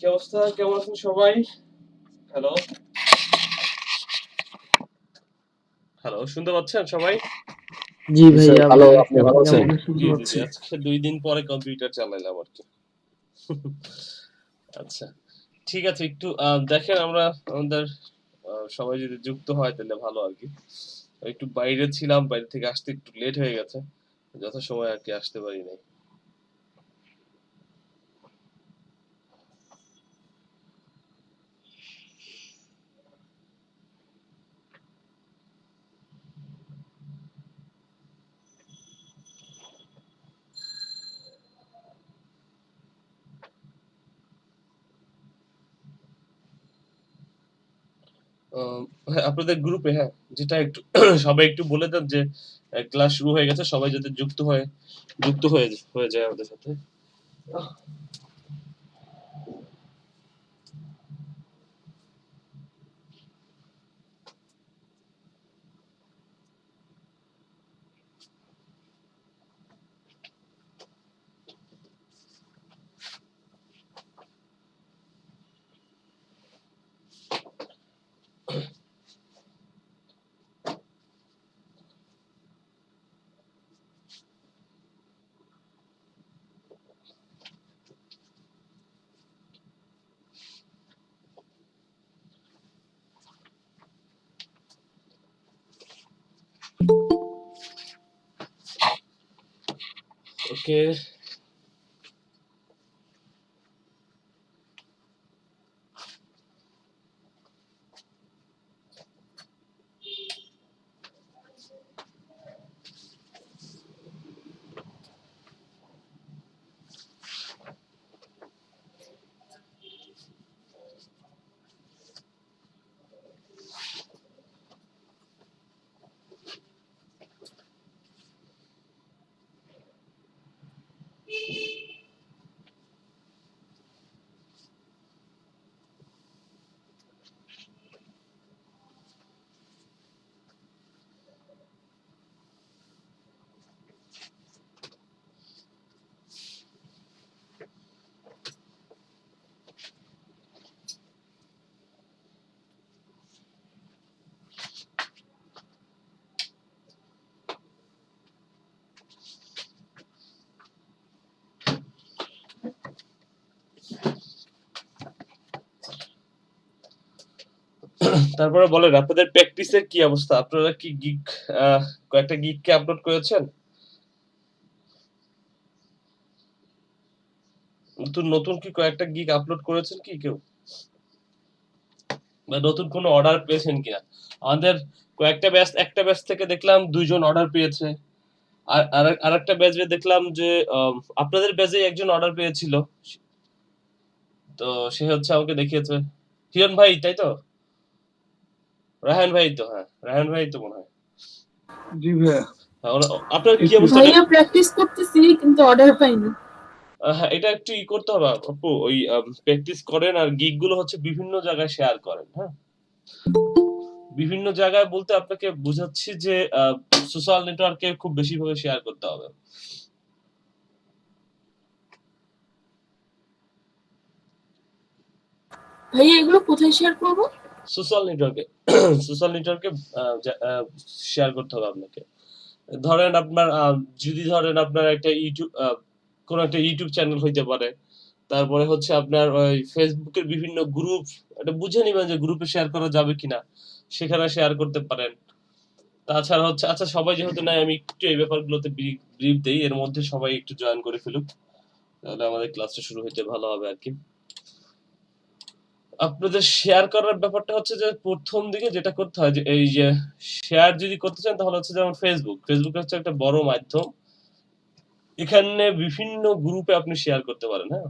কি অবস্থা? কেমন আছেন সবাই? হ্যালো হ্যালো, শুনতে পাচ্ছেন সবাই? জি জি স্যার, ভাইয়া ভালো। বলছি, আপনি ভালো আপনি আছেন? কেমন আছেন? জি জি জি, আজকে 2 দিন পরে কম্পিউটার চালাইলাম আর কি। আচ্ছা, ঠিক আছে। একটু দেখেন, আমরা আমাদের সবাই যদি যুক্ত হয় তাহলে ভালো আর কি। একটু বাইরে ছিলাম, বাইরে থেকে আসতে একটু লেট হয়ে গেছে, যথাসময়ে আর কি আসতে পারি নাই। হ্যাঁ, আপনাদের গ্রুপে, হ্যাঁ, যেটা একটু সবাই একটু বলে দেন যে ক্লাস শুরু হয়ে গেছে, সবাই যাতে যুক্ত হয়ে যায় আমাদের সাথে। ওকে, তারপরে বলেন আপনাদের প্র্যাকটিসের কি অবস্থা? আপনারা কি গিগ কয়েকটা গিগকে আপলোড করেছেন? নতুন নতুন কি কয়েকটা গিগ আপলোড করেছেন কি কেউ? বা নতুন কোনো অর্ডার পেয়েছেন কিনা? আমাদের একটা ব্যাচ থেকে দেখলাম ২ জন অর্ডার পেয়েছে। আরেকটা ব্যাচে দেখলাম যে আপনাদের ব্যাচেই একজন অর্ডার পেয়েছিল। তো সে হচ্ছে আমাকে দেখিয়েছে। হিরণ ভাই, তাই তো? রায়হান ভাই তো, হ্যাঁ, রায়হান ভাই তো মনে হয়। জি ভাইয়া। আপনার কি অবস্থা? ভাইয়া প্র্যাকটিস করতেছি কিন্তু অর্ডার পাইনি। হ্যাঁ, এটা একটু করতে হবে আপু। ওই প্র্যাকটিস করেন আর গিগ গুলো হচ্ছে বিভিন্ন জায়গায় শেয়ার করেন, হ্যাঁ? বিভিন্ন জায়গায় বলতে আপনাকে বুঝাচ্ছি যে সোশ্যাল নেটওয়ার্কে খুব বেশিভাবে শেয়ার করতে হবে। ভাইয়া এগুলো কোথায় শেয়ার করব? সোশ্যাল নেটওয়ার্কে সোশ্যাল নেটওয়ার্কে শেয়ার করতে হবে আপনাকে। ধরেন আপনার যদি ধরেন আপনার একটা কোন একটা ইউটিউব চ্যানেল হইতে পারে। তারপরে হচ্ছে আপনার ওই ফেসবুকের বিভিন্ন গ্রুপ, এটা বুঝে নিবেন যে গ্রুপে শেয়ার করা যাবে কিনা। সেখানে শেয়ার করতে পারেন। তাছাড়া হচ্ছে, আচ্ছা, সবাই যেহেতু নাই, আমি একটু এই ব্যাপারগুলোতে ব্রিফ দেই। এর মধ্যে সবাই একটু জয়েন করে ফেলুক। তাহলে আমাদের ক্লাসটা শুরু হইতে ভালো হবে আরকি। আপনাদের শেয়ার করার ব্যাপারটা হচ্ছে যে ১ম দিকে যেটা করতে হয় যে এই যে শেয়ার যদি করতে চান তাহলে হচ্ছে যেমন ফেসবুক হচ্ছে একটা বড় মাধ্যম। এখানে বিভিন্ন গ্রুপে আপনি শেয়ার করতে পারেন, হ্যাঁ?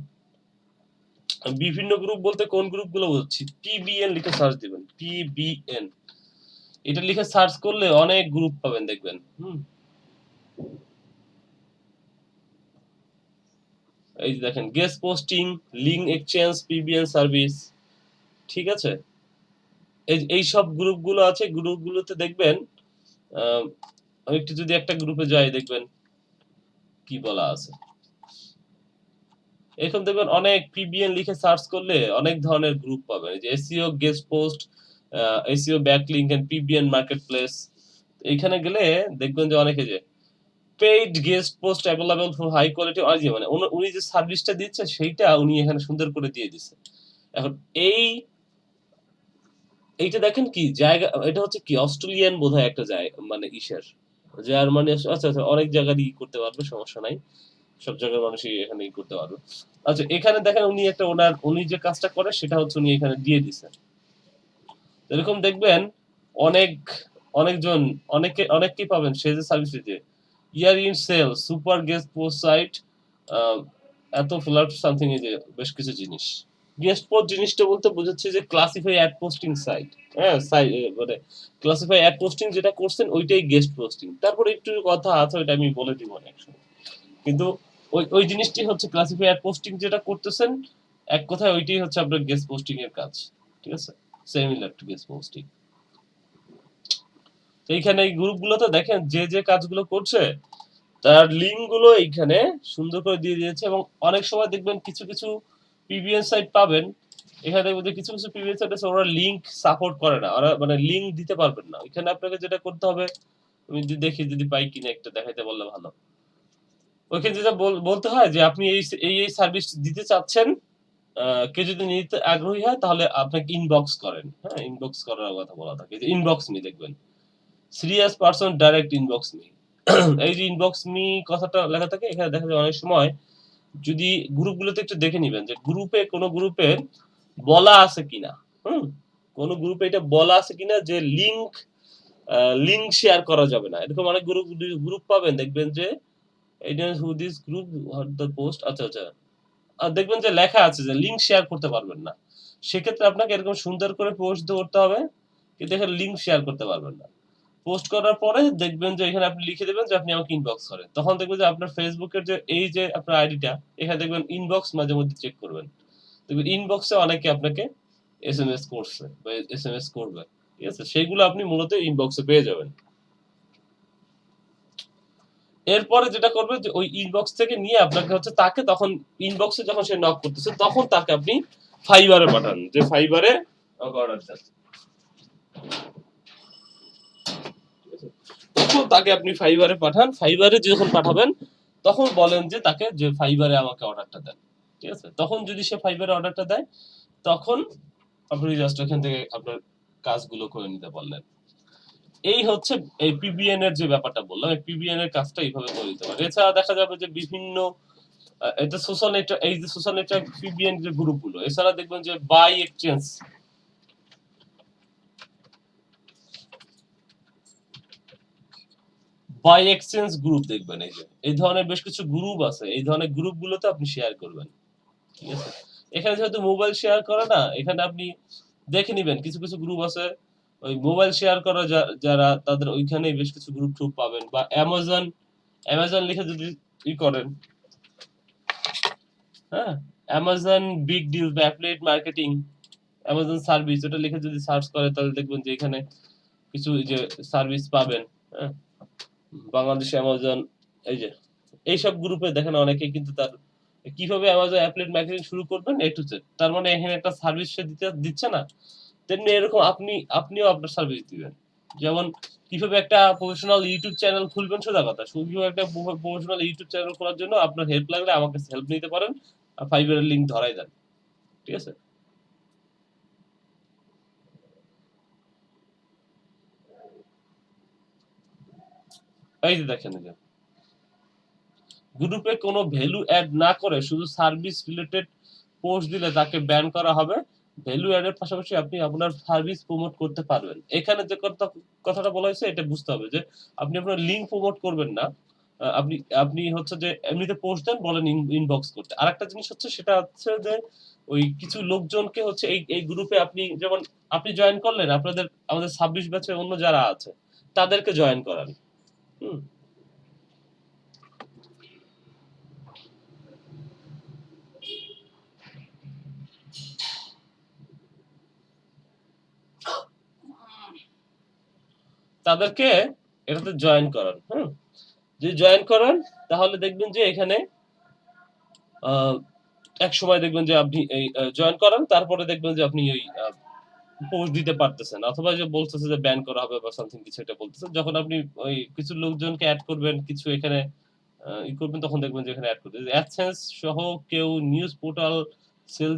বিভিন্ন গ্রুপ বলতে কোন গ্রুপগুলো বোঝাচ্ছি? পিবিএন লিখে সার্চ দিবেন। পিবিএন। এটা লিখে সার্চ করলে অনেক গ্রুপ পাবেন দেখবেন। এই যে দেখেন, guest posting, link exchange, PBN service, ঠিক আছে? এই সব গ্রুপগুলো আছে। গ্রুপগুলোতে দেখবেন আমি একটু যদি একটা গ্রুপে যাই দেখবেন কি বলা আছে। এখন দেখবেন অনেক পিবিএন লিখে সার্চ করলে অনেক ধরনের গ্রুপ পাবেন। এই যে SEO guest post, SEO backlink and PBN marketplace. এইখানে গেলে দেখবেন যে অনেকে যে paid guest post available for high quality আর যে মানে উনি যে সার্ভিসটা দিচ্ছে সেইটা উনি এখানে সুন্দর করে দিয়ে দিছে। এখন এইটা দেখেন কি জায়গা, এটা হচ্ছে কি অস্ট্রেলিয়ান বোধহয় একটা মানে ইসের জার্মানি, আচ্ছা আচ্ছা অনেক জায়গারই করতে পারবে, সমস্যা নাই, সব জায়গার মানুষই এখানে করতে পারবে। আচ্ছা এখানে দেখেন উনি একটা উনি যে কাজটা করে সেটা হচ্ছে উনি এখানে দিয়ে দিছে। এরকম দেখবেন অনেক অনেকজন অনেককেই পাবেন সে যে সার্ভিস দিতে year in sell super guest post site, এত ফ্ল্যাট সামথিং, এই যে বেশ কিছু জিনিস। গেস্ট পোস্ট জিনিসটা বলতে বোঝাচ্ছে যে ক্লাসিফাই অ্যাড পোস্টিং সাইট, হ্যাঁ মানে ক্লাসিফাই অ্যাড পোস্টিং যেটা করছেন ওইটাই গেস্ট পোস্টিং। তারপরে একটু কথা আছে ওইটা আমি বলে দিব অনেক সময়, কিন্তু ওই ওই জিনিসটি হচ্ছে ক্লাসিফাই অ্যাড পোস্টিং যেটা করতেছেন, এক কথায় ওইটাই হচ্ছে আপনার গেস্ট পোস্টিং এর কাজ, ঠিক আছে, সিমিলার টু গেস্ট পোস্টিং। তো এইখানে এই গ্রুপগুলোতে দেখেন যে যে কাজগুলো করছে তার লিঙ্ক গুলো এইখানে সুন্দর করে দিয়ে দিয়েছে। এবং অনেক সময় দেখবেন কিছু কিছু পিবিএন সাইট পাবেন, এখানে দেখবেন যে কিছু কিছু পিবিএন সাইট আছে ওরা লিঙ্ক সাপোর্ট করে না, ওরা মানে লিঙ্ক দিতে পারবেন না। এখানে আপনাকে যেটা করতে হবে, আমি দেখি যদি পাই কিনা একটা দেখাইতে বললে ভালো। ওইখানে যেটা বলতে হয় যে আপনি এই সার্ভিস দিতে চাচ্ছেন, কেউ যদি নিতে আগ্রহী হয় তাহলে আপনাকে ইনবক্স করেন। হ্যাঁ, ইনবক্স করার কথা বলা থাকে, যে ইনবক্স মি দেখবেন serious person direct inbox me. এই যে ইনবক্স মি কথাটা লেখা থাকে এখানে, দেখা যায় অনেক সময় যদি গ্রুপগুলোতে একটু দেখে নিবেন যে কোনো গ্রুপে বলা আছে কিনা, হুম, কোন গ্রুপে এটা বলা আছে কিনা যে লিংক শেয়ার করা যাবে না। এরকম অনেক গ্রুপ পাবেন, দেখবেন যে এটা হু this group what the post, আচ্ছা আচ্ছা, আর দেখবেন যে লেখা আছে যে লিংক শেয়ার করতে পারবেন না। সেক্ষেত্রে আপনাকে এরকম সুন্দর করে পোস্ট করতে হবে, কিন্তু এখানে লিংক শেয়ার করতে পারবেন না। পোস্ট করার পরে দেখবেন যে এখানে আপনি লিখে দেবেন যে আপনি আমাকে ইনবক্স করেন, তখন দেখবেন যে আপনার ফেসবুকের যে এই যে আপনার আইডিটা, এখানে দেখবেন ইনবক্স মাঝে মধ্যে চেক করবেন, দেখবেন ইনবক্সে অনেকে আপনাকে এসএমএস করছে বা এসএমএস করবে, ঠিক আছে, সেইগুলো আপনি মূলত ইনবক্সে পেয়ে যাবেন। এরপরে যেটা করবে যে ওই ইনবক্স থেকে নিয়ে আপনাকে হচ্ছে তাকে তখন ইনবক্সে যখন সে নক করতেছে তখন তাকে আপনি ফাইবারে পাঠান, যে ফাইবারে অর্ডার দেন, তখন তাকে আপনি ফাইবারে পাঠান। ফাইবারে যখন পাঠাবেন তখন বলেন যে তাকে যে ফাইবারে আমাকে অর্ডারটা দেন, ঠিক আছে, তখন যদি সে ফাইবারে অর্ডারটা দেয় তখন আপনি জাস্ট ওখান থেকে আপনার কাজগুলো করে নিতে পারলেন। এই হচ্ছে এই পিবিএন এর যে ব্যাপারটা বললাম, এই পিবিএন এর কাজটা এইভাবে করে দিতে পারে। এছাড়া দেখা যাবে যে বিভিন্ন এটা সোশ্যাল নেটওয়ার্ক, এই যে সোশ্যাল নেটওয়ার্ক পিবিএন যে গ্রুপগুলো, এছাড়া দেখবেন যে বাই এক্সচেঞ্জ গ্রুপ দেখবেন, এই যে এই ধরনের বেশ কিছু গ্রুপ আছে, এই ধরনের গ্রুপগুলোতে আপনি শেয়ার করবেন, ঠিক আছে। এখানে যেহেতু মোবাইল শেয়ার করে না, এখানে আপনি দেখে নিবেন কিছু কিছু গ্রুপ আছে ওই মোবাইল শেয়ার করা যারা তাদের ওইখানে বেশ কিছু গ্রুপ ট্রুপ পাবেন। বা অ্যামাজন লিখে যদি করেন, হ্যাঁ, অ্যামাজন বিগ ডিল বা অ্যাফিলিয়েট মার্কেটিং, অ্যামাজন সার্ভিস, ওটা লিখে যদি সার্চ করে তাহলে দেখবেন যে এখানে কিছু যে সার্ভিস পাবেন। হ্যাঁ, বাংলাদেশ অ্যামাজন, এই যে এইসব গ্রুপে দেখেন অনেকে কিন্তু তার কিভাবে অ্যামাজন অ্যাফিলিয়েট মার্কেটিং শুরু করবেন এ টু জেড, তার মানে এখানে একটা সার্ভিস সে দিচ্ছে না, তেমনি এরকম আপনিও আপনার সার্ভিস দিবেন। যেমন কিভাবে একটা প্রফেশনাল ইউটিউব চ্যানেল খুলবেন, সোজা কথা, কিভাবে একটা প্রফেশনাল ইউটিউব চ্যানেল খোলার জন্য আপনার হেল্প লাগলে আমাকে হেল্প নিতে পারেন, আর ফাইবারের লিংক ধরাই দেন, ঠিক আছে। এই যে দেখেন এই যে গ্রুপে কোনো ভ্যালু অ্যাড না করে শুধু সার্ভিস রিলেটেড পোস্ট দিলে তাকে ব্যান করা হবে। ভ্যালু অ্যাড এর পাশাপাশি আপনি আপনার সার্ভিস প্রমোট করতে পারবেন। এখানে যে কথাটা বলা হয়েছে এটা বুঝতে হবে যে আপনি আপনার লিংক প্রমোট করবেন না। আপনি আপনি হচ্ছে যে এমনিতে পোস্ট দেন, বলেন ইনবক্স করতে। আরেকটা জিনিস হচ্ছে সেটা হচ্ছে যে ওই কিছু লোকজনকে হচ্ছে এই গ্রুপে আপনি যেমন আপনি জয়েন করলেন, আমাদের 26 ব্যাচে অন্য যারা আছে তাদেরকে জয়েন করান। হুম, তাদেরকে এটাতে জয়েন করান। হুম, যদি জয়েন করান তাহলে দেখবেন যে এখানে এক সময় দেখবেন যে আপনি এই জয়েন করেন, তারপরে দেখবেন যে আপনি ওই পোস্ট দিতে পারতেছেন, অথবা যে বলতেছে যে ব্যান করা হবে বা সামথিং কিছু একটা বলতেছে। যখন আপনি ওই কিছু লোকজনকে এড করবেন, কিছু এখানে করবেন, তখন দেখবেন যে এখানে এড করতে অ্যাডসেন্স সহ কেউ নিউজ পোর্টাল সেল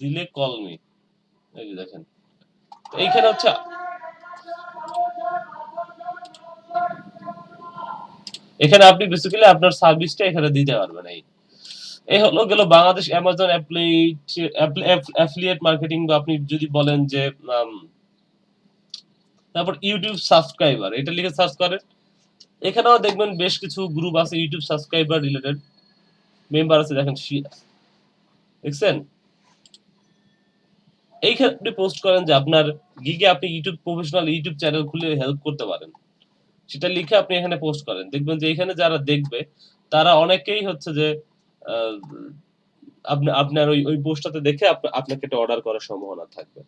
দিলে কল মি। এই যে দেখেন, তো এইখানে হচ্ছে এখানে আপনি বেসিক্যালি আপনার সার্ভিসটা এখানে দিতে পারবেন। এই হলো গেল বাংলাদেশ অ্যামাজন অ্যাফিলিয়েট মার্কেটিং, বা আপনি যদি বলেন যে তারপর ইউটিউব সাবস্ক্রাইবার, এটা লিখে সার্চ করেন। এখানেও দেখবেন বেশ কিছু গ্রুপ আছে ইউটিউব সাবস্ক্রাইবার রিলেটেড, মেম্বার আছে, দেখেন দেখছেন। এইখানে আপনি পোস্ট করেন যে আপনার গিগে আপনি ইউটিউব প্রফেশনাল ইউটিউব চ্যানেল খুলে হেল্প করতে পারেন, সেটা লিখে আপনি এখানে পোস্ট করেন। দেখবেন যে এখানে যারা দেখবে তারা অনেকেই হচ্ছে যে আপনার ওই পোস্টটাতে দেখে আপনাকে একটা অর্ডার করার সম্ভাবনা থাকবে।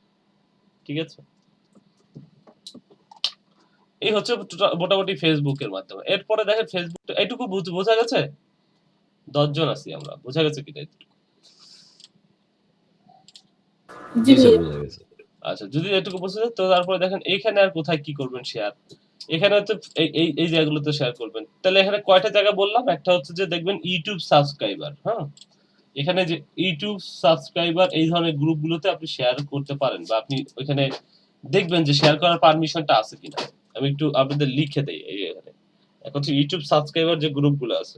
ঠিক আছে, এই হচ্ছে মোটামুটি ফেসবুকের মাধ্যমে। এরপরে দেখেন ফেসবুক, এইটুকু বোঝা গেছে? 10 জন আছি আমরা, বোঝা গেছে কিনা? জি ভাইয়া। বোঝা গেছে। আচ্ছা, যদি এটুকু বোঝা যায়, তো তারপরে দেখেন এইখানে আর কোথায় কি করবেন শেয়ার। এখানে হচ্ছে এই জায়গাগুলোতে শেয়ার করবেন। তাহলে এখানে কয়টা জায়গা বললাম? একটা হচ্ছে যে দেখবেন ইউটিউব সাবস্ক্রাইবার, হ্যাঁ, এখানে যে ইউটিউব সাবস্ক্রাইবার এই ধরনের গ্রুপগুলোতে আপনি শেয়ার করতে পারেন, বা আপনি ওইখানে দেখবেন যে শেয়ার করার পারমিশনটা আছে কিনা। আমি একটু আপনাদের লিখে দেই। এই এখানে এখন হচ্ছে ইউটিউব সাবস্ক্রাইবার যে গ্রুপগুলো আছে,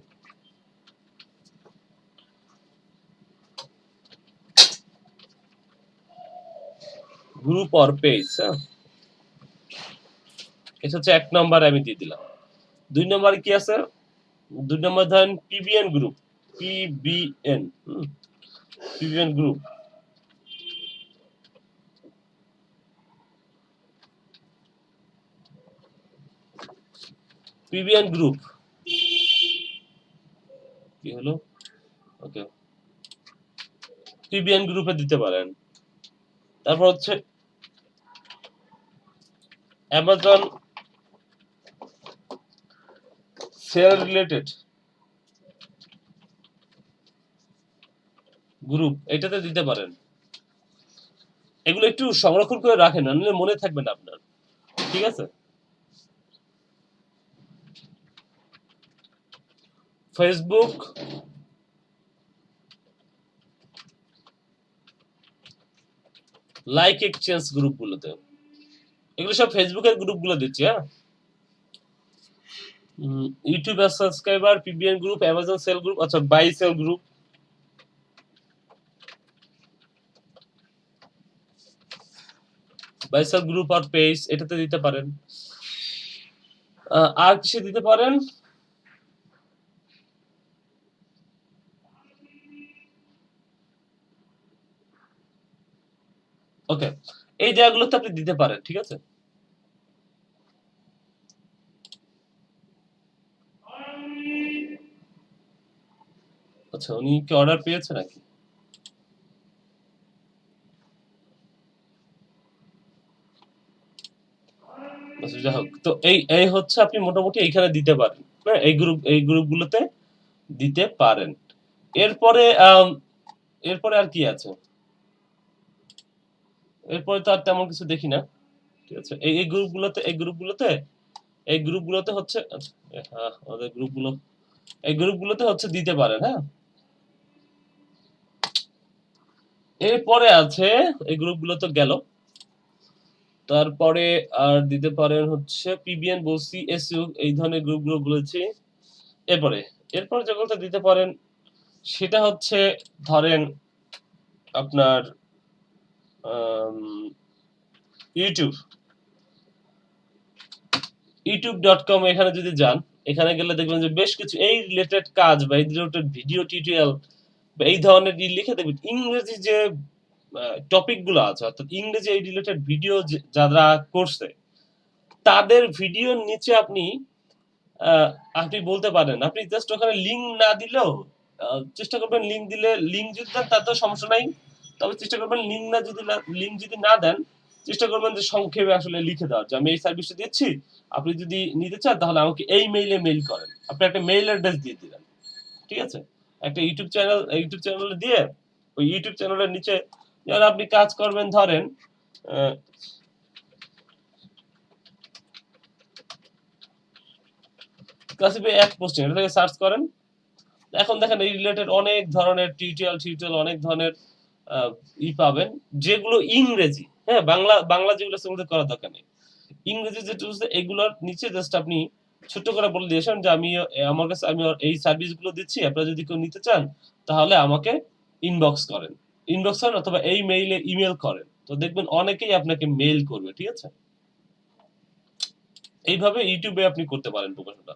গ্রুপ অর পেজ, হ্যাঁ, এটা হচ্ছে 1 নম্বরে আমি দিয়ে দিলাম। 2 নম্বরে কি আছে? 2 নম্বর ধরেন PBN group, PBN, PBN group, PBN group কি হলো? ওকে, পিবিএন গ্রুপে দিতে পারেন। তারপর হচ্ছে অ্যামাজন সেল রিলেটেড গ্রুপ, এটাতে দিতে পারেন। এগুলো একটু সংরক্ষণ করে রাখেন, নাহলে মনে থাকবে না আপনার। ঠিক আছে, ফেসবুক লাইক এক্সচেঞ্জ গ্রুপগুলোতে, এগুলো সব ফেসবুকের গ্রুপগুলো দিচ্ছি। হ্যাঁ, YouTube subscriber, PBN group, Amazon sell group, আচ্ছা buy sell group, buy sell group আর পেজ, এটাতে দিতে পারেন। আর কিসে দিতে পারেন? ওকে, এই জায়গাগুলোতে আপনি দিতে পারেন। ঠিক আছে, আচ্ছা উনি কি অর্ডার পেয়েছে নাকি? আচ্ছা, যাই হোক, তো এই হচ্ছে আপনি মোটামুটি এইখানে দিতে পারেন। হ্যাঁ, এই গ্রুপগুলোতে দিতে পারেন। এরপরে এরপরে আর কি আছে? এরপরে তো আর তেমন কিছু দেখি না। ঠিক আছে, এই গ্রুপগুলোতে হচ্ছে, আচ্ছা, হ্যাঁ, আমাদের এই গ্রুপগুলোতে হচ্ছে দিতে পারেন। হ্যাঁ, এরপরে আছে এই গ্রুপগুলো তো গেল। তারপরে আর দিতে পারেন হচ্ছে পিবিএন বলছি, এসইউ, এই ধরনের গ্রুপগুলো বলেছি। এরপরে যেগুলোতে দিতে পারেন সেটা হচ্ছে ধরেন আপনার youtube.com, এখানে যদি যান, এখানে গেলে দেখবেন যে বেশ কিছু এই রিলেটেড কাজ বা এই রিলেটেড ভিডিও টিউটোরিয়াল বা এই ধরনের লিখে দেখবেন ইংরেজি যে টপিক গুলো আছে, অর্থাৎ ইংরেজি এই রিলেটেড ভিডিও যারা করছে তাদের ভিডিওর নিচে আপনি আপনি বলতে পারেন, আপনি জাস্ট ওখানে লিংক না দিলেও চেষ্টা করবেন লিংক দিলে, লিংক যদি দেন তাতে সমস্যা নাই, তবে চেষ্টা করবেন লিংক যদি না দেন, চেষ্টা করবেন যে সংক্ষেপে আসলে লিখে দেওয়ার যে আমি এই সার্ভিসটা দিচ্ছি, আপনি যদি নিতে চান তাহলে আমাকে এই মেইলে মেইল করেন। আপনি একটা মেইল অ্যাড্রেস দিয়ে দিলেন। ঠিক আছে, একটা ইউটিউব চ্যানেলে দিয়ে ওই ইউটিউব চ্যানেলের নিচে যখন আপনি কাজ করবেন, ধরেন ক্লাসিফাই এক পোস্টিং, এটা থেকে সার্চ করেন। এখন দেখেন এই রিলেটেড অনেক ধরনের টিউটোরিয়াল অনেক ধরনের পাবেন, যেগুলো ইংরেজি। হ্যাঁ, বাংলা বাংলা যেগুলো সেগুলো করার দরকার নেই। ইংরেজি যে টুলস এগুলোর নিচে জাস্ট আপনি ছোট্ট করে বলে দিয়েছেন যে আমি আমার কাছে আমি এই সার্ভিসগুলো দিচ্ছি, আপনারা যদি কেউ নিতে চান তাহলে আমাকে ইনবক্স করেন, অথবা এই মেইলে ইমেল করেন। তো দেখবেন অনেকেই আপনাকে মেইল করবে, ঠিক আছে? এইভাবে ইউটিউবে আপনি করতে পারেন প্রকাশনা।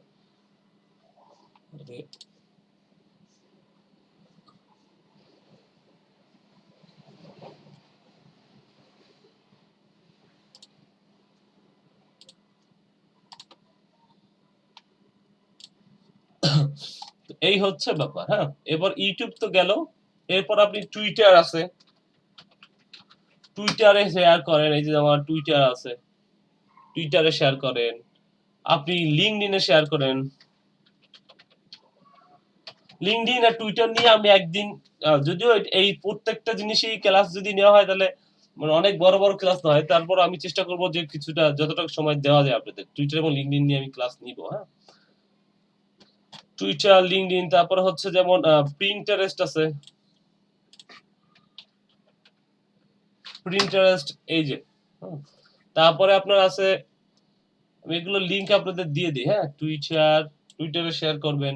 এই হচ্ছে ব্যাপার। হ্যাঁ, এবার ইউটিউব তো গেল, এরপর আপনি টুইটার আছে, টুইটারে শেয়ার করেন। এই যে আমার টুইটার আছে, টুইটারে শেয়ার করেন। আপনি লিঙ্কডইনে শেয়ার করেন। লিঙ্কডইন আর টুইটার নিয়ে আমি একদিন, যদিও এই প্রত্যেকটা জিনিসই ক্লাস যদি নেওয়া হয় তাহলে মানে অনেক বড় বড় ক্লাস না হয়, তারপর আমি চেষ্টা করব যে কিছুটা যতটুকু সময় দেওয়া যায় আপনাদের টুইটার এবং লিঙ্কডইন নিয়ে আমি ক্লাস নিব। হ্যাঁ, টুইটার, লিঙ্কডইন, তারপর হচ্ছে যেমন প্রিন্টারেস্ট আছে, প্রিন্টারেস্ট এই যে। তারপরে আপনার আছে, আমি এগুলো লিংক আপনাদের দিয়ে দিই। হ্যাঁ, টুইটারে শেয়ার করবেন,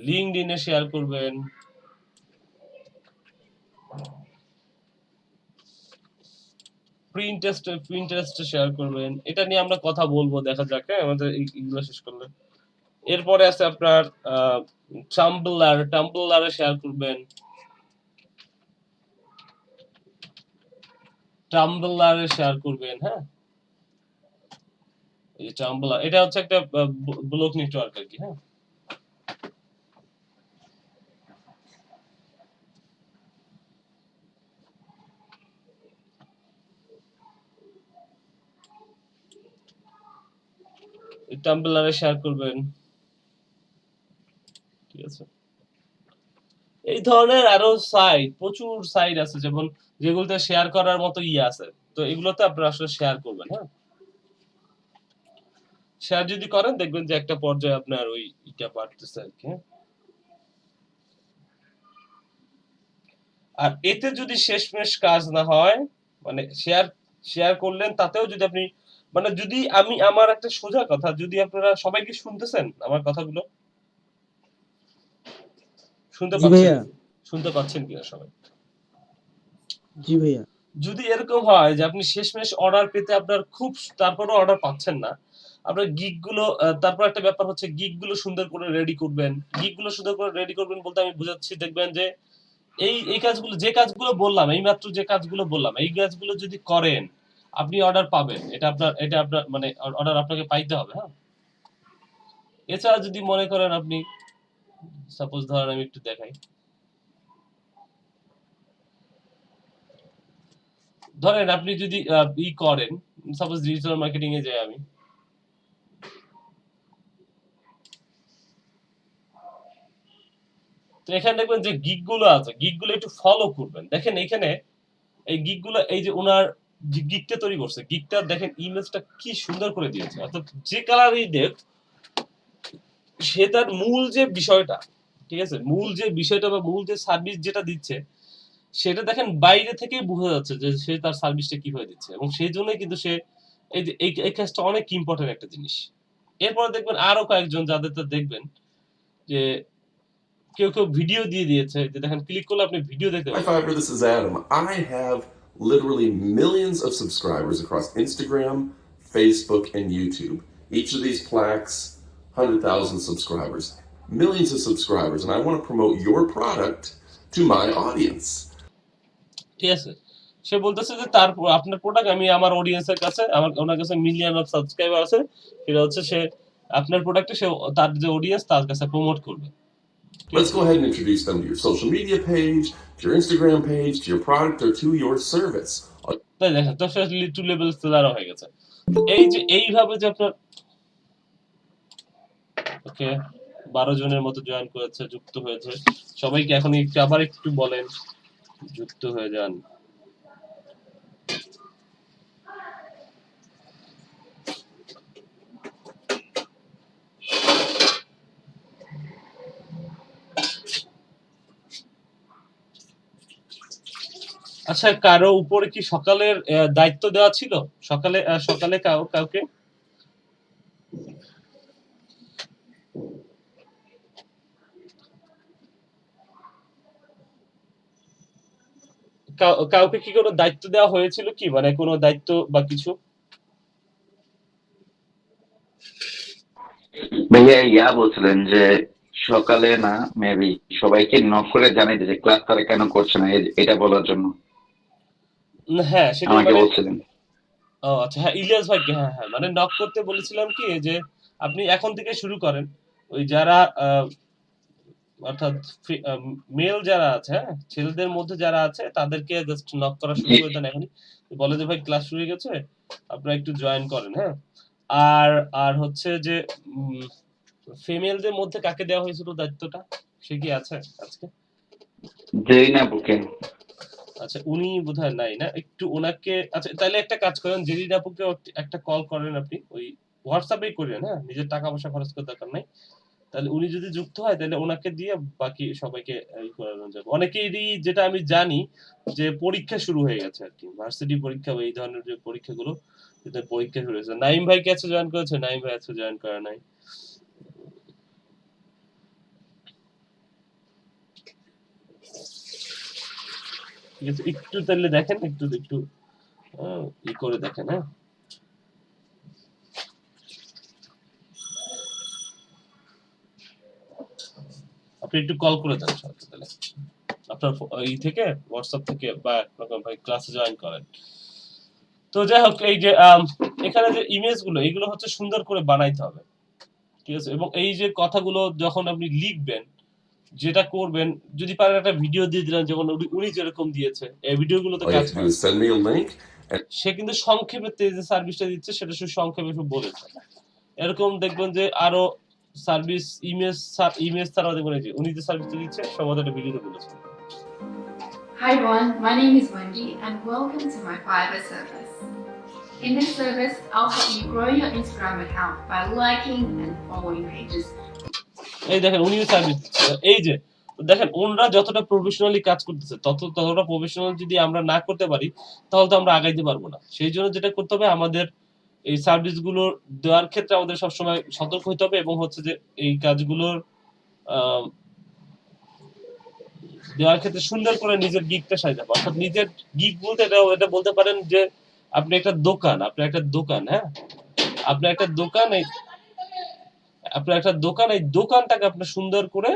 লিঙ্কডইনে শেয়ার করবেন, প্রিন্টারেস্টে শেয়ার করবেন। এটা নিয়ে আমরা কথা বলবো, দেখা যাক। হ্যাঁ, আমাদের এইগুলো শেষ করলে এরপরে আছে আপনার টাম্বলারে শেয়ার করবেন, হ্যাঁ, এই টাম্বলার, এটা হচ্ছে একটা ব্লগ নেটওয়ার্ক আর কি। হ্যাঁ, টাম্বলারে শেয়ার করবেন, ঠিক আছে? এই ধরনের আরো প্রচুর সাইট আছে, যেমন যেগুলোতে শেয়ার করার মতো আছে। তো এগুলোতে আপনারা আসলে শেয়ার করবেন। হ্যাঁ, শেয়ার যদি করেন দেখবেন যে একটা পর্যায়ে আপনার ওই এটা বাড়তেছে আর কি। আর এতে যদি শেষমেশ কাজ না হয়, মানে শেয়ার করলেন, তাতেও যদি আপনি মানে যদি আমি আমার একটা সোজা কথা, যদি আপনারা সবাই কি শুনতেছেন আমার কথাগুলো? শুনতে জি পাচ্ছেন? ভাইয়া। শুনতে পাচ্ছেন কিনা সবাই? জি ভাইয়া। যদি এরকম হয় যে আপনি শেষমেশ অর্ডার পেতে আপনার খুব, তারপরেও অর্ডার পাচ্ছেন না, আপনার গিগগুলো, তারপর একটা ব্যাপার হচ্ছে গিগগুলো সুন্দর করে রেডি করবেন। বলতে আমি বুঝাচ্ছি, দেখবেন যে এই কাজগুলো, যে কাজগুলো বললাম, এইমাত্র যে কাজগুলো বললাম, এই কাজগুলো যদি করেন আপনি অর্ডার পাবেন। এটা আপনার মানে অর্ডার আপনাকে পাইতে হবে। হ্যাঁ, এছাড়া যদি মনে করেন আপনি, সাপোজ ধরেন আমি একটু দেখাই, ধরেন আপনি যদি করেন, সাপোজ ডিজিটাল মার্কেটিং এ যাই আমি, তো এখানে দেখবেন যে গিগগুলো আছে, গিগগুলো একটু ফলো করবেন। দেখেন এখানে এই গিগগুলো, এই যে ওনার যে গিগটা তৈরি করছে, গিগটা দেখেন ইমেজটা কি সুন্দর করে দিয়েছে। অর্থাৎ যে কালারই দেখ, সে তার মূল যে বিষয়টা, ঠিক আছে, মূল যে বিষয়টা বা মূল যে সার্ভিস যেটা দিচ্ছে, সেটা দেখেন বাইরে থেকেই বোঝা যাচ্ছে যে সে তার সার্ভিসটা কিভাবে দিচ্ছে, এবং সেই জন্যই কিন্তু সে এই যে এই কাজটা অনেক ইম্পর্টেন্ট একটা জিনিস। এরপরে দেখবেন আরো কয়েকজন যাদের তো দেখবেন যে কেউ ভিডিও দিয়ে দিয়েছে, যে দেখেন ক্লিক করলে আপনি ভিডিও দেখতে Hi পাবেন। Fiverr, this is Adam. I have literally millions of subscribers across Instagram, Facebook, and YouTube. Each of these plaques, 100,000 subscribers, millions of subscribers, and I want to promote your product to my audience. ঠিক আছে, সে বলতেছে যে তার আপনার product আমি আমার অডিয়েন্সের কাছে, ওনার কাছে মিলিয়ন অফ সাবস্ক্রাইবার আছে, সেটা হচ্ছে সে আপনার প্রোডাক্টে সে তার যে অডিয়েন্স তার কাছে প্রমোট করবে। Let's go ahead and introduce them to your social media page, to your Instagram page, to your product, or to your service. তাই দেখেন, তো সে টু লেভেল সেলার হয়ে গেছে। এই যে এইভাবে যে আপনার, ওকে 12 জনের মতো জয়েন করেছে, যুক্ত হয়েছে। সবাইকে এখন একটু আবার একটু বলেন যুক্ত হয়ে যান। আচ্ছা, কারো উপরে কি সকালের দায়িত্ব দেওয়া ছিল? সকালে কাউকে? কাউকে কি কোনো দায়িত্ব দেওয়া হয়েছিল কি? মানে কোনো দায়িত্ব বা কিছু? ভাইয়া বলছিলেন যে সকালে না মেবি সবাইকে নক করে জানাই যে ক্লাস তারা কেন করছে না এটা বলার জন্য হ্যাঁ, সেটাই আমাকে মানে বলছিলেন। ও আচ্ছা, হ্যাঁ, ইলিয়াস ভাইকে, হ্যাঁ, হ্যাঁ। মানে নক করতে বলেছিলাম কি যে আপনি এখন থেকে শুরু করেন। ওই যারা অর্থাৎ মেল যারা আছে, হ্যাঁ? ছেলেদের মধ্যে যারা আছে তাদেরকে জাস্ট নক করা শুরু করে দেন এখনই। বলে যে ভাই ক্লাস শুরু হয়ে গেছে, আপনারা একটু জয়েন করেন, হ্যাঁ? আর আর হচ্ছে যে ফিমেলদের মধ্যে কাকে দেওয়া হয়েছিল দায়িত্বটা? সে কি আছে আজকে? জেরিনা বুকে। আচ্ছা, উনি বোধহয় নাই না? একটু উনাকে, আচ্ছা তাহলে একটা কাজ করেন, জেরিন আপুকে একটা কল করেন আপনি। ওই হোয়াটসঅ্যাপেই করেন, হ্যাঁ? নিজের টাকা পয়সা খরচ করার দরকার নাই। তাহলে উনি যদি যুক্ত হয় তাহলে ওনাকে দিয়ে বাকি সবাইকে করানো যাবে। অনেকেরই যেটা আমি জানি যে পরীক্ষা শুরু হয়ে গেছে আরকি। ভার্সিটি পরীক্ষা বা এই ধরনের যে পরীক্ষাগুলো, এদের পরীক্ষা শুরু হয়েছে। নাঈম ভাই কি আজকে জয়েন করেছে? নাঈম ভাই আজকে জয়েন করে নাই। ঠিক আছে, একটু তাহলে দেখেন, একটু করে দেখেন, হ্যাঁ? আপনি একটু কল করে দেন সবাইকে তাহলে। আপনার থেকে হোয়াটসঅ্যাপ থেকে বা ভাই ক্লাসে জয়েন করেন। তো যাই হোক, এই যে এখানে যে ইমেজগুলো, এগুলো হচ্ছে সুন্দর করে বানাইতে হবে। ঠিক আছে? এবং এই যে কথাগুলো যখন আপনি লিখবেন, যেটা করবেন, যদি পারেন একটা ভিডিও দিয়ে দিলেন, যেমন উনি যেরকম দিয়েছে, এই ভিডিওগুলোতে All you কাজ have to do করেন। is send me a link. সে কিন্তু সংক্ষেপে যে সার্ভিসটা দিচ্ছে সেটা শুধু সংক্ষেপে শুধু বলেছে। এরকম দেখবেন যে আরো সার্ভিস ইমেজ ছাড়াও দেখবেন এই যে উনি যে সার্ভিসটা দিচ্ছে সম্ভবত একটা ভিডিওতে বলেছে। Hi everyone, my name is Wendy and welcome to my Fiverr service. In this service, I'll help you grow your Instagram account by liking and following pages. এই দেখেন উনিও সার্ভিস দিচ্ছে। এই যে দেখেন ওনরা যতটা প্রফেশনালি কাজ করতেছে ততটা প্রফেশনাল যদি আমরা না করতে পারি তাহলে তো আমরা আগাইতে পারবো না। সেই জন্য যেটা করতে হবে, আমাদের এই সার্ভিসগুলো দেওয়ার ক্ষেত্রে আমাদের সবসময় সতর্ক হইতে হবে এবং হচ্ছে যে এই কাজগুলোর আহ দেওয়ার ক্ষেত্রে সুন্দর করে নিজের গিগটা সাজাতে হবে। অর্থাৎ নিজের গিগ বলতে এটা বলতে পারেন যে আপনি একটা দোকান, হ্যাঁ? আপনার একটা দোকান, এই দোকানটাকে আপনার সুন্দর করে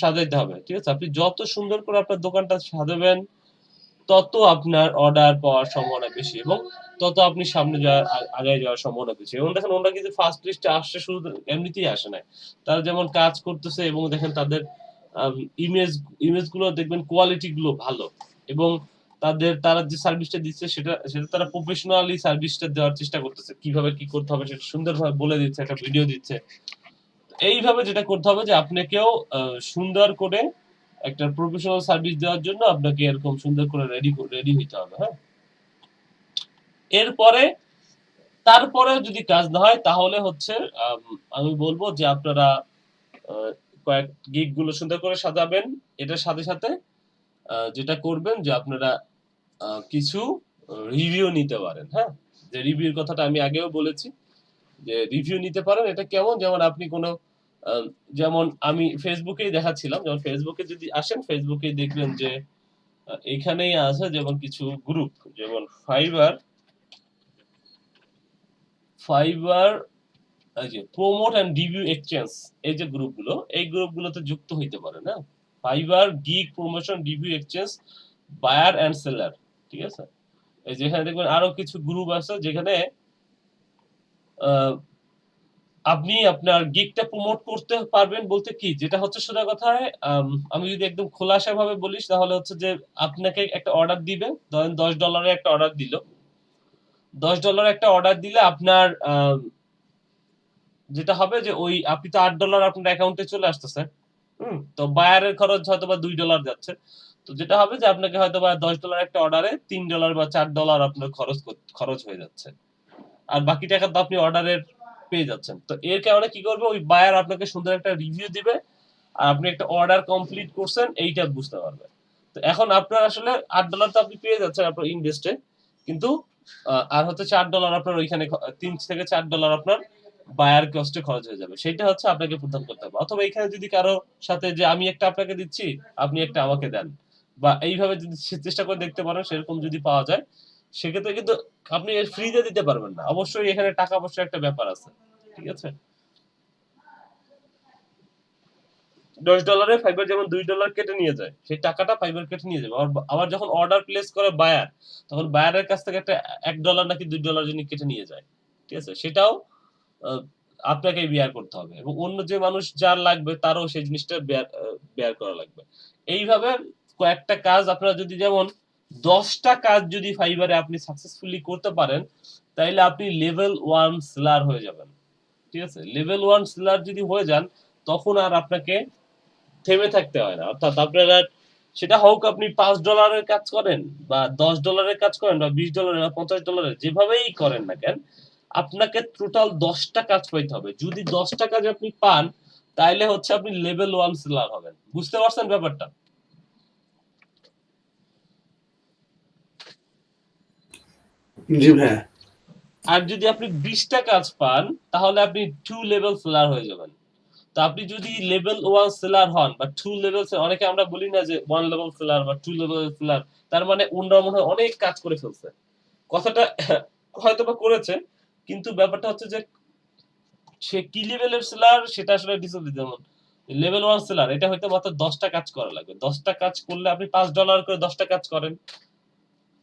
সাজাইতে হবে। ঠিক আছে? আপনি যত সুন্দর করে আপনার দোকানটা সাজাবেন তত আপনার অর্ডার পাওয়ার সম্ভাবনা বেশি এবং তত আপনি সামনে আগায় যাওয়ার সম্ভাবনা বেশি। এবং দেখেন ওরা কিন্তু ফার্স্ট লিস্টে আসছে শুধু এমনিতেই আসে নাই। তারা যেমন কাজ করতেছে এবং দেখেন তাদের আম ইমেজগুলো দেখবেন কোয়ালিটি গুলো ভালো এবং তারা যে সার্ভিসটা দিচ্ছে সেটা তারা প্রফেশনালি সার্ভিসটা দেওয়ার চেষ্টা করতেছে। কিভাবে কি করতে হবে সেটা সুন্দরভাবে বলে দিচ্ছে, একটা ভিডিও দিচ্ছে। এইভাবে যেটা করতে হবে যে আপনাকেও সুন্দর করে একটা প্রফেশনাল সার্ভিস দেওয়ার জন্য আপনাকে এরকম সুন্দর করে রেডি হইতে হবে, হ্যাঁ? এরপরে তারপরেও যদি কাজ না হয় তাহলে হচ্ছে আমি বলবো যে আপনারা কয়েক গিগ গুলো সুন্দর করে সাজাবেন। এটার সাথে সাথে যেটা করবেন যে আপনারা কিছু রিভিউ নিতে পারেন, হ্যাঁ? যে রিভিউর কথাটা আমি আগেও বলেছি যে রিভিউ নিতে পারেন। এটা কেমন? যেমন আপনি কোনো যেমন আমি ফেসবুকেই দেখাচ্ছিলাম, যেমন ফেসবুকে যদি আসেন ফেসবুকেই দেখবেন যে এখানেই আছে যেমন কিছু গ্রুপ, যেমন ফাইবার এই যে প্রমোট এন্ড রিভিউ এক্সচেঞ্জ, এই যে গ্রুপগুলো, এই গ্রুপগুলোতে যুক্ত হইতে পারেন, হ্যাঁ? Fiverr gig promotion review exchange buyer and seller. ঠিক আছে? এই যেখানে দেখবেন আরো কিছু গ্রুপ আছে যেখানে আপনি আপনার গিগটা প্রমোট করতে পারবেন বলতে কি, যেটা হচ্ছে সোজা কথায় আমি যদি একদম খোলাসাভাবে বলিস তাহলে হচ্ছে যে আপনাকে একটা অর্ডার দিবে, ধরেন $10 একটা অর্ডার দিল। $10 একটা অর্ডার দিলে আপনার যেটা হবে যে ওই আপনি তো $8 আপনার অ্যাকাউন্টে চলে আসতেছে, তো বায়ারের খরচ হয়তো বা $2 যাচ্ছে, তো যেটা হবে যে আপনাকে হয়তো বা $10 একটা অর্ডারে $3 বা $4 আপনার খরচ হয়ে যাচ্ছে, আর বাকি টাকা তো আপনি অর্ডারের পেয়ে যাচ্ছেন। তো এর কারণে কি করবে, ওই বায়ার আপনাকে সুন্দর একটা রিভিউ দিবে, আর আপনি একটা অর্ডার কমপ্লিট করছেন এইটা বুঝতে পারবে। তো এখন আপনার আসলে $8 তো আপনি পেয়ে যাচ্ছেন আপনার ইনভেস্টে, কিন্তু আর হচ্ছে $4 আপনার ওইখানে $3 থেকে $4 আপনার বায়ার কস্টে খরচ হয়ে যাবে, সেটা হচ্ছে আপনাকে প্রদান করতে হবে। অথবা এখানে যদি কারো সাথে যে আমি একটা আপনাকে দিচ্ছি, আপনি একটা আমাকে দেন, বা এইভাবে যদি চেষ্টা করে দেখতে পারেন, সেরকম যদি পাওয়া যায়, সেক্ষেত্রে কিন্তু আপনি ফ্রিতে দিতে পারবেন না, অবশ্যই এখানে টাকা পয়সার একটা ব্যাপার আছে, ঠিক আছে। $10 ফাইবার যেমন $2 কেটে নিয়ে যায়, সেই টাকাটা ফাইবার কেটে নিয়ে যাবে। আবার যখন অর্ডার প্লেস করে বায়ার, তখন বায়ারের কাছ থেকে একটা $1 নাকি $2 যিনি কেটে নিয়ে যায়, ঠিক আছে, সেটাও আপনাকে বিয়ার করতে হবে, এবং অন্য যে মানুষ যার লাগবে তারও সেই জিনিসটা বেয়ার করা লাগবে। এইভাবে কয়েকটা কাজ আপনারা যদি, যেমন 10টা কাজ যদি ফাইবারে আপনি সাকসেসফুলি করতে পারেন, তাইলে আপনি লেভেল 1 সেলার হয়ে যাবেন, ঠিক আছে। লেভেল 1 সেলার যদি হয়ে যান, তখন আর আপনাকে থেমে থাকতে হয় না। অর্থাৎ আপনারা সেটা হোক আপনি $5 কাজ করেন, বা $10 কাজ করেন, বা $20 বা $50, যেভাবেই করেন না কেন, আপনাকে টোটাল 10টা কাজ পাইতে হবে। যদি 10টা কাজ আপনি পান, তাইলে হচ্ছে আপনি লেভেল 1 সেলার হবেন। বুঝতে পারছেন ব্যাপারটা? জি ভাইয়া। আর যদি আপনি 20টা কাজ পান, তাহলে আপনি 2 লেভেল সেলার হয়ে যাবেন। তো আপনি যদি লেভেল 1 সেলার হন, বা 2 লেভেল, অনেকে আমরা বলি না যে 1 লেভেল সেলার বা 2 লেভেল সেলার, তার মানে ওনারা মনে হয় অনেক কাজ করে ফেলছে। কথাটা হয়তোবা করেছে, কিন্তু ব্যাপারটা হচ্ছে যে সে কি লেভেলের সেলার সেটা আসলে ডিসিশন। যেমন লেভেল 1 সেলার, এটা হয়তো মাত্র 10টা কাজ করা লাগবে। 10টা কাজ করলে আপনি $5 করে 10টা কাজ করেন,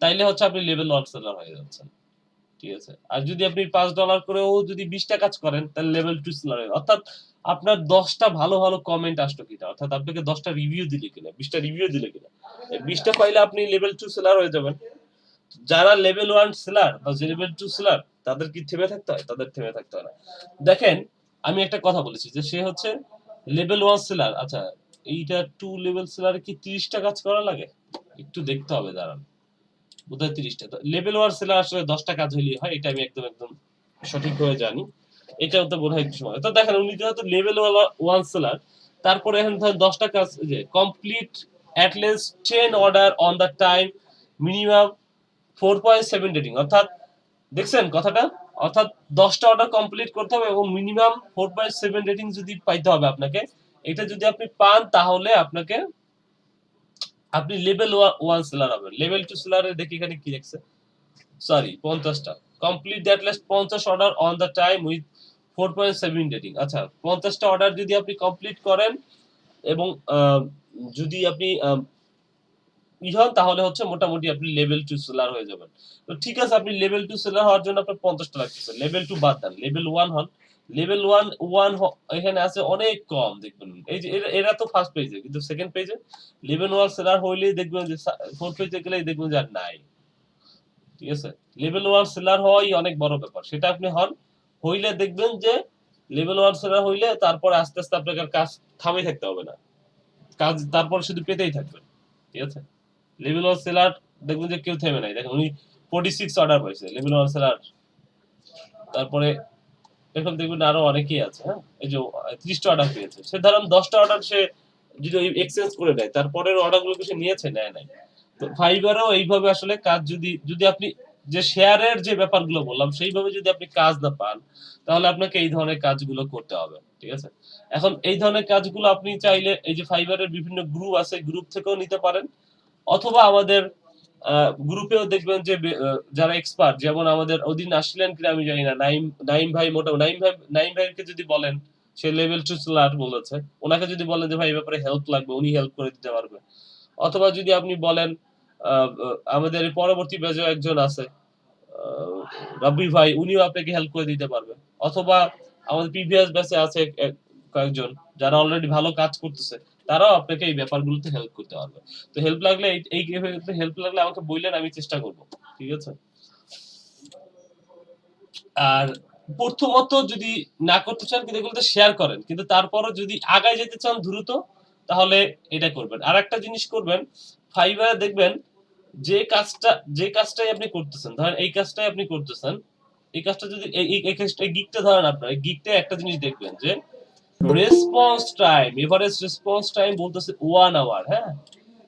তাইলে হচ্ছে আপনি লেভেল 1 সেলার হয়ে যাচ্ছেন, ঠিক আছে। আর যদি আপনি $5 করেও যদি 20টা কাজ করেন, তাহলে লেভেল 2 সেলার হয়ে, অর্থাৎ আপনার 10টা ভালো ভালো কমেন্ট আসলো কিনা, অর্থাৎ আপনাকে 10টা রিভিউ দিলে কিনা, 20টা রিভিউ দিলে কিনা, এই 20টা পাইলে আপনি লেভেল 2 সেলার হয়ে যাবেন। যারা লেভেল 1 সেলার বা লেভেল 2 সেলার, তাদের কি থেমে থাকতে হয়? তাদের থেমে থাকতে হয় না। দেখেন, আমি একটা কথা বলেছি যে সে হচ্ছে লেভেল 1 সেলার, আচ্ছা এইটা 2 লেভেল সেলারে কি 30টা কাজ করা লাগে? একটু দেখতে হবে, দাঁড়ান। বোধহয় 30টা। তো লেভেল 1 সেলার আসলে 10টা কাজ হইলেই হয়, এটা আমি একদম সঠিকভাবে জানি। এটাও তো বোধহয় একটু সময়। তো দেখেন, উনি যেহেতু লেভেল 1 সেলার, তারপরে এখন ধরেন 10টা কাজ, যে complete at least 10 order on the time, minimum 4.7 rating, অর্থাৎ দেখছেন কথাটা, অর্থাৎ 10টা অর্ডার কমপ্লিট করতে হবে এবং মিনিমাম 4.7 রেটিং যদি পাইতে হবে আপনাকে। এটা যদি আপনি পান, তাহলে আপনি লেভেল 1 সেলার হবেন। লেভেল 2 সেলারে দেখি এখানে কি লিখছে, সরি 50টা, complete that last 50 order on the time with 4.7 rating. আচ্ছা, 50টা অর্ডার যদি আপনি কমপ্লিট করেন, এবং যদি আপনি হন, তাহলে হচ্ছে মোটামুটি আপনি লেভেল 2 সেলার হয়ে যাবেন। তো ঠিক আছে, আপনি লেভেল 2 সেলার হওয়ার জন্য আপনার 50টা লাগতেছে, লেভেল 2 বাদ দেন, লেভেল 1 হন। লেভেল 1 এখানে আছে অনেক কম, দেখবেন এই যে এরা তো ফার্স্ট পেজে, কিন্তু সেকেন্ড পেজে লেভেল 1 সেলার হইলেই দেখবেন যে ফোর্থ পেজে গেলেই দেখবেন যে আর নাই, ঠিক আছে। লেভেল 1 সেলার হওয়াই অনেক বড় ব্যাপার, সেটা আপনি হন। হইলে দেখবেন যে লেভেল 1 সেলার হইলে তারপরে আস্তে আস্তে আপনাকে আর কাজ থামে থাকতে হবে না, কাজ তারপর শুধু পেতেই থাকবেন, ঠিক আছে। লেভেল 1 সেলার দেখবেন যে কেউ থেমে নাই, দেখেন উনি 46 অর্ডার পাইছে লেভেল 1 সেলার। তারপরে এখন দেখবেন আরো অনেকেই আছে, হ্যাঁ, এই যে 30টা অর্ডার পেয়েছে। সে ধরেন 10টা অর্ডার সে যদি এক্সচেঞ্জ করে দেয়, তারপরের অর্ডারগুলো সে নিয়েছে, নেয় নাই। তো ফাইবারও এইভাবে আসলে কাজ, যদি যদি আপনি যে শেয়ারের যে ব্যাপারগুলো বললাম, সেইভাবে যদি আপনি কাজ না পান, তাহলে আপনাকে এই ধরনের কাজগুলো করতে হবে, ঠিক আছে। এখন এই ধরনের কাজগুলো আপনি চাইলে এই যে ফাইবারের বিভিন্ন গ্রুপ আছে, গ্রুপ থেকেও নিতে পারেন, অথবা আমাদের গ্রুপেও দেখবেন যে যারা এক্সপার্ট, যেমন আমাদের ওদিন আসলেন কিনা আমি জানি না, নাইম ভাই, মোটামুটি নাইম ভাইকে যদি বলেন, সে লেভেল 2 সেলার বলেছে, ওনাকে যদি বলেন যে ভাই এই ব্যাপারে হেল্প লাগবে, উনি হেল্প করে দিতে পারবে। অথবা যদি আপনি বলেন আমাদের পরবর্তী ব্যাচে একজন আছে, রবি ভাই, উনিও আপনাকে হেল্প করে দিতে পারবে। অথবা আমাদের প্রিভিয়াস ব্যাচে আছে কয়েকজন যারা অলরেডি ভালো কাজ করতেছে, তারাও আপনাকে এই ব্যাপারগুলোতে হেল্প করতে পারবে। তো হেল্প লাগলে এই হেল্প লাগলে আমাকে বললেন, আমি চেষ্টা করব, ঠিক আছে। আর প্রথমত যদি না করতে চান কিন্তু এগুলোতে শেয়ার করেন, কিন্তু তারপরও যদি আগায় যেতে চান দ্রুত, তাহলে এটা করবেন। আর একটা জিনিস করবেন, ফাইবারে দেখবেন যে কাজটাই আপনি করতেছেন, ধরেন এই কাজটাই আপনি করতেছেন, এই কাজটা যদি এই কাজটা গিগটা ধরেন আপনার, এই গিগটায় একটা জিনিস দেখবেন যে response time, average response time বলতেছে 1 আওয়ার, হ্যাঁ?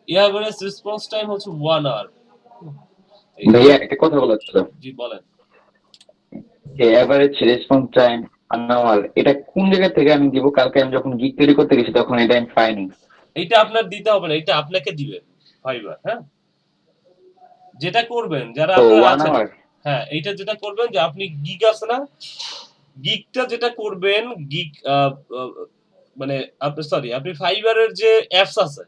এভারেজ রেসপন্স টাইম হচ্ছে 1 আওয়ার। ভাইয়া একটা কথা বলার ছিল, জি বলেন। যে এভারেজ রেসপন্স টাইম আনোয়াল, এটা কোন জায়গা থেকে আমি দিব? কালকে আমি যখন গিগ তৈরি করতে গেছি তখন এটা আমি পাইনি। এইটা আপনার দিতে হবে না, এটা আপনাকে দিবে ফাইবার, হ্যাঁ? যেটা করবেন যারা তো আপনারা 1 আছেন, আওয়ার। হ্যাঁ, এইটা যেটা করবেন যে আপনি গিগ আছে না, গিগটা যেটা করবেন, গিগ মানে আপনি সরি, আপনি ফাইবারের যে অ্যাপস আছে,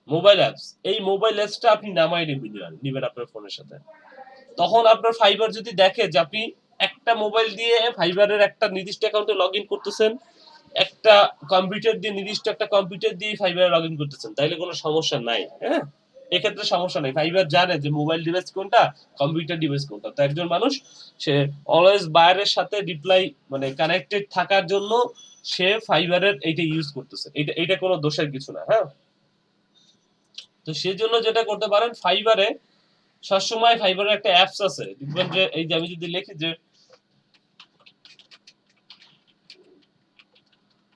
মোবাইল অ্যাপস, এই মোবাইল অ্যাপসটা আপনি নামাই নিবেন আপনার ফোনের সাথে। তখন আপনার ফাইবার যদি দেখে যে আপনি একটা মোবাইল দিয়ে ফাইবারের একটা নির্দিষ্ট অ্যাকাউন্টে লগ ইন করতেছেন, একটা কম্পিউটার দিয়ে নির্দিষ্ট একটা কম্পিউটার দিয়ে ফাইবারে লগ ইন করতেছেন, তাইলে কোনো সমস্যা নাই, হ্যাঁ? এক্ষেত্রে সমস্যা নেই, ফাইবার জানে যে মোবাইল ডিভাইস কোনটা, কম্পিউটার ডিভাইস কোনটা। তো একজন মানুষ সে অলওয়েজ বায়ারের সাথে রিপ্লাই মানে কানেক্টেড থাকার জন্য সে ফাইবারের এইটা ইউজ করতেছে, এটা কোনো দোষের কিছু না, হ্যাঁ? তো সেজন্য যেটা করতে পারেন, ফাইবারে সবসময় ফাইবারের একটা অ্যাপস আছে, দেখবেন যে এই যে আমি যদি লিখি যে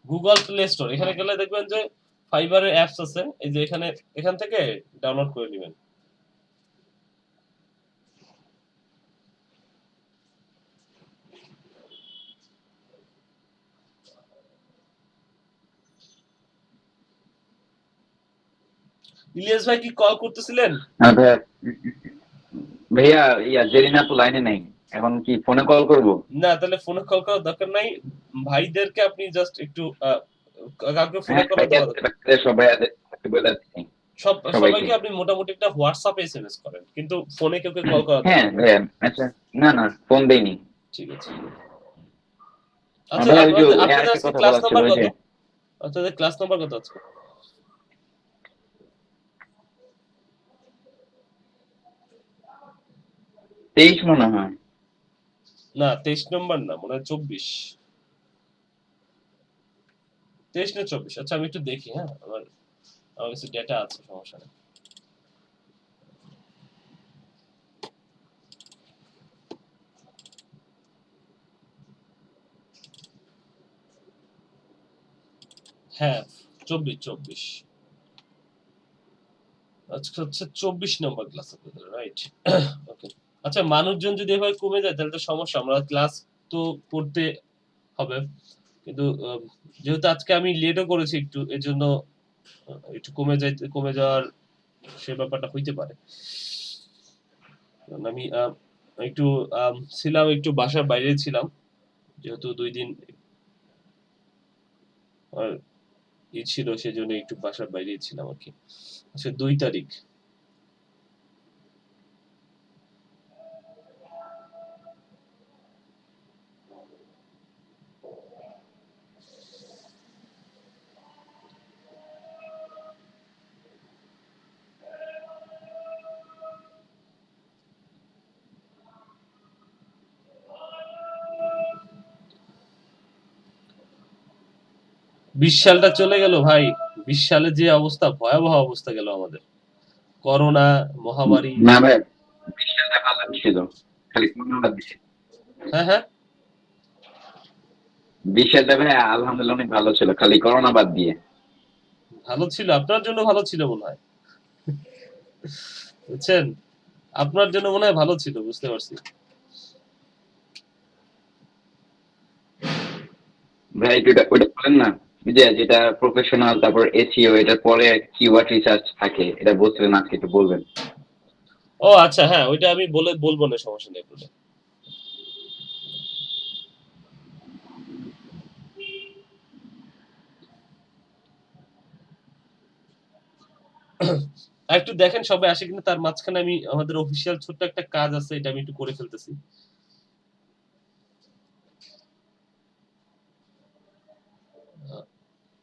গুগল প্লে স্টোর, এখানে গেলে দেখবেন যে ফাইবারের অ্যাপস আছে, এই যে এখান থেকে ডাউনলোড করে নেবেন। ইলিয়াস ভাই কি কল করতেছিলেন? ভাইয়া, ভাইয়া জেরিনা তো লাইনে নেই, এখন কি ফোনে কল করব? না, তাহলে ফোনে কল করার দরকার নাই। ভাইদেরকে আপনি জাস্ট একটু কাউকে ফোনে হ্যাঁ কল ভাইয়া, দেওয়া দরকার। সবাই আছে, বলে দিচ্ছি সবাইকে। সবাইকে আপনি মোটামুটি একটা হোয়াটসঅ্যাপে এসএমএস করেন, কিন্তু ফোনে কাউকে কল করার হ্যাঁ দরকার নেই। ভাইয়া, আচ্ছা। না না, ফোন দেইনি। ঠিক আছে। আচ্ছা, ভাইয়া ওই যে আপনাদের আরেকটা আজকে কথা ক্লাস বলার ছিল, নাম্বার ওই কত? যে আপনাদের ক্লাস নাম্বার কত আজকে? 23 মনে হয়। না, 23 নম্বর না, মনে হয় 24। 23 না 24? আচ্ছা, আমি একটু দেখি, হ্যাঁ? আমার কাছে ডেটা আছে, সমস্যা নেই। হ্যাঁ, 24। আজকে হচ্ছে 24 নম্বর ক্লাস আপনাদের, রাইট? ওকে। আচ্ছা, মানুষজন যদি এভাবে কমে যায় তাহলে তো সমস্যা, আমরা ক্লাস তো করতে হবে, কিন্তু যেহেতু আজকে আমি লেটও করেছি একটু, এজন্য একটু কমে যাওয়ার সে ব্যাপারটা হইতে পারে। কারণ আমি একটু ছিলাম, একটু বাসার বাইরে ছিলাম, যেহেতু 2 দিন আর ছিল, সেজন্য একটু বাসার বাইরেই ছিলাম আরকি। আচ্ছা, 2 তারিখ। বিশ সালটা চলে গেল ভাই। 20 সালে যে অবস্থা, ভয়াবহ অবস্থা গেল আমাদের। করোনা মহামারী। না ভাই, বিষয়টা ভালো ছিল, খালি করোনা বাদ দিয়ে। হ্যাঁ, হ্যাঁ। বিষয়টা ভাই আলহামদুলিল্লাহ অনেক ভালো ছিল, খালি করোনা বাদ দিয়ে। ভালো ছিল, আপনার জন্য ভালো ছিল মনে হয়। বুঝছেন? আপনার জন্য মনে হয় ভালো ছিল, বুঝতে পারছি। ভাই ওইটা বলেন না, যে যেটা প্রফেশনাল, তারপর এসইও, এটার পরে কিওয়ার্ড রিসার্চ থাকে, এটা বলছিলেন আজকে, একটু বলবেন? ও আচ্ছা, হ্যাঁ, ওইটা আমি বলবো না, সমস্যা নেই আপনাদের। আর একটু দেখেন সবাই আসে কিনা, তার মাঝখানে আমি আমাদের অফিসিয়াল ছোট্ট একটা কাজ আছে, এটা আমি একটু করে ফেলতেছি।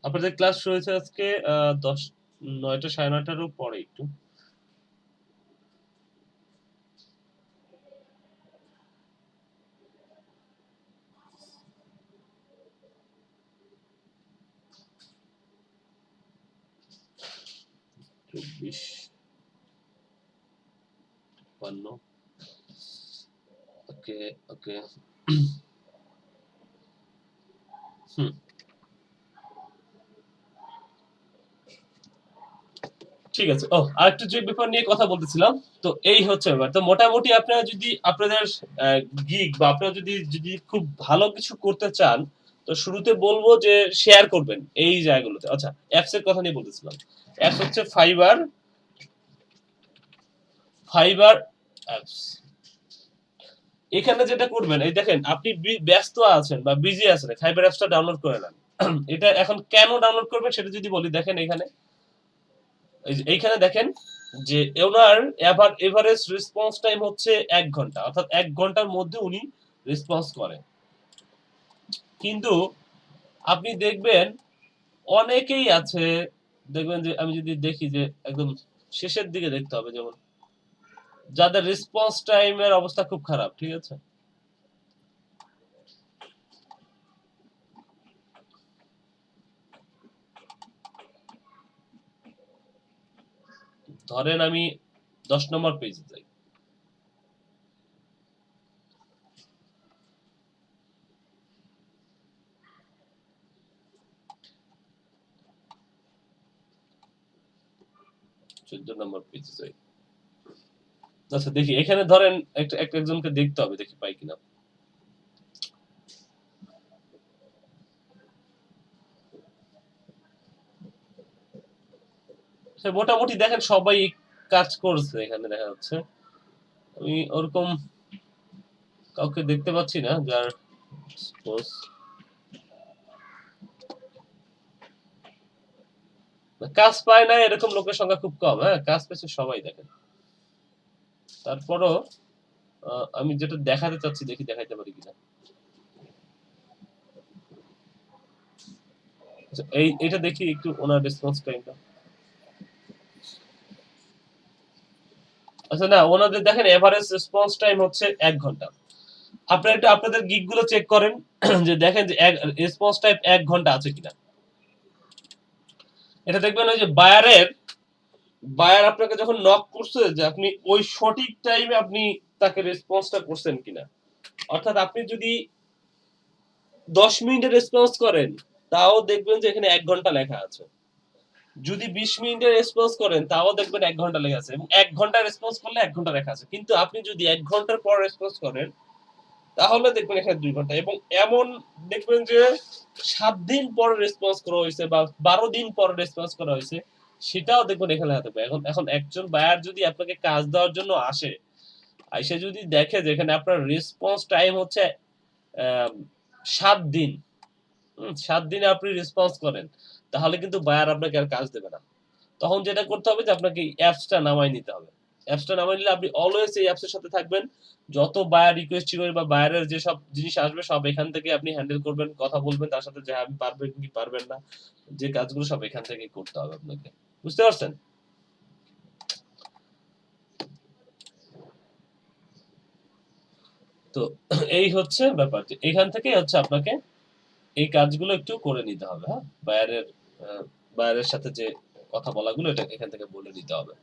আপনাদের ক্লাস শুরু হয়েছে আজকে 9টা 9:30 পরে একটু। 24 52 ওকে ওকে হুম ঠিক আছে। আরেকটা যে ব্যাপার নিয়ে কথা বলতেছিলাম, তো এই হচ্ছে ব্যাপার। তো মোটামুটি আপনারা যদি আপনাদের গিগ বা আপনারা যদি যদি খুব ভালো কিছু করতে চান, তো শুরুতে বলবো যে শেয়ার করবেন এই জায়গাগুলোতে। আচ্ছা, অ্যাপস এর কথা নিয়ে বলতেছিলাম। অ্যাপস হচ্ছে ফাইবার অ্যাপস। এখানে যেটা করবেন, এই দেখেন আপনি ব্যস্ত আছেন বা বিজি আছেন, ফাইবার অ্যাপসটা ডাউনলোড করে নেন। এটা এখন কেন ডাউনলোড করবেন সেটা যদি বলি, দেখেন এখানে এইখানে দেখেন যে ওনার এভারেজ রেসপন্স টাইম হচ্ছে 1 ঘন্টা, অর্থাৎ 1 ঘন্টার মধ্যে উনি রেসপন্স করেন। কিন্তু আপনি দেখবেন অনেকেই আছে, দেখবেন যে আমি যদি দেখি যে একদম শেষের দিকে দেখতে হবে, যেমন যাদের রেসপন্স টাইমের অবস্থা খুব খারাপ, ঠিক আছে? ধরেন আমি 10 নম্বর পেজে যাই। চোদ্দ নম্বর পেজে যাই। আচ্ছা দেখি, এখানে ধরেন একজনকে দেখতে হবে, দেখি পাই কিনা। সে মোটামুটি দেখেন সবাই কাজ করছে, এখানে দেখা যাচ্ছে। আমি ওরকম কাউকে দেখতে পাচ্ছি না যার কাজ পায় না এরকম লোকের সংখ্যা খুব কম। হ্যাঁ, কাজ পেয়েছে সবাই, দেখেন। তারপরও আমি যেটা দেখাতে চাচ্ছি, দেখি দেখাইতে পারি কিনা। আচ্ছা, এইটা দেখি একটু ওনার রেসপন্স টাইমটা। আচ্ছা না, ওনাদের দেখেন এভারেজ রেসপন্স টাইম হচ্ছে 1 ঘন্টা। আপনারা একটু আপনাদের গিগ গুলো চেক করেন যে দেখেন যে রেসপন্স টাইম 1 ঘন্টা আছে কিনা। এটা দেখবেন ওই যে বায়ার আপনাকে যখন নক করছে, যে আপনি ওই সঠিক টাইমে আপনি তাকে রেসপন্সটা করছেন কিনা। অর্থাৎ আপনি যদি 10 মিনিটের রেসপন্স করেন, তাও দেখবেন যে এখানে 1 ঘন্টা লেখা আছে। যদি 20 মিনিটের রেসপন্স করেন, তাও দেখবেন 1 ঘন্টা লেখা আছে, এবং 1 ঘন্টা রেসপন্স করলে 1 ঘন্টা লেখা আছে। কিন্তু আপনি যদি 1 ঘন্টার পর রেসপন্স করেন, তাহলে দেখবেন এখানে 2 ঘন্টা, এবং এমন দেখবেন যে 7 দিন পর রেসপন্স করা হয়েছে বা 12 দিন পর রেসপন্স করা হয়েছে, সেটাও দেখবেন এখানে লেখা থাকবে। এখন একজন বায়ার যদি আপনাকে কাজ দেওয়ার জন্য আসে, আইসে যদি দেখে যে এখানে আপনার রেসপন্স টাইম হচ্ছে 7 দিন, 7 দিনে আপনি রেসপন্স করেন, তাহলে কিন্তু বায়ার আপনাকে আর কাজ দেবে না। তখন যেটা করতে হবে যে আপনাকে অ্যাপসটা নামায় নিতে হবে। অ্যাপসটা নামায় নিলে আপনি অলওয়েজ এই অ্যাপসের সাথে থাকবেন। যত বায়ার রিকোয়েস্ট করবে বা বায়ারের যে সব জিনিস আসবে, সব এখান থেকে আপনি হ্যান্ডেল করবেন, কথা বলবেন তার সাথে যে আপনি পারবেন কি পারবেন না, যে কাজগুলো সব এখান থেকেই করতে হবে আপনাকে। বুঝতে পারছেন? তো এই হচ্ছে ব্যাপার, যে এখান থেকে হচ্ছে আপনাকে এই কাজগুলো একটু করে নিতে হবে। হ্যাঁ, বায়ারের সাথে যে কথা বলাগুলো, এটা এখান থেকে বলে নিতে হবে।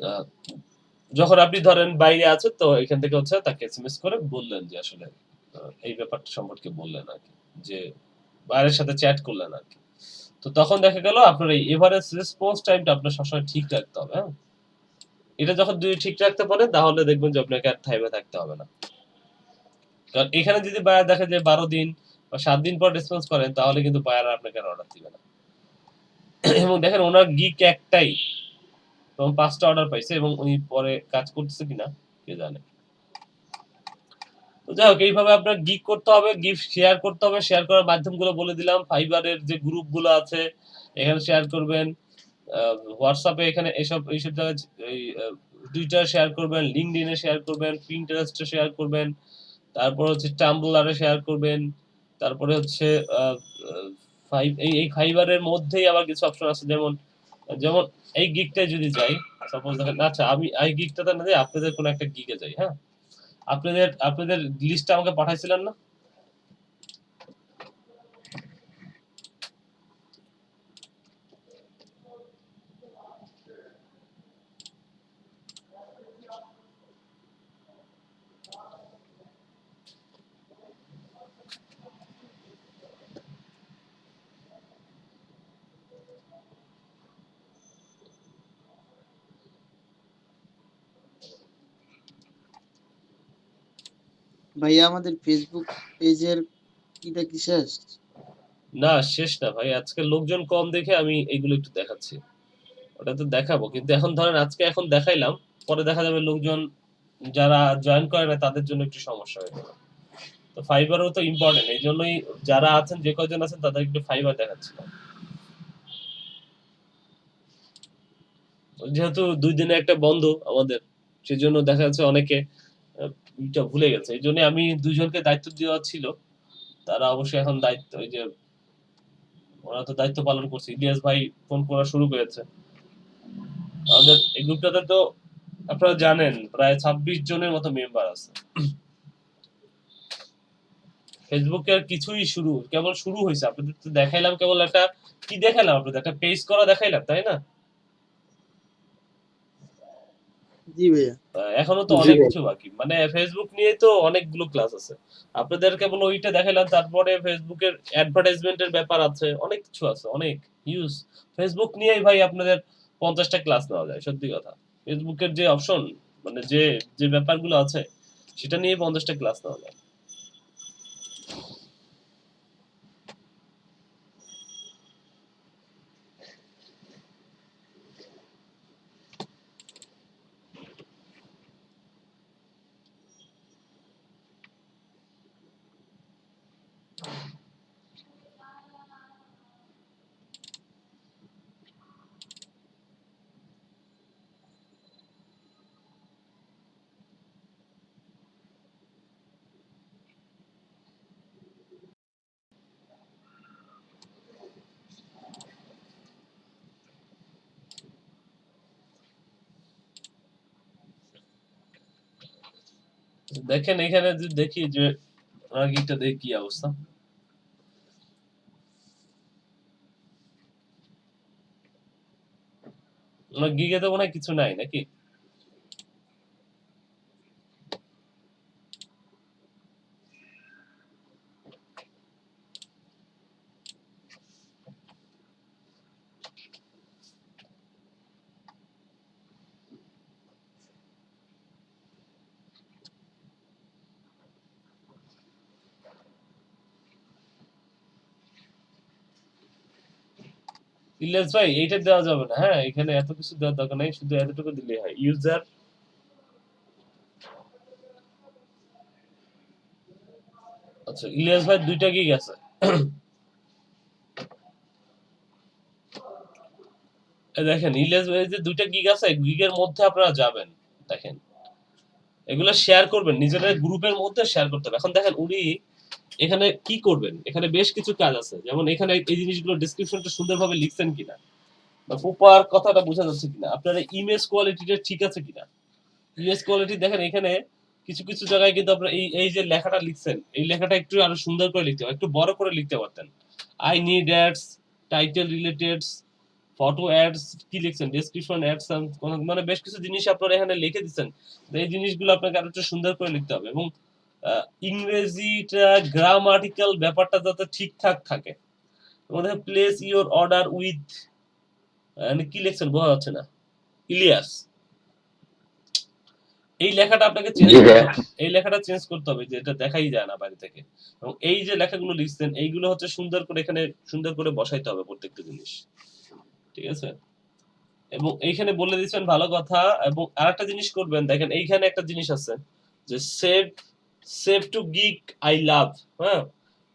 আহ, যখন আপনি ধরেন বাইরে আছেন, তো এখান থেকে হচ্ছে তাকে এসএমএস করে বললেন যে আসলে এই ব্যাপারটা সম্পর্কে বললেন আর কি, যে বাইরের সাথে চ্যাট করলেন আর কি। তো তখন দেখা গেল আপনার এই এভারেজ রেসপন্স টাইমটা আপনার সবসময় ঠিক রাখতে হবে। হ্যাঁ, এটা যখন দুই ঠিক রাখতে পারেন, তাহলে দেখবেন যে আপনাকে আর থাইমে থাকতে হবে না। কারণ এখানে যদি বায়ার দেখে যে 12 দিন বা 7 দিন পর রেসপন্স করেন, তাহলে কিন্তু বায়ার আপনাকে আর অর্ডার দিবে না। এবং দেখেন ওনার গিক একটাই, এবং 5টা অর্ডার পাইছে, এবং উনি পরে কাজ করতেছে কিনা কে জানে। তো যাই হোক, এইভাবে আপনার গিগ করতে হবে, গিফট শেয়ার করতে হবে। শেয়ার করার মাধ্যমগুলো বলে দিলাম। ফাইবারের যে গ্রুপগুলো আছে, এখানে শেয়ার করবেন। হোয়াটসঅ্যাপে এখানে এইসব জায়গায় এই টুইটার শেয়ার করবেন, লিঙ্কডইনে শেয়ার করবেন, পিন্টারেস্টে শেয়ার করবেন, তারপর হচ্ছে টাম্বলারে শেয়ার করবেন, তারপরে হচ্ছে এই ফাইবারের মধ্যেই আবার কিছু অপশন আছে, যেমন যেমন এই গিগটায় যদি যাই, সাপোজ দেখেন, আচ্ছা আমি এই গিগটাতে না যাই, আপনাদের কোনো একটা গিগে যাই। হ্যাঁ, আপনাদের লিস্টটা আমাকে পাঠাইছিলেন না? ভাইয়া আমাদের ফেসবুক পেজের কিটা কি শেষ? না শেষ না ভাই, আজকে লোকজন কম দেখে আমি এগুলো একটু দেখাচ্ছি। ওটা তো দেখাবো, কিন্তু এখন ধরেন আজকে এখন দেখাইলাম, পরে দেখা যাবে লোকজন যারা জয়েন করে না তাদের জন্য একটু সমস্যা হয়ে যাবে। তো ফাইবারও তো ইম্পর্টেন্ট, এই জন্যই যারা আছেন, যে কয়জন আছেন তাদের একটু ফাইবার দেখাচ্ছিলাম। যেহেতু 2 দিনে একটা বন্ধ আমাদের, সেজন্য দেখা যাচ্ছে অনেকে এটা ভুলে গেছে। এই জন্য আমি 2 জনকে দায়িত্ব দেওয়া ছিল, তারা অবশ্যই এখন দায়িত্ব, ওই যে ওরা তো দায়িত্ব পালন করছে। ইলিয়াস ভাই ফোন করা শুরু করেছে। আমাদের এই গ্রুপটাতে তো আপনারা জানেন প্রায় 26 জনের মতো মেম্বার আছে। ফেসবুকে আর কিছুই কেবল শুরু হয়েছে। আপনাদের তো দেখাইলাম কেবল একটা, কি দেখাইলাম আপনাদের, একটা পেজ করা দেখাইলাম, তাই না? জি ভাইয়া। এখনো তো জি অনেক ভাই। কিছু বাকি, মানে ফেসবুক নিয়ে তো অনেকগুলো ক্লাস আছে। আপনাদের কেবল ওইটা দেখাইলাম, তারপরে ফেসবুকের অ্যাডভার্টাইজমেন্টের ব্যাপার আছে, অনেক কিছু আছে, অনেক ইউজ। ফেসবুক নিয়েই ভাই আপনাদের 50টা ক্লাস নেওয়া যায়, সত্যি কথা। ফেসবুকের যে অপশন, মানে যে যে ব্যাপারগুলো আছে, সেটা নিয়ে 50টা ক্লাস নেওয়া যায়। দেখেন এখানে যদি দেখি যে গিকটা দেখি কি অবস্থা। গিগে তো মনে হয় কিছু নাই নাকি? ইলিয়াস ভাই এইটা দেওয়া যাবে না, হ্যাঁ এখানে এত কিছু দেওয়ার দরকার নাই, শুধু এতটুকু দিলেই হয়। ইউজার, আচ্ছা ইলিয়াস ভাই 2টা গিগ আছে। দেখেন ইলিয়াস ভাই যে 2টা গিগ আছে, গিগের মধ্যে আপনারা যাবেন, দেখেন এগুলো শেয়ার করবেন, নিজেদের গ্রুপের মধ্যে শেয়ার করতে হবে। এখন দেখেন উনি এখানে কি করবেন, এখানে বেশ কিছু কাজ আছে, যেমন এখানে এই জিনিসগুলো ডেসক্রিপশনটা সুন্দরভাবে লিখছেন কিনা, বা প্রপার কথাটা বোঝা যাচ্ছে কিনা, আপনার ইমেজ কোয়ালিটিটা ঠিক আছে কিনা। ইমেজ কোয়ালিটি দেখেন এখানে কিছু কিছু জায়গায় কিন্তু আপনার এই এই যে লেখাটা লিখছেন, এই লেখাটা একটু আরো সুন্দর করে লিখতে হবে, একটু বড় করে লিখতে পারতেন। I need ads, title related, photo ads, কি লিখছেন, ডেসক্রিপশন অ্যাডস, মানে বেশ কিছু জিনিস আপনারা এখানে লিখে দিচ্ছেন। এই জিনিসগুলো আপনাকে আরো একটু সুন্দর করে লিখতে হবে, এবং ইংরেজিটা গ্রামাটিক্যাল ব্যাপারটা যাতে ঠিকঠাক থাকে। আমাদের প্লেস ইওর অর্ডার উইথ, কি লিখছেন বোঝা যাচ্ছে না, ইলিয়াস, এই লেখাটা আপনাকে চেঞ্জ জি করতে ভাইয়া। হবে, এই লেখাটা চেঞ্জ করতে হবে, যে এটা দেখাই যায় না বাইরে থেকে। এবং এই যে লেখাগুলো লিখছেন এইগুলো হচ্ছে সুন্দর করে এখানে সুন্দর করে বসাইতে হবে প্রত্যেকটা জিনিস, ঠিক আছে? এবং এইখানে বলে দিচ্ছেন ভালো কথা। এবং আরেকটা জিনিস করবেন, দেখেন এইখানে একটা জিনিস আছে যে save, save two gig I love, হ্যাঁ,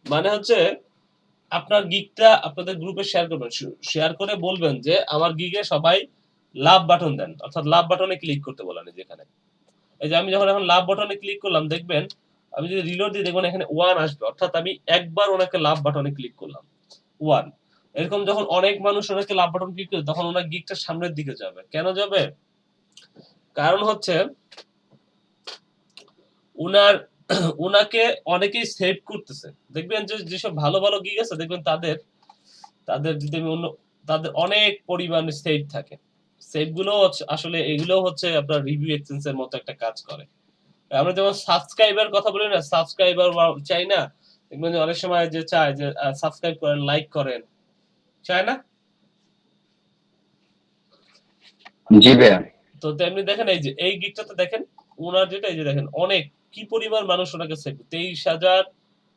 মানে হচ্ছে আপনার গিগটা আপনাদের গ্রুপে শেয়ার করবেন, শেয়ার করে বলবেন যে আমার গিগে সবাই লাভ বাটন দেন, অর্থাৎ লাভ বাটনে ক্লিক করতে বলেন। যেখানে এই যে আমি যখন এখন লাভ বাটনে ক্লিক করলাম, দেখবেন আমি যদি রিলোড দিই দেখবেন এখানে 1 আসবে, অর্থাৎ আমি একবার ওনাকে লাভ বাটনে ক্লিক করলাম, 1। এরকম যখন অনেক মানুষ ওনাকে লাভ বাটন ক্লিক করে, তখন ওনার গিগটা সামনের দিকে যাবে। কেন যাবে? কারণ হচ্ছে উনার উনাকে অনেকেই সেভ করতেছে। দেখবেন যে যেসব ভালো ভালো গিগ আছে, দেখবেন তাদের তাদের যদি আমি অন্য, তাদের অনেক পরিমাণে সেভ থাকে। সেভ গুলো আসলে এগুলো হচ্ছে আপনার রিভিউ এক্সচেঞ্জ এর মতো একটা কাজ করে। আমরা যেমন সাবস্ক্রাইবার কথা বলি না, সাবস্ক্রাইবার চাই না, দেখবেন যে অনেক সময় যে চায় যে সাবস্ক্রাইব করেন, লাইক করেন, চায় না? জি ভাইয়া। তো তেমনি দেখেন এই যে এই গিকটাতে দেখেন ওনার যেটা, এই যে দেখেন অনেক কি পরিমাণ মানুষ ওনাকে সেভ, 23,000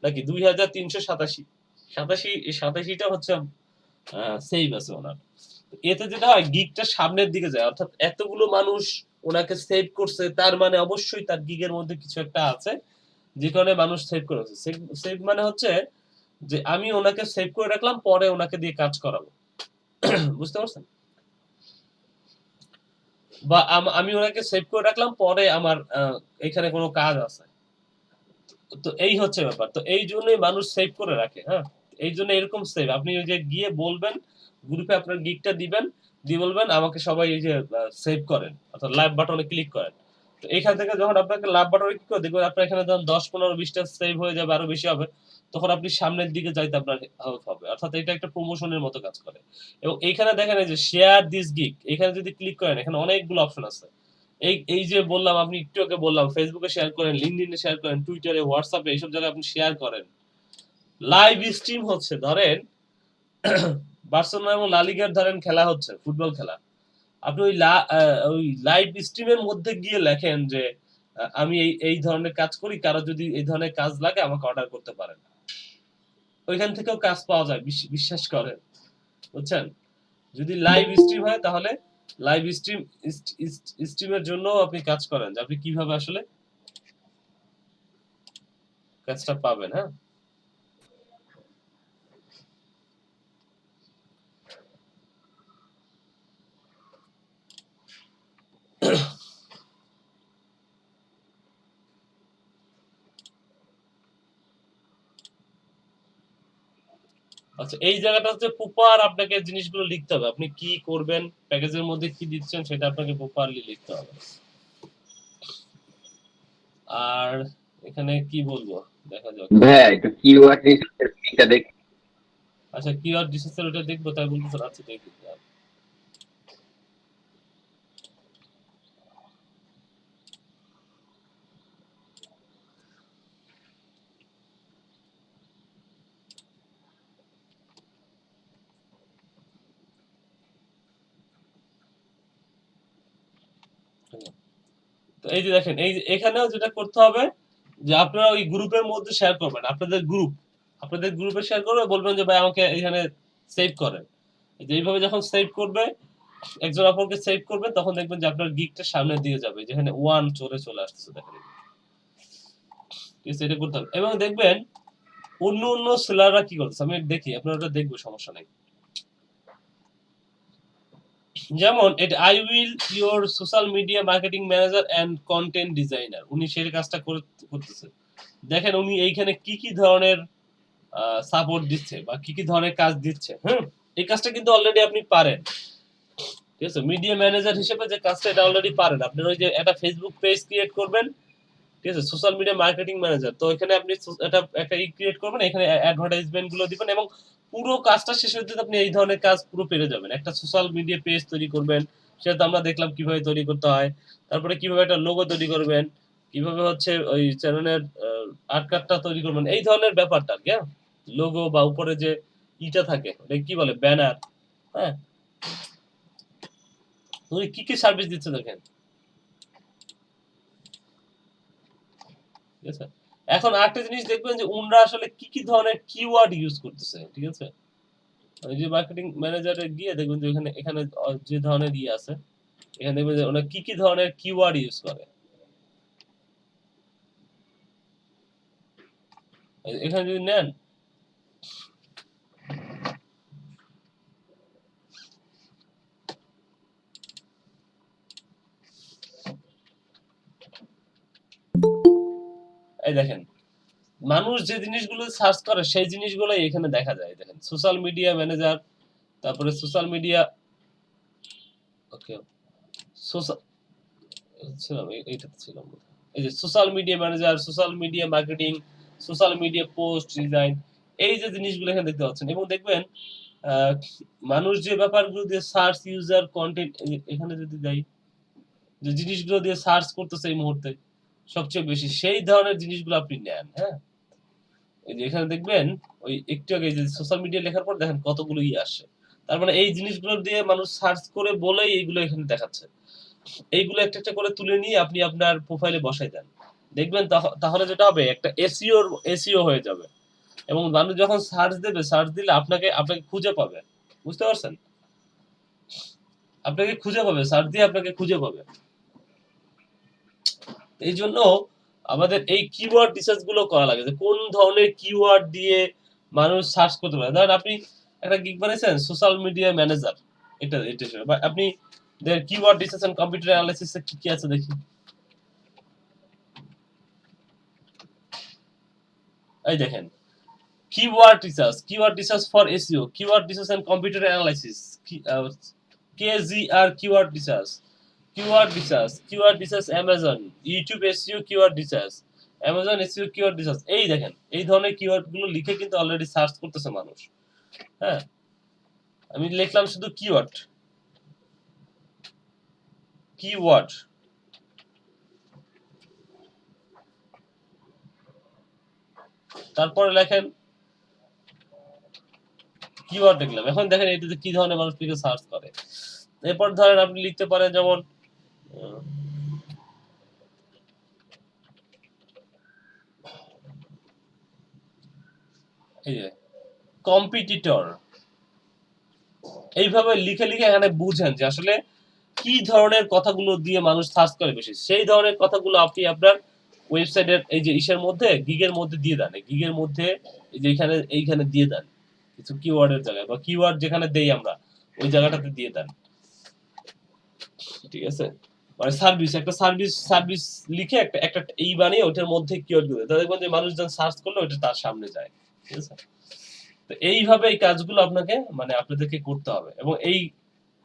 নাকি 2,387, 87টা হচ্ছে সেভ আছে ওনার। এতে যেটা হয় গিগটা সামনের দিকে যায়, অর্থাৎ এতগুলো মানুষ ওনাকে সেভ করছে, তার মানে অবশ্যই তার গিগের মধ্যে কিছু একটা আছে যে কারণে মানুষ সেভ করেছে। সেভ মানে হচ্ছে যে আমি ওনাকে সেভ করে রাখলাম, পরে ওনাকে দিয়ে কাজ করাবো। বুঝতে পারছেন? বা আমি ওনাকে সেভ করে রাখলাম, পরে আমার এখানে কোনো কাজ আছে। তো এই হচ্ছে ব্যাপার। তো এই জন্যই মানুষ সেভ করে রাখে, হ্যাঁ? এই জন্য এরকম সেভ আপনি ওই যে গিয়ে বলবেন, গ্রুপে আপনার গিগটা দিবেন, দিয়ে বলবেন আমাকে সবাই এই যে সেভ করেন, অর্থাৎ লাইভ বাটনে ক্লিক করেন। তো এখান থেকে যখন আপনাকে লাইভ বাটনে ক্লিক করে দেখবেন আপনার এখানে যখন 10, 15, 20টা সেভ হয়ে যাবে, আরো বেশি হবে, তখন আপনি সামনের দিকে যাইতে আপনার হেল্প হবে। অর্থাৎ এটা একটা প্রমোশনের মতো কাজ করে। এবং এইখানে দেখেন এই যে শেয়ার দিস গিগ, এখানে যদি ক্লিক করেন এখানে অনেকগুলো অপশন আছে। এই যে বললাম, আপনি একটু আগে বললাম ফেসবুকে শেয়ার করেন, লিঙ্কডইনে শেয়ার করেন, টুইটারে, হোয়াটসঅ্যাপে, এইসব জায়গায় আপনি শেয়ার করেন। লাইভ স্ট্রিম হচ্ছে, ধরেন বার্সেলোনা এবং লা লিগার ধরেন খেলা হচ্ছে, ফুটবল খেলা। আপনি ওই লাইভ স্ট্রিমের মধ্যে গিয়ে লেখেন যে আমি এই ধরনের কাজ করি, কারো যদি এই ধরনের কাজ লাগে আমাকে অর্ডার করতে পারেন। ওইখান থেকেও কাজ পাওয়া যায়, বিশ্বাস করেন, বুঝছেন? যদি লাইভ স্ট্রিম হয় তাহলে লাইভ স্ট্রিমের জন্য আপনি কাজ করেন, যে আপনি কিভাবে আসলে কাজটা পাবেন, হ্যাঁ? আচ্ছা, এই জায়গাটা হচ্ছে প্রপার আপনাকে জিনিসগুলো লিখতে হবে। আপনি কি করবেন, প্যাকেজের মধ্যে কি দিচ্ছেন, সেটা আপনাকে প্রপারলি লিখতে হবে। আর এখানে কি বলবো, দেখা যাক। ভাইয়া একটু কিওয়ার্ড রিসার্চটা দেখ। আচ্ছা, কিওয়ার্ড রিসার্চের ওটা দেখবো, তাই বলতেছেন? আচ্ছা, দেখি। তো এই যে দেখেন, এখানেও যেটা করতে হবে যে আপনারা ওই গ্রুপের মধ্যে শেয়ার করবেন, আপনাদের গ্রুপে শেয়ার করবে, বলবেন যে ভাই আমাকে এখানে সেভ করেন। এইভাবে যখন সেভ করবে, একজন অপরকে সেভ করবে, তখন দেখবেন যে আপনার গিগটা সামনে দিয়ে যাবে, যেখানে 1 চলে আসছে, দেখেন। ঠিক আছে, এটা করতে হবে। এবং দেখবেন অন্য সেলাররা কি করছে, আমি দেখি, আপনারা ওটা দেখবো, সমস্যা নেই। যেমন এটা I will your social media marketing manager and content designer, উনি সেই কাজটা করতেছে। দেখেন উনি এইখানে কি কি ধরনের সাপোর্ট দিচ্ছে বা কি কি ধরনের কাজ দিচ্ছে। এই কাজটা কিন্তু অলরেডি আপনি পারেন, ঠিক আছে? মিডিয়া ম্যানেজার হিসেবে যে কাজটা, এটা অলরেডি পারেন। আপনার ওই যে একটা ফেসবুক পেজ ক্রিয়েট করবেন, ঠিক আছে? সোশ্যাল মিডিয়া মার্কেটিং ম্যানেজার, তো এখানে আপনি একটা ক্রিয়েট করবেন, এখানে অ্যাডভার্টাইজমেন্ট গুলো দিবেন, এবং পুরো কাজটা শেষ হতে আপনি এই ধরনের কাজ পুরো পেরে যাবেন। একটা সোশ্যাল মিডিয়া পেজ তৈরি করবেন, সেটা তো আমরা দেখলাম কিভাবে তৈরি করতে হয়। তারপরে কিভাবে একটা লোগো তৈরি করবেন, কিভাবে হচ্ছে ওই চ্যানেলের আর্টকার্ডটা তৈরি করবেন, এই ধরনের ব্যাপারটা আর কি। লোগো বা উপরে যে ইটা থাকে, ওটা কি বলে, ব্যানার, হ্যাঁ? উনি কি কি সার্ভিস দিচ্ছে দেখেন, ঠিক আছে? এখন আরেকটা জিনিস দেখবেন যে উনরা আসলে কি কি ধরনের কিওয়ার্ড ইউজ করতেছে, ঠিক আছে? ওই যে মার্কেটিং ম্যানেজারে গিয়ে দেখবেন যে এখানে যে ধরনের আছে, এখানে দেখবেন যে ওরা কি কি ধরনের কিওয়ার্ড ইউজ করে। এখানে যদি নেন, এই দেখেন মানুষ যে জিনিসগুলো সার্চ করে সেই জিনিসগুলোই এখানে দেখা যায়। দেখেন সোশ্যাল মিডিয়া ম্যানেজার, তারপরে সোশ্যাল মিডিয়া, ওকে, সোশ্যাল ছিলাম, এইটাতে ছিলাম। এই যে social media manager, social media marketing, social media post design, এই যে জিনিসগুলো এখানে দেখতে পাচ্ছেন। এবং দেখবেন মানুষ যে ব্যাপারগুলো দিয়ে সার্চ ইউজার কন্টেন্ট, এখানে যদি যাই, যে জিনিসগুলো দিয়ে সার্চ করতেছে এই মুহূর্তে সবচেয়ে বেশি, সেই ধরনের জিনিসগুলো আপনি নেন, হ্যাঁ? এই যে এখানে দেখবেন ওই একটু আগে যে সোশ্যাল মিডিয়া লেখার পর দেখেন কতগুলো আসে। তার মানে এই জিনিসগুলো দিয়ে মানুষ সার্চ করে বলেই এইগুলো এখানে দেখাচ্ছে। এইগুলো একটা একটা করে তুলে নিয়ে আপনি আপনার প্রোফাইলে বসাই দেন, দেখবেন তাহলে যেটা হবে একটা এসইও হয়ে যাবে, এবং মানুষ যখন সার্চ দেবে, সার্চ দিলে আপনাকে খুঁজে পাবে, বুঝতে পারছেন? আপনাকে খুঁজে পাবে, সার্চ দিয়ে আপনাকে খুঁজে পাবে। এই জন্য আমাদের এই কিওয়ার্ড রিসার্চ গুলো করা লাগে, যে কোন ধরনের কিওয়ার্ড দিয়ে মানুষ সার্চ করতে পারে। ধরেন আপনি একটা গিগ বানাইছেন সোশ্যাল মিডিয়া ম্যানেজার, এটা বা আপনি keyword research and computer analysis কি কি আছে দেখি। এই দেখেন, keyword research for SEO, keyword research and computer analysis, KZR keyword research Amazon, YouTube SEO keyword research, Amazon SEO keyword research। এই দেখেন, এই ধরনের কিওয়ার্ড গুলো লিখে কিন্তু অলরেডি সার্চ করতেছে মানুষ। হ্যাঁ, আমি লিখলাম শুধু কিওয়ার্ড, তারপরে লেখেন কিওয়ার্ড লিখলাম। এখন দেখেন এটাতে কি ধরনের মানুষ লিখে সার্চ করে। এরপর ধরেন আপনি লিখতে পারেন যেমন এই যে কম্পিটিটর, এইভাবে লিখে লিখে এখানে বুঝেন যে আসলে কি ধরনের কথাগুলো দিয়ে মানুষ সার্চ করে বেশি, সেই ধরনের কথাগুলো আপনি আপনার ওয়েবসাইটের এই যে ইসের মধ্যে, গিগের মধ্যে দিয়ে দেন। এই গিগের মধ্যে এই যে এইখানে দিয়ে দেন কিছু কিওয়ার্ডের জায়গায়, বা কিওয়ার্ড যেখানে দেই আমরা ওই জায়গাটাতে দিয়ে দেন, ঠিক আছে? মানে একটা সার্ভিস লিখে একটা এই বানিয়ে ওটার মধ্যে কিওয়ার্ড দিয়ে দেন, দেখবেন যে মানুষজন সার্চ করলে ওটা তার সামনে যায়, ঠিক আছে? তো এইভাবে এই কাজগুলো আপনাদেরকে করতে হবে। এবং এই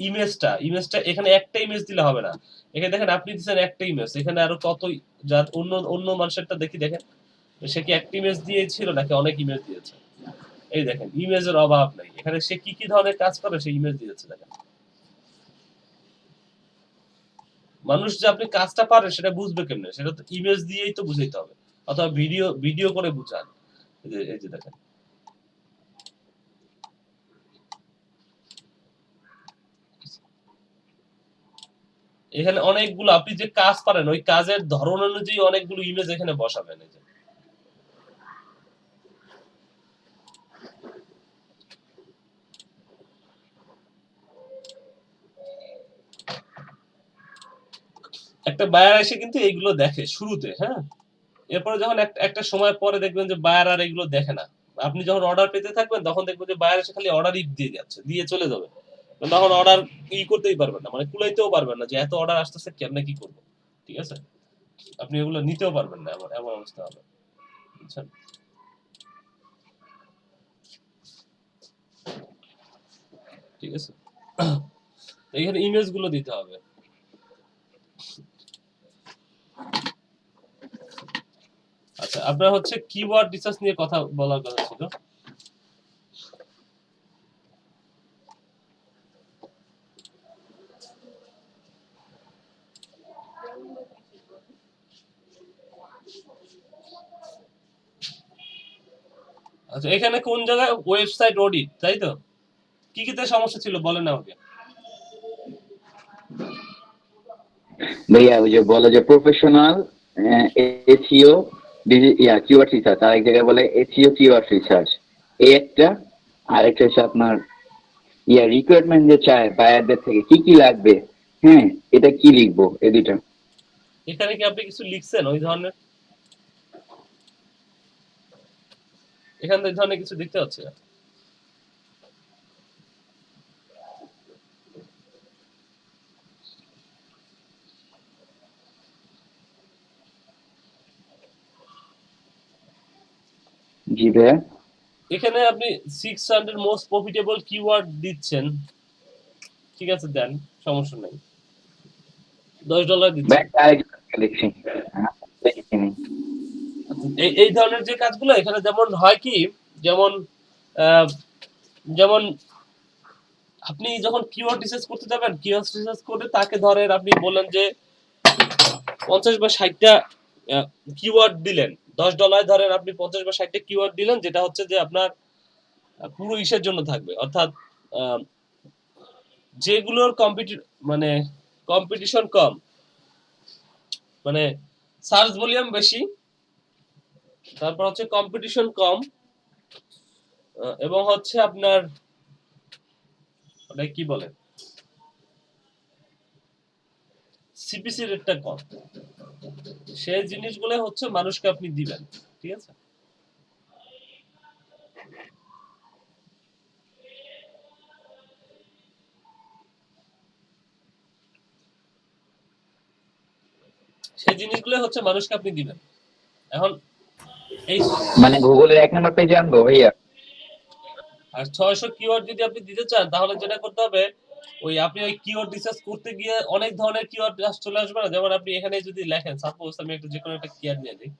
ইমেজটা এখানে একটা ইমেজ দিলে হবে না। এখানে দেখেন আপনি দিচ্ছেন একটা ইমেজ, এখানে আরো কত অন্য মানুষেরটা দেখেন সে কি একটা ইমেজ দিয়েছিল নাকি অনেক ইমেজ দিয়েছে। এই দেখেন ইমেজের অভাব নাই, এখানে সে কি কি ধরনের কাজ করে সেই ইমেজ দিয়েছে। দেখেন মানুষ যে আপনি কাজটা পারে সেটা বুঝবে কেমনে, সেটা তো ইমেজ দিয়েই তো বুঝাইতে হবে, অথবা ভিডিও করে বুঝান। এই যে দেখেন এখানে অনেকগুলো আপনি যে কাজ পারেন ওই কাজের ধরন অনুযায়ী অনেকগুলো ইমেজ এখানে বসাবেন। এই যে একটা বায়ার এসে কিন্তু এইগুলো দেখে শুরুতে, হ্যাঁ, এরপরে যখন একটা সময় পরে দেখবেন যে বায়ার আর এগুলো দেখে না। আপনি যখন অর্ডার পেতে থাকবেন তখন দেখবেন যে বায়ার এসে খালি অর্ডারই দিয়ে যাচ্ছে, দিয়ে চলে যাবে। তখন অর্ডার করতেই পারবেন না, মানে কুলাইতেও পারবেন না যে এত অর্ডার আসতেছে কেমনে কি করবো, ঠিক আছে? আপনি এগুলো নিতেও পারবেন না, এমন অবস্থা হবে, বুঝছেন? ঠিক আছে, এখানে ইমেজ গুলো দিতে হবে। আচ্ছা, আপনার হচ্ছে কিওয়ার্ড রিসার্চ নিয়ে কথা বলার কথা ছিল। আচ্ছা, এখানে কোন জায়গায় ওয়েবসাইট অডিট, তাই তো? কি কি সমস্যা ছিল বলেন আমাকে। ভাইয়া ওই যে বলে যে প্রফেশনাল এসইও কিওয়ার্ড রিসার্চ, আর এক জায়গায় বলে এসইও কিওয়ার্ড রিসার্চ, এই একটা। আর একটা হচ্ছে আপনার রিকোয়ারমেন্ট যে চায় বায়ারদের থেকে কি কি লাগবে, হ্যাঁ, এটা কি লিখবো, এই দুইটা। এখানে কি আপনি কিছু লিখছেন ওই ধরনের? এখানে এই ধরনের কিছু দেখতে হচ্ছে না। জি ভাইয়া, এখানে আপনি 600 মোস্ট প্রফিটেবল কিওয়ার্ড দিচ্ছেন, ঠিক আছে, দেন, সমস্যা নাই। $10 দিচ্ছেন। দেখছি এই ধরনের যে কাজগুলো এখানে যেমন হয় কি, যেমন যেমন আপনি যখন কিওয়ার্ড রিসার্চ করতে যাবেন, কিওয়ার্ড রিসার্চ করে তাকে ধরেন আপনি বললেন যে 50 বা 60টা কিওয়ার্ড দিলেন, $10 ধরেন আপনি 50 বা 60টা কিওয়ার্ড দিলেন, যেটা হচ্ছে যে আপনার পুরো ইসের জন্য থাকবে, অর্থাৎ যেগুলোর কম্পিটিশন কম, মানে সার্চ ভলিউম বেশি, তারপর হচ্ছে কম্পিটিশন কম, এবং হচ্ছে আপনার ওটা কি বলে সিপিসি রেটটা কম। সেই জিনিসগুলো হচ্ছে মানুষকে আপনি দিবেন, ঠিক আছে? সেই জিনিসগুলো হচ্ছে মানুষকে আপনি দিবেন। এখন এই মানে গুগলের 1 নম্বর পেজে আনবো ভাইয়া? আর 600 কিওয়ার্ড যদি আপনি দিতে চান তাহলে যেটা করতে হবে, ওই আপনি ওই কিওয়ার্ড রিসার্চ করতে গিয়ে অনেক ধরনের কিওয়ার্ড চলে আসবে না? যেমন আপনি এখানে যদি লেখেন, সাপোজ আমি একটা যে কোনো একটা কিওয়ার্ড নিয়ে নিই,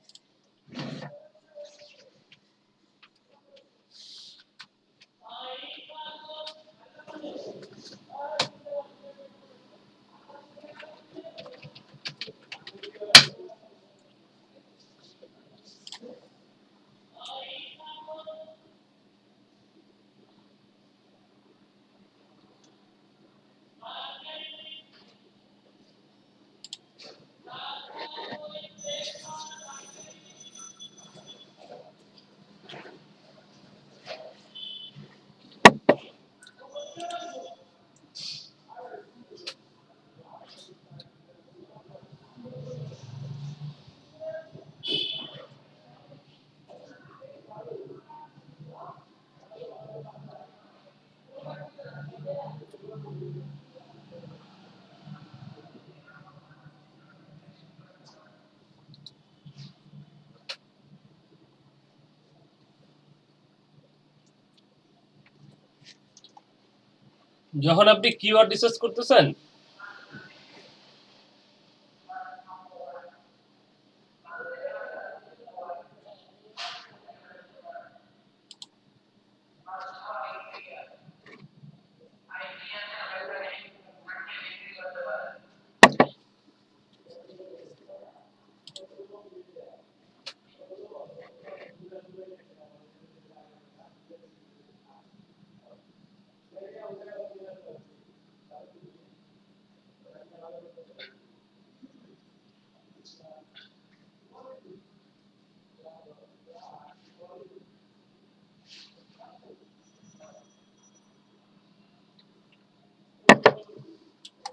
যখন আপনি কিওয়ার্ড রিসার্চ করতেছেন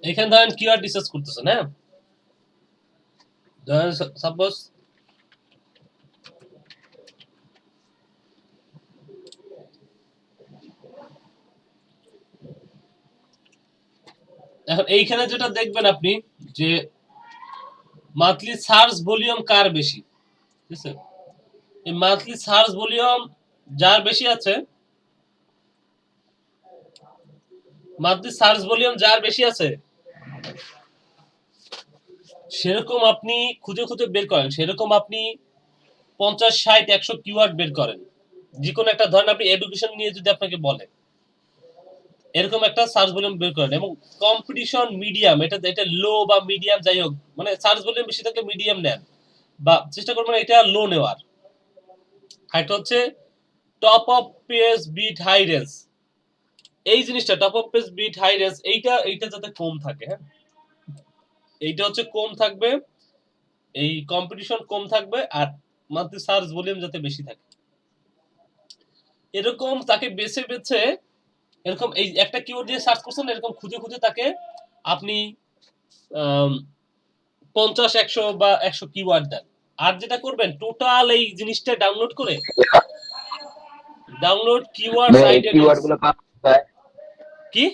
এখানে ধরেন কিওয়ার্ড রিসার্চ করতেছেন, হ্যাঁ, ধরেন সাপোজ এখন এইখানে যেটা দেখবেন আপনি যে মান্থলি সার্চ ভলিউম কার বেশি, ঠিক আছে? এই মান্থলি সার্চ ভলিউম যার বেশি আছে, মান্থলি সার্চ ভলিউম যার বেশি আছে সেরকম আপনি খুঁজে খুঁজে বের করেন, সেরকম আপনি 50, 60, 100 কিওয়ার্ড বের করেন। যে কোনো একটা ধরেন আপনি এডুকেশন নিয়ে যদি আপনাকে বলে, এরকম একটা সার্চ ভলিউম বের করেন, এবং কম্পিটিশন মিডিয়াম, এটা লো বা মিডিয়াম যাই হোক, মানে সার্চ ভলিউম বেশি থাকলে মিডিয়াম নেন, বা চেষ্টা করবেন এটা লো নেওয়ার। এটা হচ্ছে top of page bid high range, এই জিনিসটা top of page bid high range এইটা যাতে কম থাকে, হ্যাঁ, এইটা হচ্ছে কম থাকবে, এই কম্পিটিশন কম থাকবে, আর মান্থলি সার্চ ভলিউম যাতে বেশি থাকে, এরকম তাকে বেছে বেছে, এরকম এই একটা কিওয়ার্ড দিয়ে সার্চ করছেন, এরকম খুঁজে খুঁজে তাকে আপনি 50, 100 বা 100 কিওয়ার্ড দেন। আর যেটা করবেন, টোটাল এই জিনিসটা ডাউনলোড করে, ডাউনলোড কিওয়ার্ডস ভাই এই আইডেন্টিটি, কিওয়ার্ড গুলো পাওয়া যায়? কি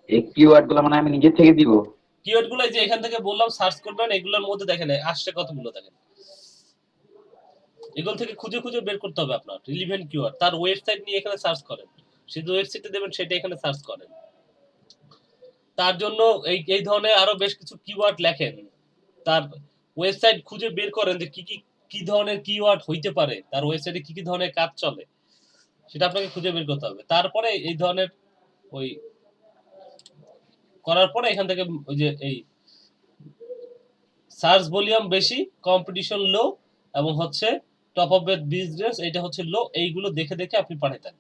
এই কিওয়ার্ড গুলো মানে আমি নিজের থেকে দিব? কিওয়ার্ড গুলো যে এখান থেকে বললাম সার্চ করবেন, এগুলোর মধ্যে দেখেন আসছে কতগুলো, দেখেন এগুলো থেকে খুঁজে খুঁজে বের করতে হবে আপনার রিলিভেন্ট কিওয়ার্ড। তার ওয়েবসাইট নিয়ে এখানে সার্চ করেন, শুধু ওয়েবসাইটে দেবেন সেটা এখানে সার্চ করেন। তার জন্য এই ধরনের আরো বেশ কিছু কিওয়ার্ড লেখেন, তার ওয়েবসাইট খুঁজে বের করেন যে কি ধরনের কিওয়ার্ড হইতে পারে, তার ওয়েবসাইটে কি ধরনের কাজ চলে, সেটা আপনাকে খুঁজে বের করতে হবে। তারপরে এই ধরনের ওই করার পরে এখান থেকে ওই যে এই সার্চ ভলিউম বেশি, কম্পিটিশন লো, এবং হচ্ছে টপ অফ বিজনেস এটা হচ্ছে লো, এইগুলো দেখে দেখে আপনি পাঠাতেন,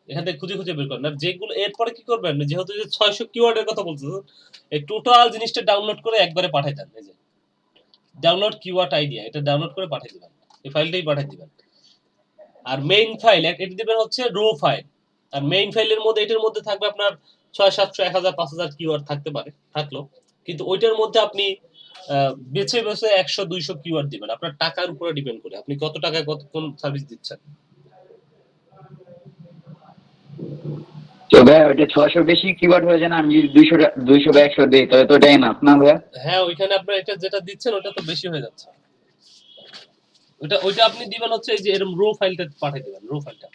এখান থেকে খুঁজে খুঁজে বের করেন। আর যেগুলো এরপরে কি করবেন, যেহেতু যে 600 কিওয়ার্ডের কথা বলছেন, এই টোটাল জিনিসটা ডাউনলোড করে একবারে পাঠাইতেন, এই যে ডাউনলোড কিওয়ার্ড আইডিয়া, এটা ডাউনলোড করে পাঠিয়ে দিবেন, এই ফাইলটাই পাঠিয়ে দিবেন। আর মেইন ফাইল এটা দিবেন হচ্ছে রো ফাইল। আর মেইন ফাইলের মধ্যে এটার মধ্যে থাকবে আপনার 600 700 1000 5000 কিওয়ার্ড থাকতে পারে, থাকলো, কিন্তু ওইটার মধ্যে আপনি বেছে বেছে 100 200 কিওয়ার্ড দিবেন, আপনার টাকার উপরে ডিপেন্ড করে আপনি কত টাকায় কত কোন সার্ভিস দিচ্ছেন। তো ভাইয়া ওইটা 600 বেশি কিওয়ার্ড হয়ে যায় না, আমি যদি 200 বা 100 দিই তাহলে তো ওটা এনাফ না ভাইয়া? হ্যাঁ, ওইখানে আপনার এটা যেটা দিচ্ছেন ওটা তো বেশি হয়ে যাচ্ছে। ওইটা আপনি দিবেন হচ্ছে এই যে এরকম রো ফাইলটা পাঠিয়ে দিবেন, রো ফাইলটা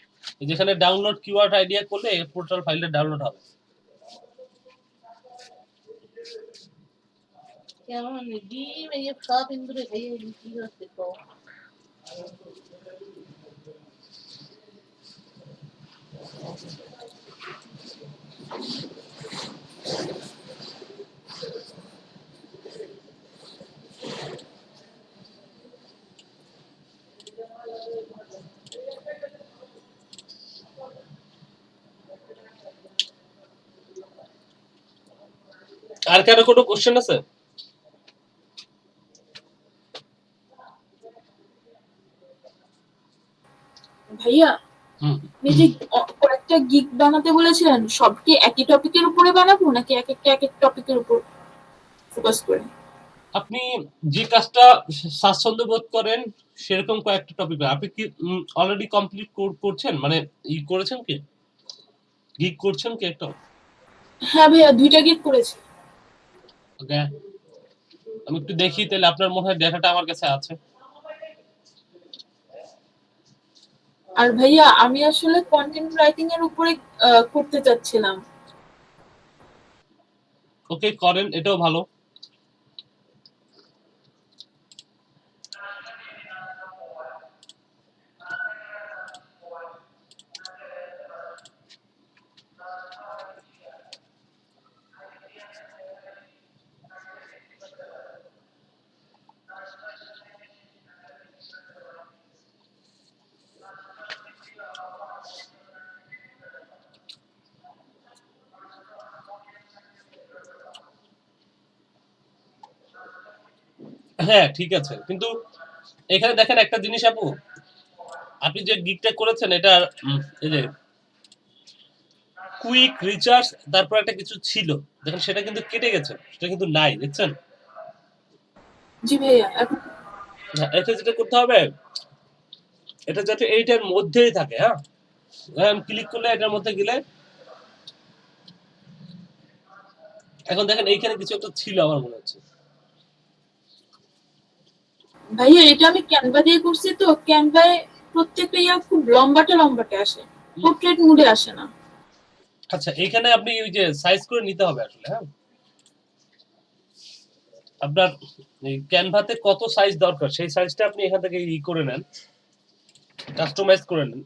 যেখানে ডাউনলোড কিওয়ার্ড আইডিয়া করলে এই পোর্টাল ফাইলটা ডাউনলোড হবে। কেমন ডিম এই সব ইন্দুরে খাইয়ে কি হচ্ছে তো? আর কারো কোনো কোশ্চেন আছে? ভাইয়া, হুম, আপনি যে কয়েকটা গিগ বানাতে বলেছিলেন, সব কি একই টপিকের উপরে বানাবো নাকি এক একটা এক এক টপিকের উপর ফোকাস করে? আপনি যে কাজটা স্বাচ্ছন্দ্য বোধ করেন সেরকম কয়েকটা টপিক। আপনি কি অলরেডি কমপ্লিট করছেন, মানে ই করেছেন কি, গিগ করছেন কি একটা? হ্যাঁ ভাইয়া, 2টা গিগ করেছি। ওকে, আমি একটু দেখি তাহলে, আপনার মনে হয় ডেটাটা আমার কাছে আছে। আর ভাইয়া, আমি আসলে কন্টেন্ট রাইটিং এর উপরে করতে চাচ্ছিলাম। ওকে, করেন, এটাও ভালো। হ্যাঁ, ঠিক আছে, কিন্তু এখানে দেখেন একটা জিনিস আপু, আপনি যে গিগটা করেছেন এটা এই যে কুইক রিচার্জ তারপর একটা কিছু ছিল, দেখেন সেটা কিন্তু কেটে গেছে, সেটা কিন্তু নাই, দেখছেন? জি ভাইয়া, এখন এটা যেটা করতে হবে, এটা যাতে এইটার মধ্যেই থাকে। হ্যাঁ, ক্লিক করলে এটার মধ্যে গেলে, এখন দেখেন এইখানে কিছু একটা ছিল আমার মনে হচ্ছে। ভাইয়া, এটা আমি ক্যানভা দিয়ে করছি, তো ক্যানভায় প্রত্যেকটা খুব লম্বাটে আসে, পোর্ট্রেট মুডে আসে না। আচ্ছা, এখানে আপনি ওই যে সাইজ করে নিতে হবে আসলে। হ্যাঁ, আপনার এই ক্যানভাতে কত সাইজ দরকার সেই সাইজটা আপনি এখান থেকে ই করে নেন, কাস্টমাইজ করে নেন।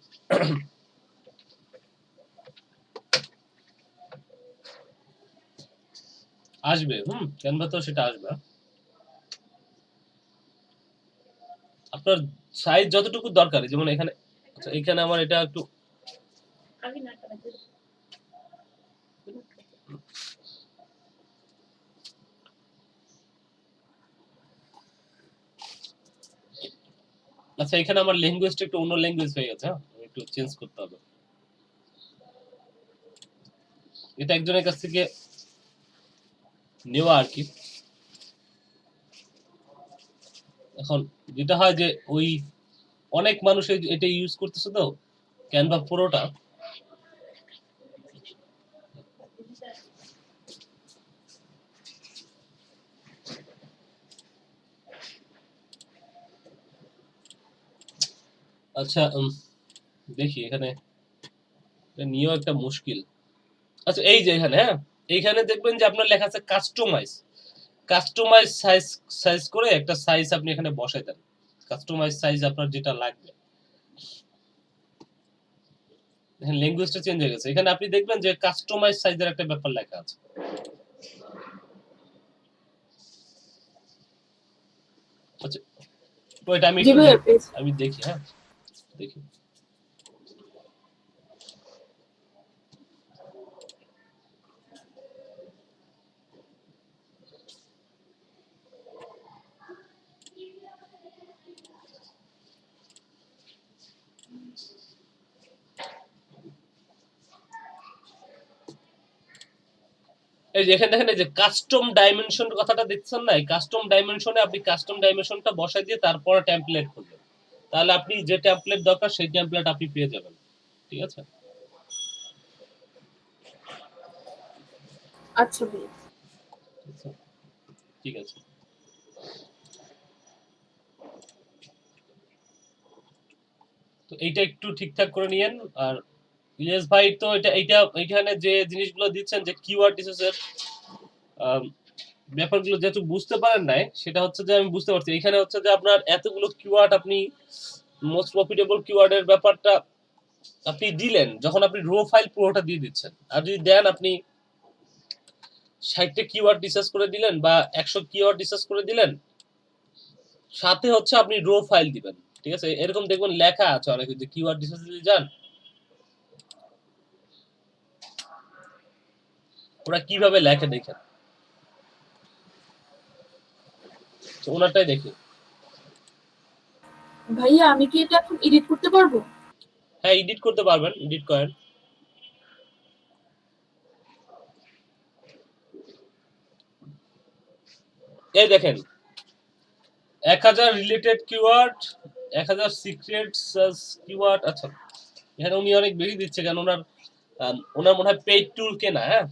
আসবে, ক্যানভাতেও সেটা আসবে। আপনার সাইজ যতটুকু দরকার, যেমন এখানে, আচ্ছা এখানে আমার এটা একটু আমি না কেন আচ্ছা এখানে আমার ল্যাঙ্গুয়েজটা একটু অন্য ল্যাঙ্গুয়েজ হয়ে গেছে। একটু চেঞ্জ করতে হবে। এটা একজনের কাছ থেকে নেওয়া আর কি। এখন যেটা হয় যে ওই অনেক মানুষ এটা ইউজ করতেছে, তো ক্যানভা পুরোটা। আচ্ছা, দেখি এখানে নিয়েও একটা মুশকিল। আচ্ছা এই যে এখানে, এইখানে দেখবেন যে আপনার লেখা আছে কাস্টমাইজ। কাস্টমাইজ সাইজ করে একটা সাইজ আপনি এখানে বসাই দেন, কাস্টমাইজ সাইজ আপনার যেটা লাগবে। এখানে ল্যাঙ্গুয়েজটা চেঞ্জ হয়ে গেছে, এখানে আপনি দেখবেন যে কাস্টমাইজ সাইজের একটা ব্যাপার লেখা আছে। আচ্ছা, ওইটা আমি জি একটু ভাইয়া, পেয়েছি। আমি দেখি। দেখি। এই যে এখানে দেখেন এই যে কাস্টম ডাইমেনশন কথাটা দেখছেন না, এই কাস্টম ডাইমেনশনে আপনি কাস্টম ডাইমেনশনটা বসাই দিয়ে তারপরে টেমপ্লেট খুলবেন, তাহলে আপনি যে টেমপ্লেট দরকার সেই টেমপ্লেট আপনি পেয়ে যাবেন। ঠিক আছে? আচ্ছা ভাইয়া। ঠিক আছে। তো এইটা একটু ঠিকঠাক করে নিয়েন। আর ইলিয়াস ভাই তো এইটা এখানে যে জিনিসগুলো দিচ্ছেন যে কিওয়ার্ড রিসার্চের ব্যাপারগুলো যেহেতু বুঝতে পারেন নাই, সেটা হচ্ছে যে আমি বুঝতে পারছি এখানে হচ্ছে যে আপনার এতগুলো কিওয়ার্ড আপনি মোস্ট প্রফিটেবল কিওয়ার্ডের ব্যাপারটা আপনি দিলেন যখন আপনি রো ফাইল পুরোটা দিয়ে দিচ্ছেন। আর যদি দেন আপনি 60টা কিওয়ার্ড রিসার্চ করে দিলেন বা 100 কিওয়ার্ড রিসার্চ করে দিলেন, সাথে হচ্ছে আপনি রো ফাইল দিবেন। ঠিক আছে? এরকম দেখবেন লেখা আছে অনেক যে কিওয়ার্ড রিসার্চ যদি যান ওরা কিভাবে লেখে দেখেন। তো ওনারটাই দেখি। ভাইয়া আমি কি এটা এখন এডিট করতে পারবো? হ্যাঁ, এডিট করতে পারবেন, এডিট করেন। এই দেখেন 1000 রিলেটেড কিওয়ার্ড, 1000 সিক্রেট কিওয়ার্ড। আচ্ছা, এখানে উনি অনেক বেশি দিচ্ছে কেন ওনার মনে হয় পেইড টুল কেনা। হ্যাঁ,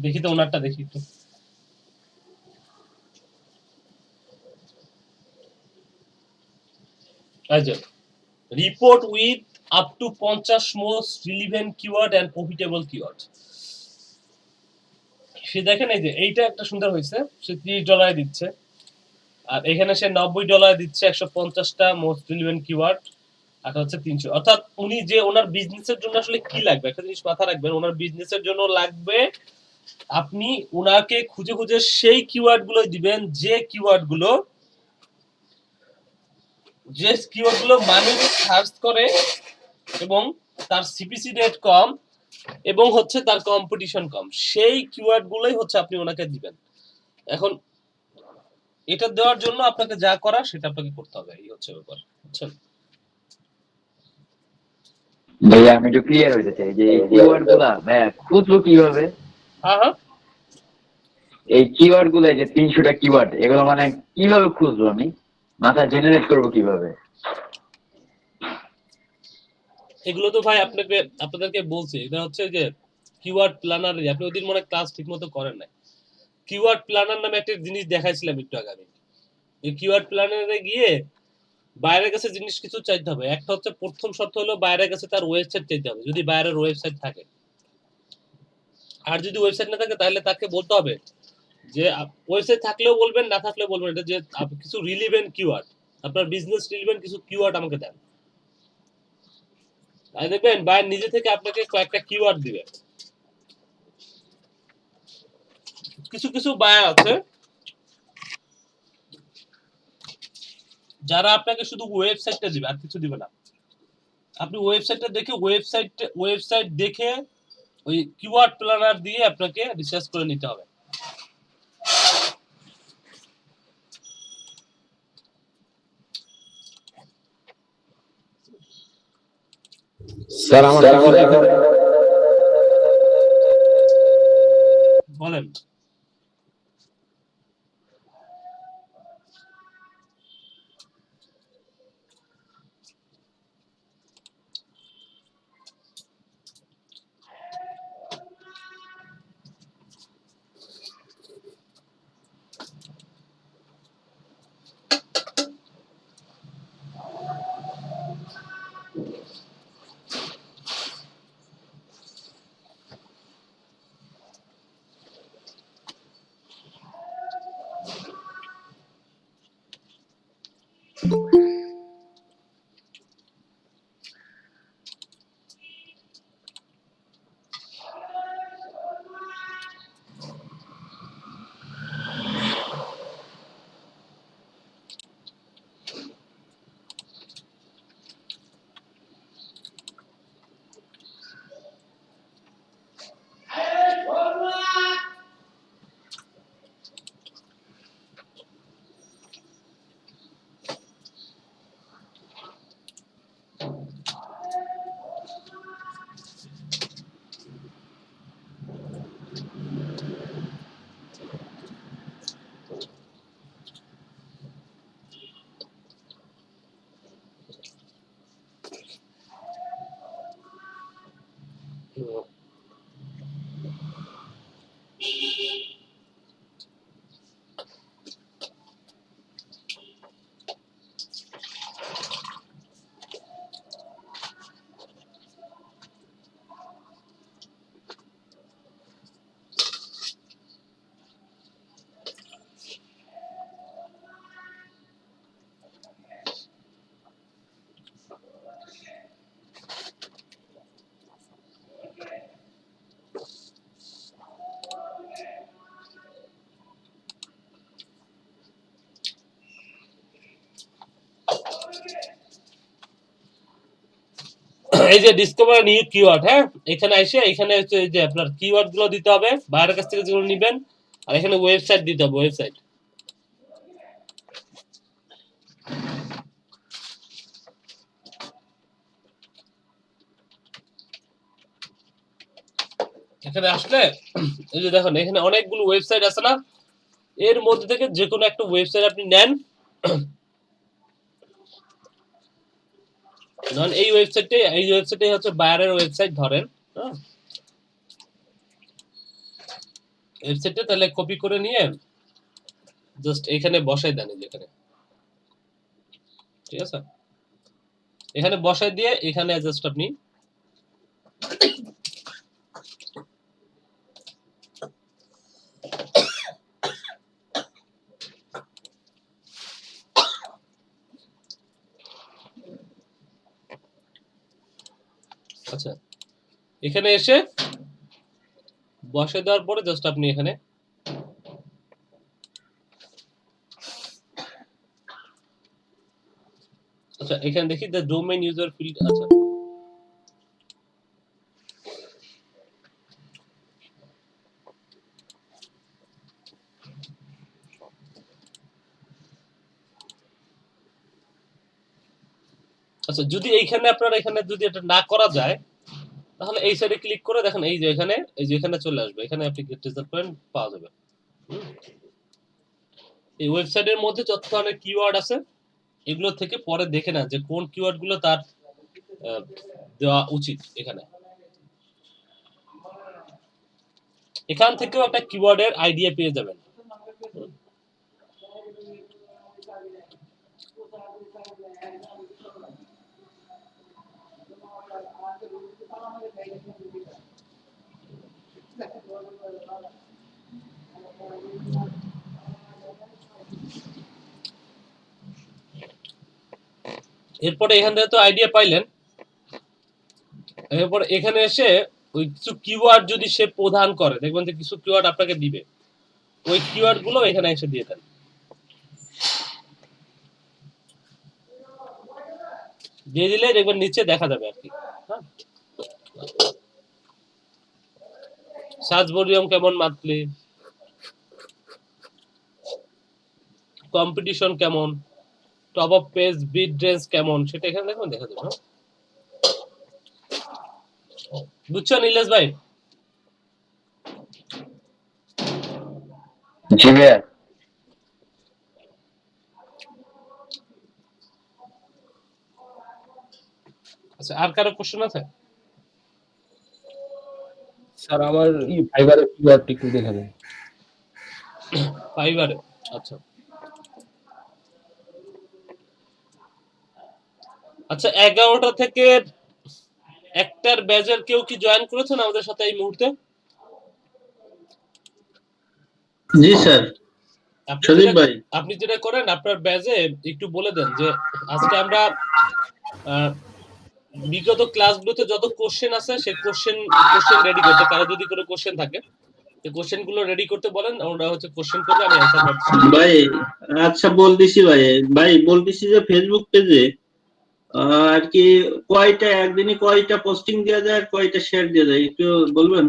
দেখি তো ওনারটা দেখি একটু। আচ্ছা, report with up to 50 most relevant keyword and profitable keyword. সে দেখেন এই যে এইটা একটা সুন্দর হয়েছে, সে $30 দিচ্ছে। আর এখানে সে $90 দিচ্ছে 150টা মোস্ট রিলিভেন্ট কিওয়ার্ড। আর হচ্ছে 300। অর্থাৎ উনি যে ওনার বিজনেসের জন্য আসলে কি লাগবে একটা জিনিস মাথা রাখবেন, ওনার বিজনেসের জন্য লাগবে আপনি ওনাকে খুঁজে খুঁজে সেই কিওয়ার্ড গুলো দিবেন যে কিওয়ার্ড গুলো মানুষ সার্চ করে এবং তার সিপিসি রেট কম এবং হচ্ছে তার কম্পিটিশন কম, সেই কিওয়ার্ড গুলোই হচ্ছে আপনি ওনাকে দিবেন। এখন এটা দেওয়ার জন্য আপনাকে যা করা সেটা আপনাকে করতে হবে, এই হচ্ছে ব্যাপার। বুঝছেন? ভাইয়া আমি একটু ক্লিয়ার হইতে চাই যে এই কিওয়ার্ড গুলা ভাইয়া খুঁজবো কিভাবে? হ্যাঁ হ্যাঁ, এই কিওয়ার্ড গুলো যে 300টা কিওয়ার্ড এগুলো মানে কিভাবে খুঁজবো আমি? মাথা জেনারেট করবো কিভাবে? এগুলো তো ভাই আপনাদেরকে বলছি, এটা হচ্ছে যে কিওয়ার্ড প্ল্যানার। আপনি ওদিন মনে ক্লাস ঠিক মতো করেন নাই। কিওয়ার্ড প্ল্যানার নামে একটা জিনিস দেখাইছিলাম একটু আগে আমি। এই কিওয়ার্ড প্ল্যানারে গিয়ে বাইরের কাছে জিনিস কিছু চাইতে হবে। একটা হচ্ছে প্রথম শর্ত হলো বাইরের কাছে তার ওয়েবসাইট চাইতে হবে, যদি বাইরের ওয়েবসাইট থাকে। আর যদি ওয়েবসাইট না থাকে তাহলে তাকে বলতে হবে যে ওয়েবসাইট থাকলেও বলবেন, না থাকলেও বলবেন এটা যে কিছু রিলিভেন্ট কিওয়ার্ড, আপনার বিজনেস রিলিভেন্ট কিছু কিওয়ার্ড আমাকে দেন। তাই দেখবেন বাইরে নিজে থেকে আপনাকে কয়েকটা কিওয়ার্ড দিবে। কিছু কিছু বায়ার আছে যারা আপনাকে শুধু ওয়েবসাইটটা দিবে আর কিছু দিবে না। আপনি ওয়েবসাইটটা দেখে ওয়েবসাইট দেখে ওই কিওয়ার্ড প্ল্যানার দিয়ে আপনাকে রিসার্চ করে নিতে হবে। স্যার আমার বলেন। এই যে ডিসকভার নিউ কিওয়ার্ড, হ্যাঁ, এখানে এসে এখানে হচ্ছে এই যে আপনার কিওয়ার্ড গুলো দিতে হবে বাইরের কাছ থেকে যেগুলো নিবেন, আর এখানে ওয়েবসাইট দিতে হবে, ওয়েবসাইট। এখানে আসলে এই যে দেখুন এখানে অনেকগুলো ওয়েবসাইট আছে না, এর মধ্যে থেকে যে কোনো একটা ওয়েবসাইট আপনি নেন। ধরেন এই ওয়েবসাইটে হচ্ছে বায়ারের ওয়েবসাইট ধরেন, হ্যাঁ, ওয়েবসাইটে তাহলে কপি করে নিয়ে জাস্ট এখানে বসাই দেন, যেখানে, ঠিক আছে, এখানে বসাই দিয়ে এখানে জাস্ট আপনি আচ্ছা এখানে এসে বসাই দেওয়ার পরে জাস্ট আপনি এখানে আচ্ছা এখানে দেখি দ্য ডোমেইন ইউজার ফিল্ড। আচ্ছা আচ্ছা যদি এইখানে আপনার এখানে যদি এটা না করা যায় তাহলে এই সাইডে ক্লিক করে দেখেন এই যে এখানে চলে আসবে, এখানে আপনি গেট রেজাল্ট পয়েন্ট পাওয়া যাবে। এই ওয়েবসাইটের মধ্যে যত ধরনের কিওয়ার্ড আছে এগুলো থেকে পরে দেখে না যে কোন কিওয়ার্ড গুলো তার দেওয়া উচিত। এখান থেকেও একটা কিওয়ার্ডের আইডিয়া পেয়ে যাবেন। এরপরে এখান থেকে তো আইডিয়া পাইলেন, এরপর এখানে এসে ওই কিছু কিওয়ার্ড যদি সে প্রদান করে দেখবেন যে কিছু কিওয়ার্ড আপনাকে দিবে, ওই কিওয়ার্ড গুলো এখানে এসে দিয়ে দেন, দিয়ে দিলে দেখবেন নিচে দেখা যাবে আর কি। সার্চ ভলিউম কেমন মান্থলি, কম্পিটিশন কেমন, top of page bid range কেমন, সেটা এখানে দেখুন দেখা যাবে। বুঝছেন ইলিয়াস ভাই? জি ভাইয়া। আচ্ছা আর কারো কোশ্চেন আছে? স্যার আমার ফাইবারের কিওয়ার্ডটা একটু দেখাবেন। ফাইবারে আচ্ছা আচ্ছা 11টা থেকে একটার ব্যাচের কেউ কি জয়েন করেছেন আমাদের সাথে এই মুহূর্তে? জি স্যার, সজীব ভাই। আপনি যেটা করেন আপনার ব্যাচে একটু বলে দেন যে আজকে আমরা বিগত ক্লাসগুলোতে যত কোশ্চেন আছে সেই কোশ্চেন রেডি করতে, কারো যদি কোনো কোশ্চেন থাকে এই কোশ্চেন গুলো রেডি করতে বলেন, আমরা হচ্ছে কোশ্চেন করলে আমি অ্যানসার করতে ভাই আচ্ছা বলতেছি ভাই বলতেছি যে ফেসবুক পেজে আর কি কয়টা একদিনে কয়টা পোস্টিং দেওয়া যায় আর কয়টা শেয়ার দেওয়া যায় একটু বলবেন?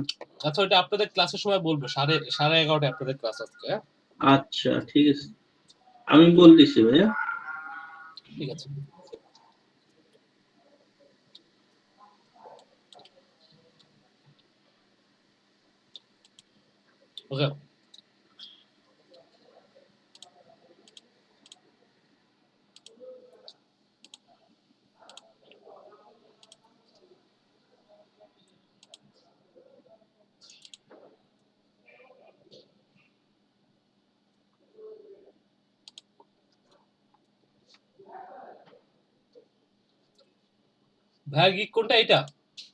আচ্ছা ওটা আপনাদের ক্লাসের সময় বলবো, 11:30 আপনাদের ক্লাস আজকে। হ্যাঁ আচ্ছা ঠিক আছে, আমি বলতেছি ভাইয়া। ঠিক আছে। ওকে ভাইয়া গিক কোনটা এটা?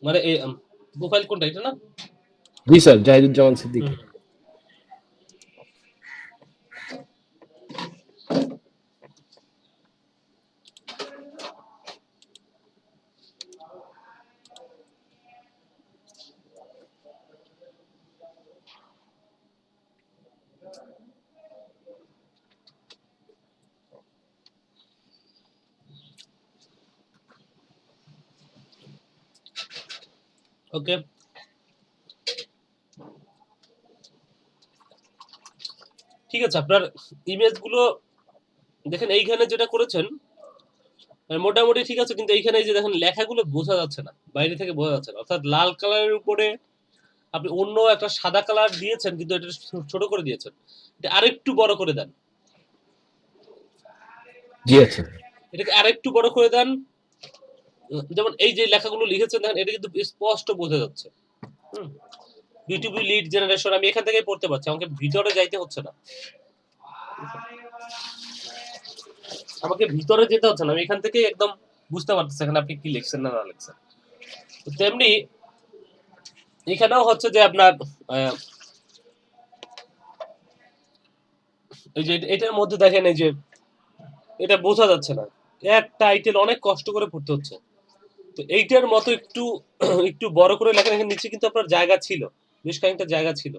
মানে এই প্রোফাইল কোনটা এটা না? জি স্যার, জাহিদুজ্জামান সিদ্দিকী। হুম। ওকে। ঠিক আছে, আপনার ইমেজগুলো দেখেন এইখানে যেটা করেছেন মোটামুটি ঠিক আছে, কিন্তু এইখানে এই যে দেখেন লেখাগুলো বোঝা যাচ্ছে না, বাইরে থেকে বোঝা যাচ্ছে না। অর্থাৎ লাল কালারের উপরে আপনি অন্য একটা সাদা কালার দিয়েছেন, কিন্তু এটা ছোট করে দিয়েছেন। এটা আরেকটু বড় করে দেন। জি আচ্ছা। এটাকে আরেকটু বড় করে দেন। যেমন এই যে লেখাগুলো লিখেছেন দেখেন, এটা কিন্তু স্পষ্ট বোঝা যাচ্ছে। বিটুবি লিড জেনারেশন, আমি এখান থেকেই পড়তে পারছি, আমাকে ভিতরে যাইতে হচ্ছে না, আমাকে ভিতরে যেতে হচ্ছে না, আমি এখান থেকেই একদম বুঝতে পারতেছি এখানে আপনি কি লিখছেন না লিখছেন। তেমনি এখানেও হচ্ছে যে আপনার এই যে এটার মধ্যে দেখেন এই যে এটা বোঝা যাচ্ছে না, এক টাইটেল অনেক কষ্ট করে পড়তে হচ্ছে। তো এইটার মতো একটু একটু বড় করে লেখেন। এখানে নিচে কিন্তু আপনার জায়গা ছিল, বেশ খানিকটা জায়গা ছিল।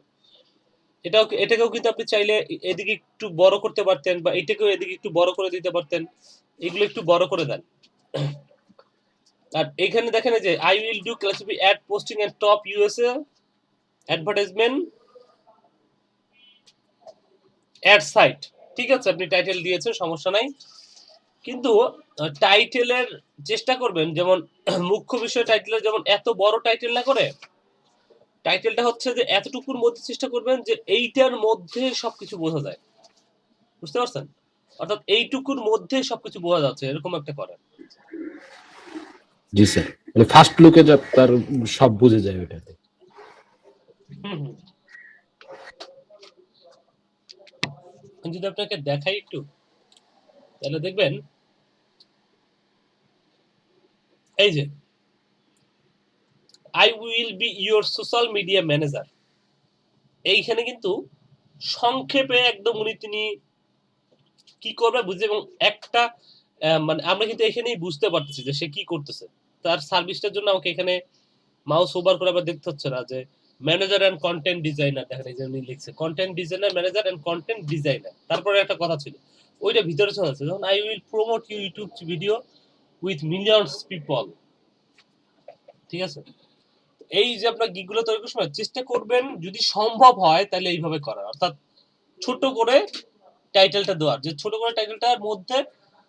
এটাকেও কিন্তু আপনি চাইলে এদিকে একটু বড় করতে পারতেন, বা এটাকেও এদিকে একটু বড় করে দিতে পারতেন। এগুলো একটু বড় করে দেন। আর এখানে দেখেন যে I will do classify ad posting and top USA advertisement ad site. ঠিক আছে, আপনি টাইটেল দিয়েছেন, সমস্যা নাই, কিন্তু টাইটেলের চেষ্টা করবেন যেমন মুখ্য বিষয় টাইটেলের যেমন এত বড় টাইটেল না করে, টাইটেলটা হচ্ছে যে এতটুকুর মধ্যে চেষ্টা করবেন যে এইটার মধ্যে সবকিছু বোঝা যায়। বুঝতে পারছেন? অর্থাৎ এইটুকুর মধ্যে সবকিছু বোঝা যাচ্ছে, এরকম একটা করেন। জি স্যার, মানে ফার্স্ট লুকে যা তার সব বুঝে যায় ওটাতে। যদি আপনাকে দেখাই একটু, তাহলে দেখবেন এই যে I will B your social media manager, এইখানে কিন্তু সংক্ষেপে একদম তিনি কি করবে বুঝে, এবং একটা মানে আমরা কিন্তু এখানেই বুঝতে পারতেছি যে সে কি করতেছে। তার সার্ভিসটার জন্য আমাকে এখানে মাউস ওভার করে আবার দেখতে হচ্ছে না যে ম্যানেজার এন্ড কন্টেন্ট ডিজাইনার, দেখেন এই যে উনি লিখছে content designer, manager and content designer, তারপরে একটা কথা ছিল ওইটা ভিতরে চলে যাচ্ছে, যখন I will promote YouTube video with millions people. ঠিক আছে, এই যে আপনার গিগুলো তৈরি করার সময় চেষ্টা করবেন যদি সম্ভব হয় তাহলে এইভাবে করার, অর্থাৎ ছোট করে টাইটেলটা দেওয়ার, যে ছোট করে টাইটেলটার মধ্যে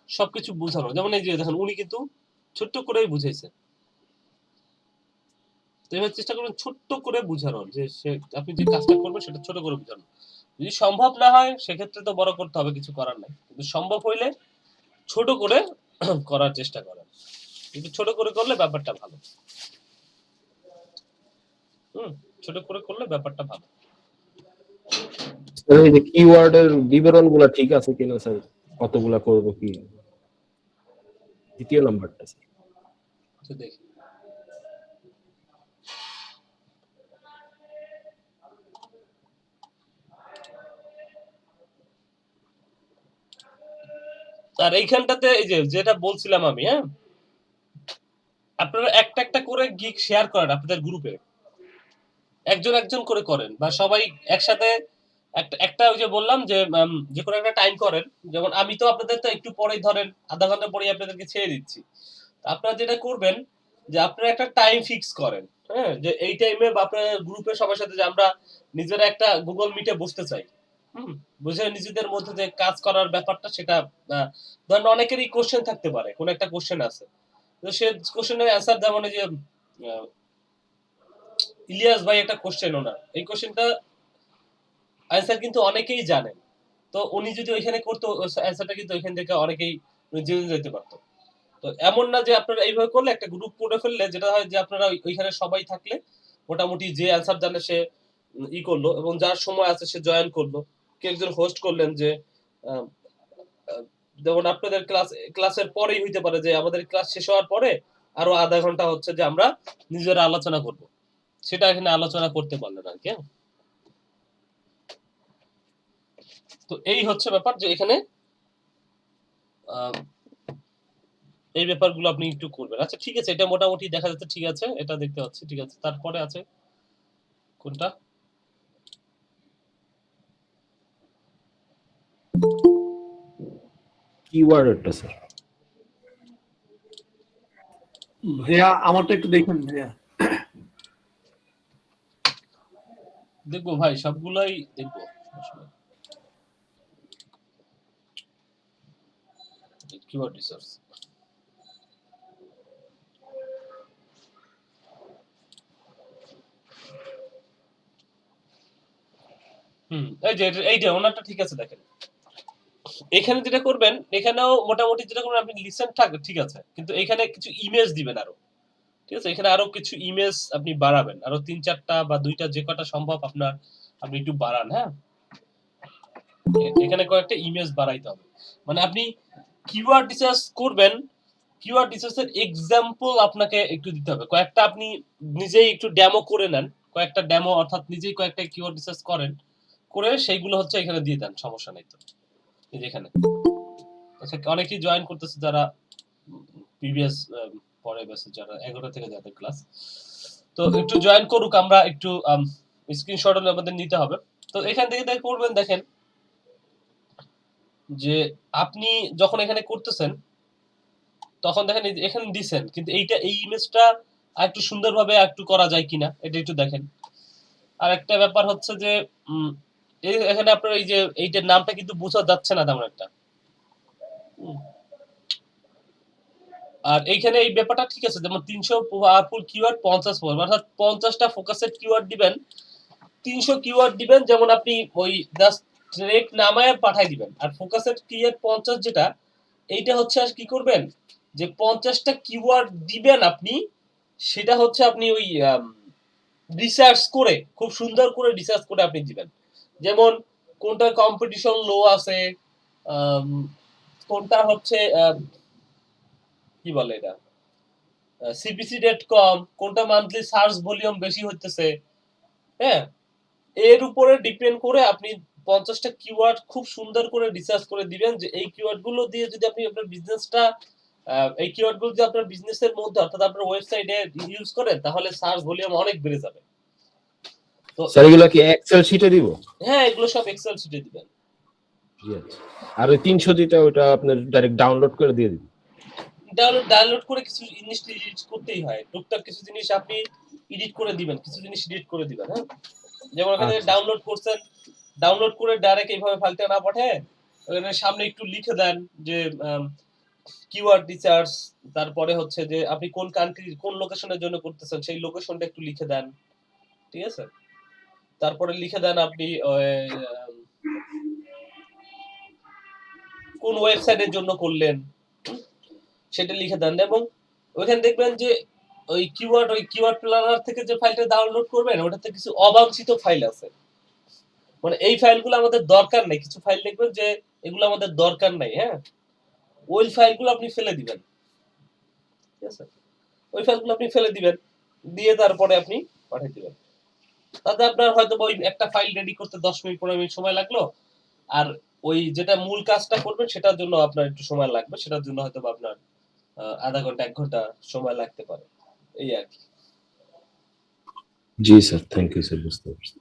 সবকিছু বোঝানো। যেমন এই যে দেখেন উনি কিন্তু ছোট্ট করেই বুঝাইছে, তো এবার চেষ্টা করবেন ছোট্ট করে বুঝানোর, যে সে আপনি যে কাজটা করবেন সেটা ছোট করে বুঝানো। যদি সম্ভব না হয় সেক্ষেত্রে তো বড় করতে হবে, কিছু করার নাই, কিন্তু সম্ভব হইলে ছোট করে করার চেষ্টা করেন, কিন্তু ছোট করে করলে ব্যাপারটা ভালো। ছোট করে করলে ব্যাপারটা ভালো। স্যার এই যে কিওয়ার্ডের বিবরণগুলো ঠিক আছে কিনা স্যার, কতগুলা করব কি, দ্বিতীয় নাম্বারটা স্যার। আচ্ছা দেখি, আর এইখানটাতে এই যে যেটা বলছিলাম আমি, হ্যাঁ, আপনারা একটা একটা করে গিগ শেয়ার করেন আপনাদের গ্রুপে, একজন একজন করে করেন, বা সবাই একসাথে একটা একটা ওই যে বললাম যে যে কোনো একটা টাইম করেন। যেমন আমি তো আপনাদের তো একটু পরেই ধরেন আধা ঘন্টা পরেই আপনাদেরকে ছেড়ে দিচ্ছি। আপনারা যেটা করবেন যে আপনারা একটা টাইম ফিক্স করেন, হ্যাঁ, যে এই টাইমে বা আপনার গ্রুপে সবার সাথে যে আমরা নিজেরা একটা গুগল মিটে বসতে চাই, বুঝে নিজেদের মধ্যে যে কাজ করার ব্যাপারটা সেটা ধরেন অনেকেরই কোশ্চেন থাকতে পারে, কোন একটা কোশ্চেন আছে, তো সে কোশ্চেনের অ্যান্সার, যেমন এই যে ইলিয়াস ভাই একটা কোশ্চেন, ওনার এই কোশ্চেনটা অ্যান্সার কিন্তু অনেকেই জানেন, তো উনি যদি ওইখানে করতো অ্যান্সারটা কিন্তু ওইখান থেকে অনেকেই জেনে যেতে পারতো। তো এমন না যে আপনারা এইভাবে করলে একটা গ্রুপ করে ফেললে যেটা হয় যে আপনারা ওইখানে সবাই থাকলে মোটামুটি যে অ্যান্সার জানে সে ই করলো, এবং যার সময় আছে সে জয়েন করলো। কেউ একজন হোস্ট করলেন যে আহ, আহ, যেমন আপনাদের ক্লাসের পরেই হইতে পারে যে আমাদের ক্লাস শেষ হওয়ার পরে আরো আধা ঘন্টা হচ্ছে যে আমরা নিজেরা আলোচনা করব, সেটা এখানে আলোচনা করতে পারলেন আর কি। তো এই হচ্ছে ব্যাপার যে এখানে এই ব্যাপারগুলো আপনি একটু করবেন। আচ্ছা ঠিক আছে, এটা মোটামুটি দেখা যাচ্ছে ঠিক আছে, এটা দেখতে পাচ্ছি ঠিক আছে। তারপরে আছে কোনটা? কিওয়ার্ডটা স্যার। ভাইয়া আমারটা একটু দেখুন ভাইয়া। দেখবো ভাই, সবগুলাই দেখবো। কিওয়ার্ড রিসার্চ এই যে এইটা ওনারটা ঠিক আছে। দেখেন এখানে যেটা করবেন, এখানেও মোটামুটি যেটা করবেন আপনি লিসেন থাকবে ঠিক আছে, কিন্তু এখানে কিছু ইমেজ দিবেন আরো, ঠিক আছে। এখানে আরো কিছু ইমেজ আপনি বাড়াবেন, আরো 3-4টা বা 2টা যে কটা সম্ভব আপনার আপনি একটু বাড়ান। হ্যাঁ, এখানে কয়েকটা ইমেজ বাড়াইতে হবে। মানে আপনি কিওয়ার্ড রিসার্চ করবেন, কিওয়ার্ড রিসার্চের এক্সাম্পল আপনাকে একটু দিতে হবে কয়েকটা। আপনি নিজেই একটু ডেমো করে নেন, কয়েকটা ডেমো, অর্থাৎ নিজেই কয়েকটা কিওয়ার্ড রিসার্চ করেন, করে সেইগুলো হচ্ছে এখানে দিয়ে দেন, সমস্যা নেই। তো এই যে এখানে আচ্ছা অনেকেই জয়েন করতেছে যারা প্রিভিয়াস পরে বেসে, যারা 11 থেকে যাদের ক্লাস, তো একটু জয়েন করুক, আমরা একটু স্ক্রিনশট আমাদের নিতে হবে। তো এখান থেকে করবেন, দেখেন যে আপনি যখন এখানে করতেছেন তখন দেখেন এখানে দিছেন, কিন্তু এইটা এই ইমেজটা একটু সুন্দরভাবে একটু করা যায় কিনা এটা একটু দেখেন। আর একটা ব্যাপার হচ্ছে যে এখানে আপনার এই যে এইটার নামটা কিন্তু বোঝা যাচ্ছে না তেমন একটা। আর এইখানে এই ব্যাপারটা ঠিক আছে, যেমন 300 পাওয়ারফুল কিওয়ার্ড 50 পাওয়ার, অর্থাৎ 50টা ফোকাসেড কিওয়ার্ড দিবেন, 300 কিওয়ার্ড দিবেন, যেমন আপনি ওই জাস্ট ডিরেক্ট নামায় পাঠাই দিবেন। আর ফোকাসেড কিওয়ার্ড 50 যেটা, এইটা হচ্ছে আর কি করবেন যে 50টা কিওয়ার্ড দিবেন আপনি, সেটা হচ্ছে আপনি ওই রিসার্চ করে, খুব সুন্দর করে রিসার্চ করে আপনি দিবেন। যেমন কোনটা কম্পিটিশন লো আছে, কোনটা হচ্ছে কি বলে এটা সিপিসি রেট কম, কোনটা মান্থলি সার্চ ভলিউম বেশি হইতেছে, হ্যাঁ, এর উপরে ডিপেন্ড করে আপনি 50টা কিওয়ার্ড খুব সুন্দর করে রিসার্চ করে দিবেন, যে এই কিওয়ার্ড গুলো দিয়ে যদি আপনি আপনার বিজনেসটা এই কিওয়ার্ড গুলো যদি আপনার বিজনেসের মধ্যে অর্থাৎ আপনার ওয়েবসাইটে ইউজ করেন, তাহলে সার্চ ভলিউম অনেক বেড়ে যাবে। তো স্যার এগুলো কি এক্সেল শিটে দিব? হ্যাঁ, এগুলো সব এক্সেল শিটে দিবেন। আর ওই 300 যেটা ওটা আপনার ডাইরেক্ট ডাউনলোড করে দিয়ে দিবেন। ডাউনলোড করে কিছু জিনিস এডিট করতেই হয়, টুকটাক কিছু জিনিস আপনি এডিট করে দিবেন, কিছু জিনিস এডিট করে দিবেন। হ্যাঁ, যেমন এখানে ডাউনলোড করছেন, ডাউনলোড করে ডাইরেক্ট এইভাবে ফাইলটা না পাঠায় ওখানে সামনে একটু লিখে দেন যে কিওয়ার্ড রিসার্চ, তারপরে হচ্ছে যে আপনি কোন কান্ট্রি কোন লোকেশনের জন্য করতেছেন সেই লোকেশনটা একটু লিখে দেন, ঠিক আছে। তারপরে লিখে দেন আপনি কোন ওয়েবসাইটের জন্য করলেন সেটা লিখে দেন, এবং ওইখানে দেখবেন যে ওই কিওয়ার্ড প্ল্যানার থেকে যে ফাইলটা ডাউনলোড করবেন ওটাতে কিছু অবাঞ্ছিত ফাইল আছে, মানে এই ফাইলগুলো আমাদের দরকার নেই, কিছু ফাইল দেখবেন যে এগুলো আমাদের দরকার নাই। হ্যাঁ, ওই ফাইলগুলো আপনি ফেলে দিবেন, ঠিক আছে, ওই ফাইলগুলো আপনি ফেলে দিবেন, দিয়ে তারপরে আপনি পাঠিয়ে দিবেন। তাতে আপনার হয়তো ওই একটা ফাইল রেডি করতে 10 মিনিট 15 মিনিট সময় লাগলো, আর ওই যেটা মূল কাজটা করবেন সেটার জন্য আপনার একটু সময় লাগবে, সেটার জন্য হয়তো আপনার আধা ঘন্টা 1 ঘন্টা সময় লাগতে পারে, এই আর কি। জি স্যার, থ্যাংক ইউ স্যার, বুঝতে পারছি।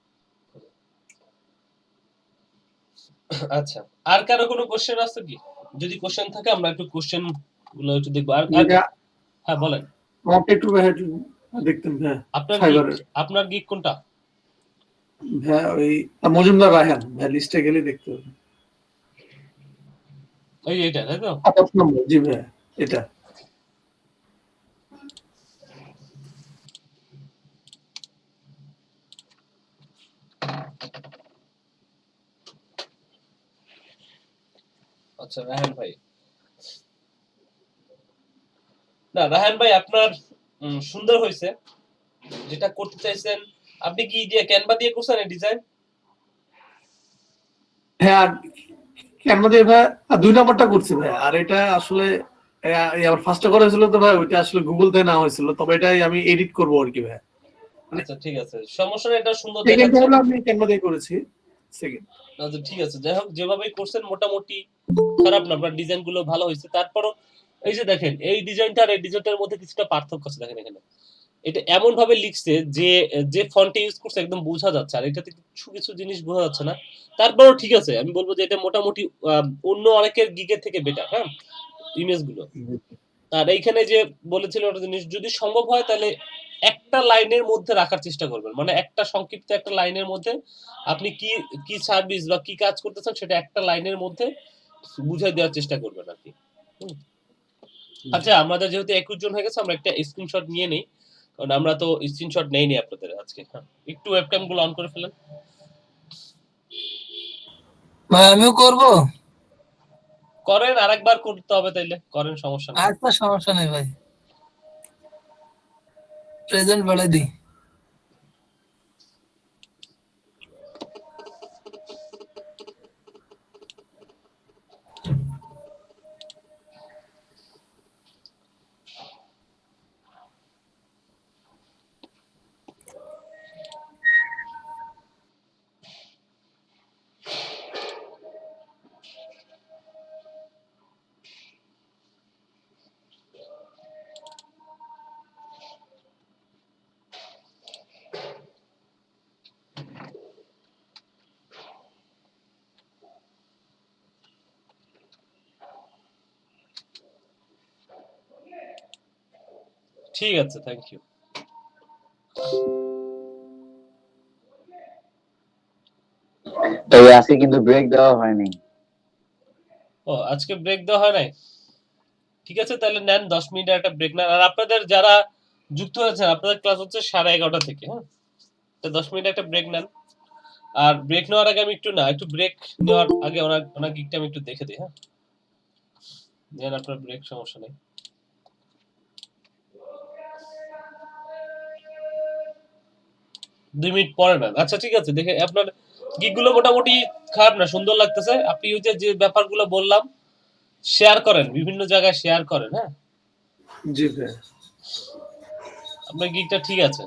আচ্ছা, আর কারো কোনো কোশ্চেন আছে কি? যদি কোশ্চেন থাকে আমরা একটু কোশ্চেন গুলো একটু দেখব। আর হ্যাঁ বলেন। আমাকে একটু দেখতেন হ্যাঁ। আপনার গিগ কোনটা? হ্যাঁ, ওই মজুমদার রায়হান, হ্যাঁ লিস্টে গেলে দেখতে হবে। এইটা তাই তো? 28 নম্বর, জি ভাই এটা। আচ্ছা রায়হান ভাই, না রায়হান ভাই আপনার সুন্দর হয়েছে, যেটা করতে চাইছেন। আপনি কি দিয়ে ক্যানভা দিয়ে করছেন এই ডিজাইন? হ্যাঁ, ক্যানভা দিয়ে ভাই 2 নম্বরটা করছি ভাই, আর এটা আসলে আমার ফার্স্টে করা হয়েছিল তো ভাই, ওইটা আসলে গুগল থেকে নেওয়া হয়েছিল, তবে এটাই আমি এডিট করবো আর কি ভাই। আচ্ছা ঠিক আছে, সমস্যা নেই, এটা সুন্দর সেকেন্ড দেখাচ্ছে। হলো আমি ক্যানভা দিয়ে করেছি সেকেন্ড। আচ্ছা ঠিক আছে, যাই হোক যেভাবেই করছেন মোটামুটি খারাপ না, আপনার ডিজাইন গুলো ভালো হয়েছে। তারপরও এই যে দেখেন এই ডিজাইনটা আর এই ডিজাইনটার মধ্যে কিছুটা পার্থক্য আছে, দেখেন এখানে এটা এমন ভাবে লিখছে যে যে ফন্টে ইউজ করছে একদম বোঝা যাচ্ছে, আর এটাতে কিছু কিছু জিনিস বোঝা যাচ্ছে না। তারপরও ঠিক আছে, আমি বলবো যে এটা মোটামুটি অন্য অনেকের গিগের থেকে বেটার, হ্যাঁ, ইমেজ গুলো। আর এইখানে যে বলেছিল একটা জিনিস, যদি সম্ভব হয় তাহলে একটা লাইনের মধ্যে রাখার চেষ্টা করবেন, মানে একটা সংক্ষিপ্ত একটা লাইনের মধ্যে আপনি কি কি সার্ভিস বা কি কাজ করতেছেন সেটা একটা লাইনের মধ্যে বুঝাই দেওয়ার চেষ্টা করবেন আর কি। হুম। আচ্ছা, আমাদের যেহেতু 21 জন হয়ে গেছে, আমরা একটা স্ক্রিনশট নিয়ে নেই, কারণ আমরা তো স্ক্রিনশট নেইনি আপনাদের আজকে। হ্যাঁ, একটু ওয়েবক্যাম গুলো অন করে ফেলেন। ভাই আমিও করব। করেন, আরেকবার করতে হবে তাইলে করেন, সমস্যা নেই। আচ্ছা সমস্যা নেই ভাই, প্রেজেন্ট বাড়াই দিই। ঠিক আছে, থ্যাংক ইউ। তবে আজকে কিন্তু ব্রেক দেওয়া হয়নি। ও, আজকে ব্রেক দেওয়া হয় নাই? ঠিক আছে, তাহলে নেন 10 মিনিটের একটা ব্রেক নেন। আর আপনাদের যারা যুক্ত হয়েছেন, আপনাদের ক্লাস হচ্ছে 11:30 থেকে, হ্যাঁ, তো 10 মিনিট একটা ব্রেক নেন। আর ব্রেক নেওয়ার আগে আমি একটু ব্রেক নেওয়ার আগে ওনার গিকটা আমি একটু দেখে দিই। হ্যাঁ, নেন আপনার ব্রেক, সমস্যা নেই। দুই মিনিট পরে নেন। আচ্ছা ঠিক আছে, দেখে আপনার গিকগুলো মোটামুটি খারাপ না, সুন্দর লাগতেছে। আপনি ওই যে ব্যাপারগুলো বললাম শেয়ার করেন, বিভিন্ন জায়গায় শেয়ার করেন। হ্যাঁ, জি ভাই। আপনার গিকটা ঠিক আছে।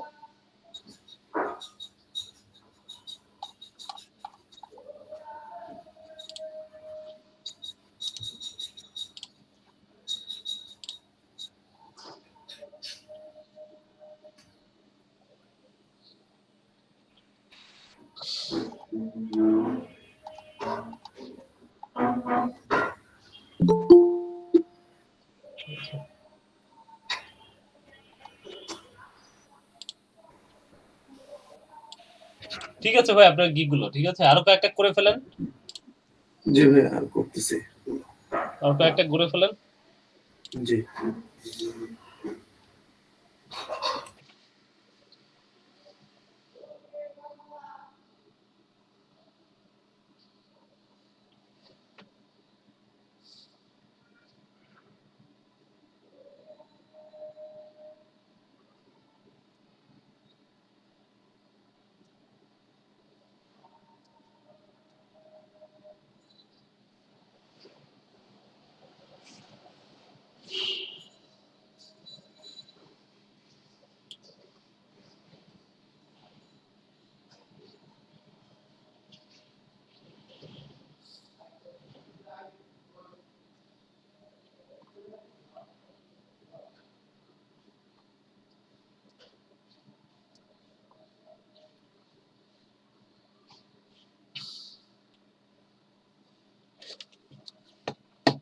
ঠিক আছে ভাই, আপনার গিকগুলো ঠিক আছে, আরো কয়েকটা করে ফেলেন। জি ভাই, আর করতেছি। আরো কয়েকটা করে ফেলেন। জি।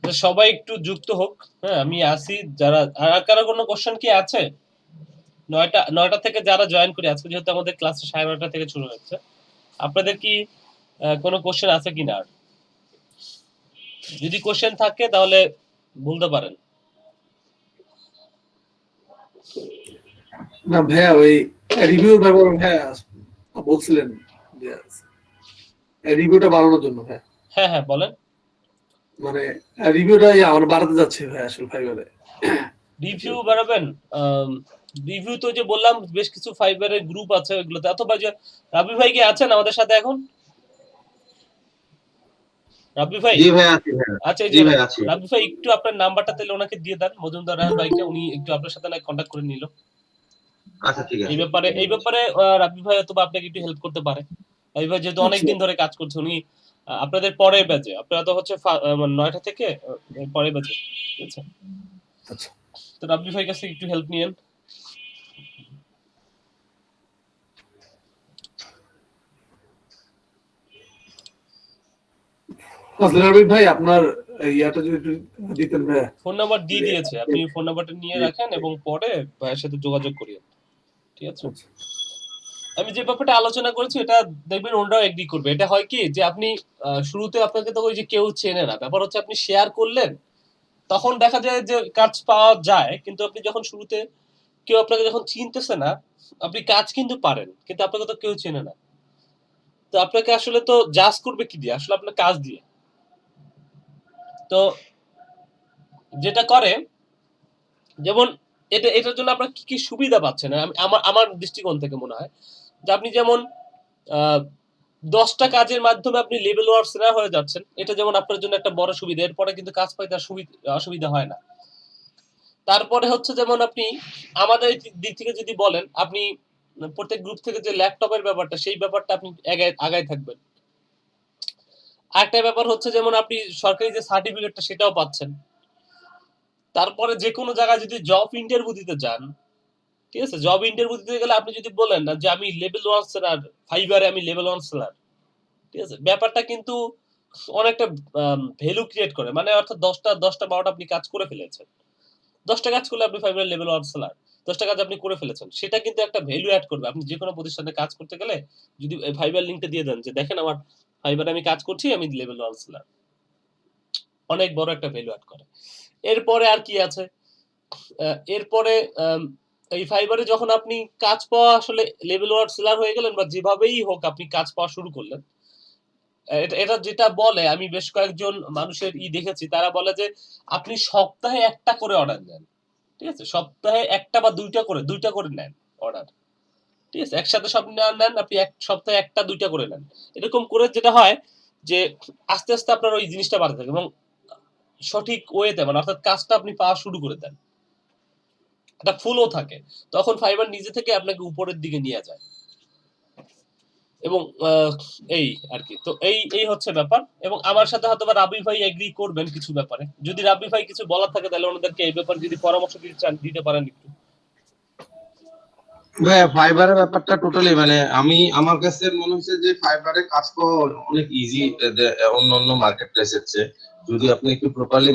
তো সবাই একটু যুক্ত হোক। হ্যাঁ, আমি আসি। যারা আর কারো কোনো কোশ্চেন কি আছে? 9টা থেকে যারা জয়েন করে, আজকে যেহেতু আমাদের ক্লাস 9:30 থেকে শুরু হচ্ছে, আপনাদের কি কোনো কোশ্চেন আছে কিনা? আর যদি কোশ্চেন থাকে তাহলে বলতে পারেন। না ভাইয়া, ওই রিভিউ ব্যাপার ভাইয়া বলছিলেন যে রিভিউটা বাড়ানোর জন্য ভাইয়া। হ্যাঁ হ্যাঁ, বলেন। মানে রিভিউটা আমার বাড়াতে যাচ্ছে ভাই আসলে ফাইবারে। রিভিউ বাড়াবেন? রিভিউ তো যে বললাম বেশ কিছু ফাইবারের গ্রুপ আছে ওইগুলোতে, অথবা যে রাবি ভাই কি আছেন আমাদের সাথে এখন? রাব্বি ভাই, জি ভাই আছি ভাই। আচ্ছা এই জি যে ভাই আছি। রাব্বি ভাই একটু আপনার নাম্বারটা তাহলে ওনাকে দিয়ে দেন, মজুমদার রায়হান ভাইকে, উনি একটু আপনার সাথে না কন্ট্যাক্ট করে নিল আচ্ছা ঠিক এই আছে। ব্যাপারে রাব্বি ভাই হয়তো বা আপনাকে একটু হেল্প করতে পারে। রাব্বি ভাই যেহেতু অনেকদিন ধরে কাজ করছে, উনি আপনাদের পরের ব্যাচে, আপনারা তো হচ্ছে 9টা থেকে পরের ব্যাচে, ঠিক আছে? আচ্ছা তো রাব্বি ভাই কাছে একটু হেল্প নিয়েন। ফজলে রবি ভাই আপনার ইয়াটা যদি একটু দিতেন ভাই। ফোন নাম্বার দিয়ে দিয়েছে, আপনি ফোন নাম্বারটা নিয়ে রাখেন এবং পরে ভাইয়ের সাথে যোগাযোগ করিয়েন, ঠিক আছে? আমি যে ব্যাপারটা আলোচনা করেছি এটা দেখবেন ওনারাও এগ্রি করবে। এটা হয় কি যে আপনি শুরুতে আপনাকে তো ওই যে কেউ চেনে না, ব্যাপার হচ্ছে আপনি শেয়ার করলেন, তখন দেখা যায় যে কাজ পাওয়া যায়, কিন্তু আপনি যখন শুরুতে কেউ আপনাকে যখন চিনতেছে না, আপনি কাজ কিন্তু পারেন, কিন্তু আপনাকে তো কেউ চেনে না। তো আপনাকে আসলে তো জাজ করবে কি দিয়ে? আসলে আপনার কাজ দিয়ে। তো যেটা করে, যেমন এটার জন্য আপনার কি সুবিধা পাচ্ছেন আমার দৃষ্টিকোণ থেকে মনে হয় যে আপনি যেমন 10টা কাজের মাধ্যমে আপনি লেভেল ওয়ার সেরা হয়ে যাচ্ছেন, এটা যেমন আপনার জন্য একটা বড় সুবিধা। এরপরে কিন্তু কাজ পাইতে আর অসুবিধা হয় না। তারপরে হচ্ছে যেমন আপনি আমাদের দিক থেকে যদি বলেন, আপনি প্রত্যেক গ্রুপ থেকে যে ল্যাপটপের ব্যাপারটা, সেই ব্যাপারটা আপনি আগায় থাকবেন। আরেকটা ব্যাপার হচ্ছে যেমন আপনি সরকারি যে সার্টিফিকেটটা সেটাও পাচ্ছেন। তারপরে যে কোনো জায়গায় যদি জব ইন্টারভিউ দিতে যান, ঠিক আছে, জব ইন্টারভিউ দিতে গেলে আপনি যদি বলেন না যে আমি লেভেল 1 সেলার, ফাইবারে আমি লেভেল 1 সেলার, ঠিক আছে, ব্যাপারটা কিন্তু অনেকটা ভ্যালু ক্রিয়েট করে। মানে অর্থাৎ 10টা 12টা আপনি কাজ করে ফেলেছেন। 10টা কাজ করলে আপনি ফাইবারে লেভেল 1 সেলার, 10টা কাজ আপনি করে ফেলেছেন, সেটা কিন্তু একটা ভ্যালু অ্যাড করবে। আপনি যে কোনো প্রতিষ্ঠানে কাজ করতে গেলে যদি ফাইবার লিংকটা দিয়ে দেন যে দেখেন আমার ফাইবারে আমি কাজ করছি, আমি লেভেল 1 সেলার, অনেক বড় একটা ভ্যালু অ্যাড করে। এরপরে আর কি আছে? এরপরে এই ফাইবারে যখন আপনি কাজ পাওয়া আসলে লেভেল 1 সেলার হয়ে গেলেন, বা যেভাবেই হোক আপনি কাজ পাওয়া শুরু করলেন, এটা যেটা বলে, আমি বেশ কয়েকজন মানুষের দেখেছি, তারা বলে যে আপনি সপ্তাহে একটা করে অর্ডার নেন, ঠিক আছে, সপ্তাহে একটা বা দুইটা করে নেন অর্ডার, ঠিক আছে, একসাথে সব না নেন, আপনি এক সপ্তাহে একটা দুইটা করে নেন। এরকম করে যেটা হয় যে আস্তে আস্তে আপনার ওই জিনিসটা বাড়তে থাকে এবং সঠিক ওয়েতে, মানে অর্থাৎ কাজটা আপনি পাওয়া শুরু করে দেন, একটা ফুলও থাকে, তখন ফাইবার নিজে থেকে আপনাকে উপরের দিকে নিয়ে যায়। এবং এই আর কি। তো এই হচ্ছে ব্যাপার। এবং আমার সাথে হয়তো বা রাবি ভাই এগ্রি করবেন কিছু ব্যাপারে। যদি রাবি ভাই কিছু বলার থাকে তাহলে ওনাদেরকে এই ব্যাপারে যদি পরামর্শ দিতে চান দিতে পারেন একটু। ভাই ফাইবারের ব্যাপারটা টোটালি মানে আমার কাছে মনে হচ্ছে যে ফাইবারে কাজ করা অনেক ইজি অন্য অন্য মার্কেট প্লেসের চেয়ে। যদি আপনি একটু প্রপারলি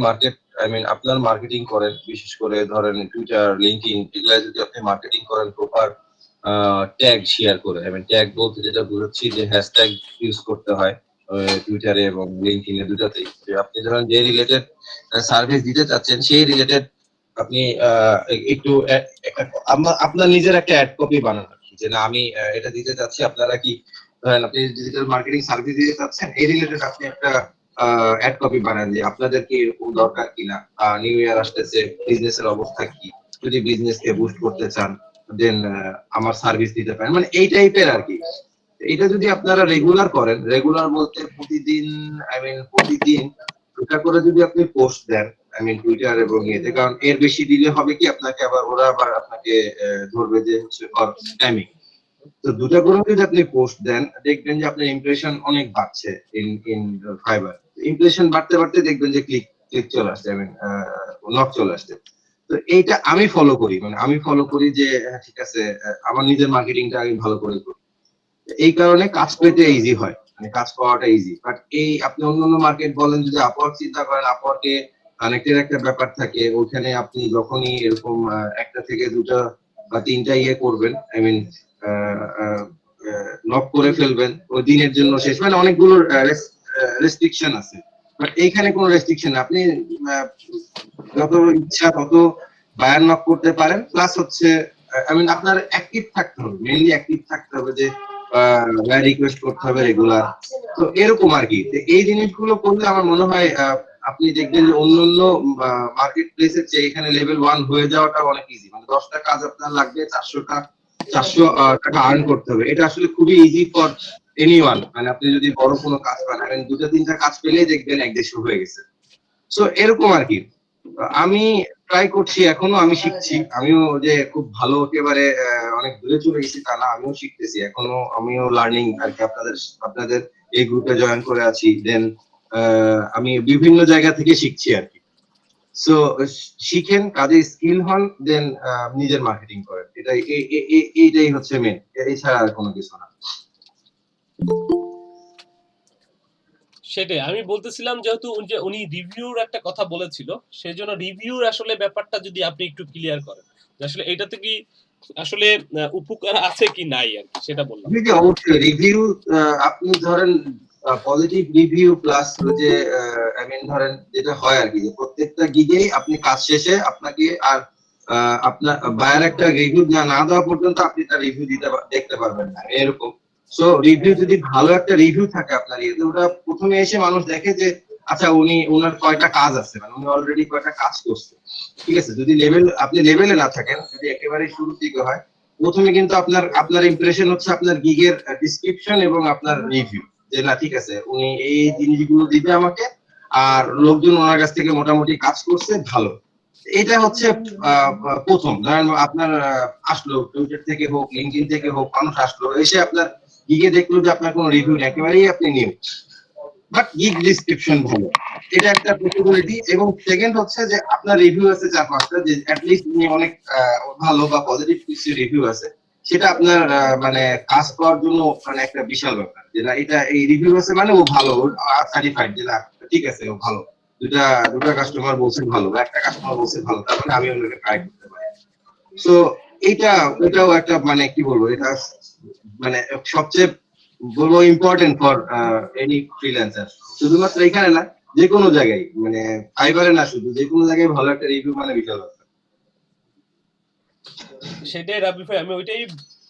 আপনার মার্কেটিং করেন, বিশেষ করে ধরেন টুইটার, লিঙ্কডইন, এগুলা যদি আপনি মার্কেটিং করেন প্রপার ট্যাগ শেয়ার করে, ট্যাগ বলতে যেটা বুঝাচ্ছি যে হ্যাশট্যাগ ইউজ করতে হয় টুইটারে এবং লিঙ্কডইনে দুটাতেই। যে আপনি ধরেন যে রিলেটেড সার্ভিস দিতে চাচ্ছেন সেই রিলেটেড আপনি একটু আপনার নিজের একটা অ্যাড কপি বানান আর কি, যে না আমি এটা দিতে চাচ্ছি, আপনারা কি ধরেন আপনি ডিজিটাল মার্কেটিং সার্ভিস দিতে চাচ্ছেন, এই রিলেটেড আপনি একটা অ্যাড কপি বানান যে আপনাদের কি এরকম দরকার কিনা, নিউ ইয়ার আসতেছে, বিজনেসের অবস্থা কি, যদি বিজনেস কে বুস্ট করতে চান দেন আমার সার্ভিস দিতে পারেন, মানে এই টাইপের আর কি। এটা যদি আপনারা রেগুলার করেন, রেগুলার বলতে প্রতিদিন এটা করে যদি আপনি পোস্ট দেন টুইটার এবং ইয়েতে, কারণ এর বেশি দিলে হবে কি আপনাকে ওরা আবার আপনাকে ধরবে যে হচ্ছে স্প্যামিং। তো দুটা করে যদি আপনি পোস্ট দেন দেখবেন যে আপনার ইমপ্রেশন অনেক বাড়ছে ইন ফাইবার। ইমপ্রেশন বাড়তে বাড়তে দেখবেন যে ক্লিক চলে আসছে, নক চলে আসছে। তো এইটা আমি ফলো করি যে ঠিক আছে, আমার নিজের মার্কেটিংটা আমি ভালো করে করি, এই কারণে কাজ পেতে ইজি হয়, মানে কাজ পাওয়াটা ইজি। বাট এই আপনি অন্যান্য মার্কেট বলেন, যদি আপওয়ার্ক চিন্তা করেন, আপওয়ার্কে কানেক্টের একটা ব্যাপার থাকে, ওখানে আপনি যখনই এরকম একটা থেকে দুটা বা তিনটা করবেন, নক করে ফেলবেন, ওই দিনের জন্য শেষ, মানে অনেকগুলো রেস্ট্রিকশন আছে। বাট এইখানে কোনো রেস্ট্রিকশন না, আপনি যত ইচ্ছা তত বায়ার নক করতে পারেন। প্লাস হচ্ছে আপনার অ্যাক্টিভ থাকতে হবে, মেইনলি অ্যাক্টিভ থাকতে হবে, যে রিকোয়েস্ট করতে হবে রেগুলার। তো এরকম আর কি। এই জিনিসগুলো করলে আমার মনে হয় আপনি দেখবেন যে অন্যান্য মার্কেট প্লেসের চেয়ে এখানে লেভেল 1 হয়ে যাওয়াটা অনেক ইজি। মানে 10টা কাজ আপনার লাগবে, 400 টাকা আর্ন করতে হবে, এটা আসলে খুবই ইজি ফর এনিওয়ান, মানে আপনি যদি বড় কোনো কাজ পান, I mean, 2-3টা কাজ পেলেই দেখবেন 1-1.5 হয়ে গেছে। সো এরকম আর কি। আমি ট্রাই করছি, এখনো আমি শিখছি। আমিও যে খুব ভালো একেবারে অনেক দূরে চলে গেছি তা না, আমিও শিখতেছি। এখনো আমিও লার্নিং আর কি। আপনাদের এই গ্রুপে জয়েন করে আছি। দেন আমি বিভিন্ন জায়গা থেকে শিখছি আর কি। সো শিখেন, কাজে স্কিল হন, দেন নিজের মার্কেটিং করেন। এইটাই হচ্ছে মেন, এছাড়া আর কোনো কিছু না। সেটাই আমি বলতেছিলাম, যেহেতু উনি রিভিউর একটা কথা বলেছিল, সেই জন্য রিভিউর আসলে ব্যাপারটা যদি আপনি একটু ক্লিয়ার করেন, যে আসলে এটাতে কি আসলে উপকার আছে কি নাই আর কি, সেটা বললাম। জি, অবশ্যই রিভিউ। আপনি ধরেন পজিটিভ রিভিউ প্লাস যে আই মিন ধরেন যেটা হয় আর কি, যে প্রত্যেকটা গিগেই আপনি কাজ শেষে আপনাকে আর আপনার বায়ার একটা রিভিউ না দেওয়া পর্যন্ত আপনি তার রিভিউ দেখতে পারবেন না, এরকম। সো রিভিউ যদি ভালো একটা রিভিউ থাকে আপনার ইয়েতে, ওটা প্রথমে এসে মানুষ দেখে যে আচ্ছা ওনার কয়টা কাজ আছে, মানে উনি অলরেডি কয়টা কাজ করছে, ঠিক আছে। যদি আপনি লেভেলে না থাকেন, যদি একেবারে শুরুর দিকে হয়, প্রথমে কিন্তু আপনার ইমপ্রেশন হচ্ছে আপনার গিগের ডিসক্রিপশন এবং আপনার রিভিউ, যে না ঠিক আছে উনি এই জিনিসগুলো দিবে আমাকে, আর লোকজন ওনার কাছ থেকে মোটামুটি কাজ করছে ভালো। এটা হচ্ছে প্রথম। ধরেন আপনার আসলো টুইটার থেকে হোক, লিঙ্কডইন থেকে হোক, মানুষ আসলো, এসে আপনার গিগে দেখলো যে আপনার কোনো রিভিউ নেই, একেবারেই আপনি নিউ, বাট গিগ ডিসক্রিপশন ভালো, এটা একটা পসিবিলিটি। এবং সেকেন্ড হচ্ছে যে আপনার রিভিউ আছে 4-5টা, যে অ্যাটলিস্ট উনি অনেক ভালো বা পজিটিভ কিছু রিভিউ আছে, সেটা আপনার মানে কাজ পাওয়ার জন্য মানে একটা বিশাল ব্যাপার, যে না এটা এই রিভিউ আছে মানে ও ভালো, সার্টিফাইড, যে না ঠিক আছে ও ভালো। দুটা কাস্টমার বলছে ভালো, বা একটা কাস্টমার বলছে ভালো, তার মানে আমি ওনাকে ট্রাই করতে পারি। সো এটাও একটা মানে কি বলবো, এটা মানে সবচেয়ে বলবো ইম্পর্টেন্ট ফর এনি ফ্রিল্যান্সার। শুধুমাত্র এখানে না, যে কোনো জায়গায়, মানে ফাইবারে না, শুধু যে কোনো জায়গায় ভালো একটা রিভিউ মানে বিশাল ব্যাপার। সেটাই রাবি ভাই, আমি ওইটাই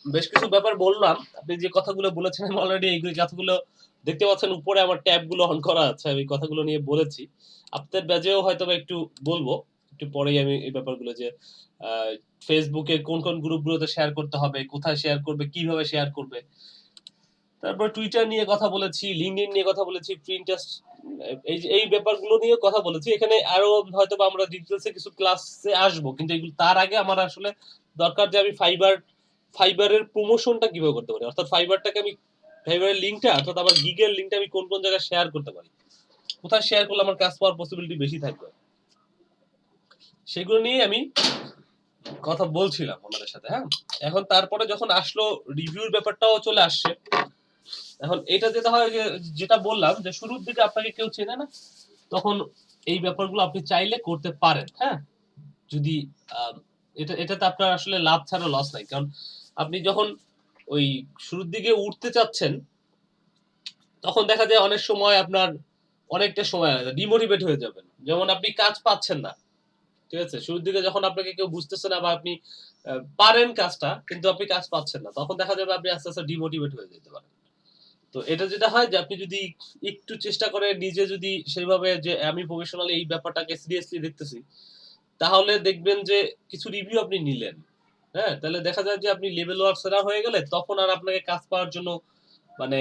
বেশ কিছু ব্যাপার বললাম। আপনি যে কথাগুলো বলেছেন আমি অলরেডি এইগুলো কথাগুলো দেখতে পাচ্ছেন, উপরে আমার ট্যাব গুলো অন করা আছে, আমি কথাগুলো নিয়ে বলেছি। আপনাদের ব্যাচেও হয়তো একটু বলবো একটু পরেই আমি এই ব্যাপারগুলো, যে ফেসবুকে কোন কোন গ্রুপগুলোতে শেয়ার করতে হবে, কোথায় শেয়ার করবে, কিভাবে শেয়ার করবে। তারপর টুইটার নিয়ে কথা বলেছি, লিঙ্কডইন নিয়ে কথা বলেছি, প্রিন্টারেস্ট, এই ব্যাপারগুলো নিয়ে কথা বলেছি। এখানে আরো হয়তো আমরা ডিটেলসে কিছু ক্লাসে আসবো, কিন্তু এগুলো তার আগে আমার আসলে দরকার যে আমি ফাইবারের প্রমোশনটা কিভাবে করতে পারি, অর্থাৎ ফাইবারের লিঙ্কটা, অর্থাৎ আমার গিগের লিঙ্কটা আমি কোন কোন জায়গায় শেয়ার করতে পারি, কোথায় শেয়ার করলে আমার কাজ পাওয়ার পসিবিলিটি বেশি থাকবে, সেগুলো নিয়ে আমি কথা বলছিলাম ওনাদের সাথে। হ্যাঁ, এখন তারপরে যখন আসলো রিভিউর ব্যাপারটাও চলে আসছে। এখন এটা যেটা হয়, যেটা বললাম যে শুরুর দিকে আপনাকে কেউ চেনে না, তখন এই ব্যাপারগুলো আপনি চাইলে করতে পারেন। হ্যাঁ, যদি এটাতে আপনার আসলে লাভ ছাড়া লস নাই, কারণ আপনি যখন ওই শুরুর দিকে উঠতে চাচ্ছেন, তখন দেখা যায় অনেক সময় আপনার অনেকটা সময় ডিমোটিভেট হয়ে যাবেন, যেমন আপনি কাজ পাচ্ছেন না, ঠিক আছে। শুরুর দিকে যখন আপনাকে কেউ বুঝতেছে না, বা আপনি পারেন কাজটা কিন্তু আপনি কাজ পাচ্ছেন না, তখন দেখা যাবে আপনি আস্তে আস্তে ডিমোটিভেট হয়ে যেতে পারেন। তো এটা যেটা হয় যে আপনি যদি একটু চেষ্টা করে নিজে যদি সেইভাবে, যে আমি প্রফেশনালি এই ব্যাপারটাকে সিরিয়াসলি দেখতেছি, তাহলে দেখবেন যে কিছু রিভিউ আপনি নিলেন, হ্যাঁ, তাহলে দেখা যায় যে আপনি লেভেল ওয়ার সেরা হয়ে গেলে তখন আর আপনাকে কাজ পাওয়ার জন্য মানে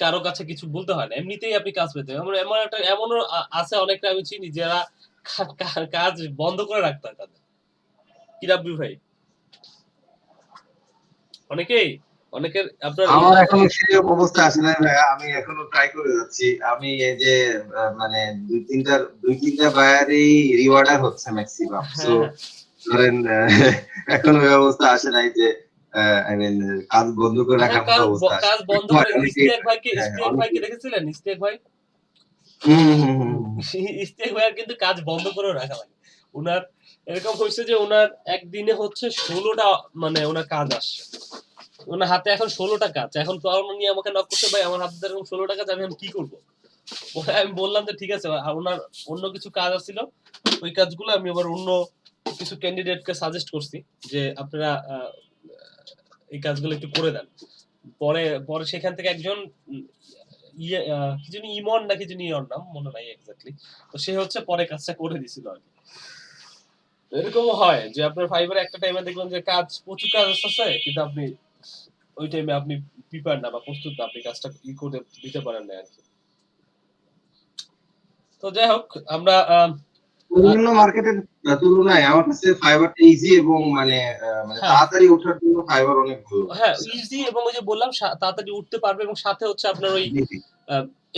কারো কাছে কিছু বলতে হয় না, এমনিতেই আপনি কাজ পেতে। এমনও আছে অনেকটা আমি চিনি যারা কাজ বন্ধ করে রাখতে হয় তাদের। কি রাব্বি ভাই, অনেকের আপনার আমার এখনো সেই অবস্থা আসে নাই ভাইয়া, আমি এখনো ট্রাই করে যাচ্ছি। আমি এই যে মানে দুই তিনটা বায়ারই রিওয়ার্ডার হচ্ছে ম্যাক্সিমাম। সো ধরেন এখনো ওই অবস্থা আসে নাই যে আই মিন কাজ বন্ধ করে রাখার মতো অবস্থা। কাজ বন্ধ করে ইস্তেক ভাইকে দেখেছিলেন? ইস্তেক ভাই, ইস্তেক ভাইয়ের কিন্তু কাজ বন্ধ করে রাখা লাগে। উনার এরকম হয়েছে যে উনার একদিনে হচ্ছে 16টা মানে ওনার কাজ আসছে, ওনার হাতে এখন 16টা কাজ। এখন তো উনি আমাকে নক করতে, ভাই আমার হাতে এরকম 16টা কাজ, আমি এখন কি করবো? আমি বললাম যে ঠিক আছে, ওনার অন্য কিছু কাজ আছিল, ওই কাজগুলো আমি আবার অন্য কিছু ক্যান্ডিডেটকে সাজেস্ট করছি যে আপনারা এই কাজগুলো একটু করে দেন। পরে সেখান থেকে একজন কি জানি ইমন না কি জানি ওর নাম মনে নাই এক্স্যাক্টলি, তো সে হচ্ছে পরে কাজটা করে দিছিল আর কি। এরকমও হয় যে আপনার ফাইবারে একটা টাইমে দেখবেন যে প্রচুর কাজ আসছে, কিন্তু আপনি ওই টাইমে আপনি প্রিপেয়ার না বা প্রস্তুত না, আপনি কাজটা করে দিতে পারেন না আর কি। তো যাই হোক আমরা অন্যান্য মার্কেটের তুলনায় আমার কাছে ফাইবারটা ইজি এবং মানে তাড়াতাড়ি ওঠার জন্য ফাইবার অনেক ভালো। হ্যাঁ, ইজি এবং ওই যে বললাম তাড়াতাড়ি উঠতে পারবে এবং সাথে হচ্ছে আপনার ওই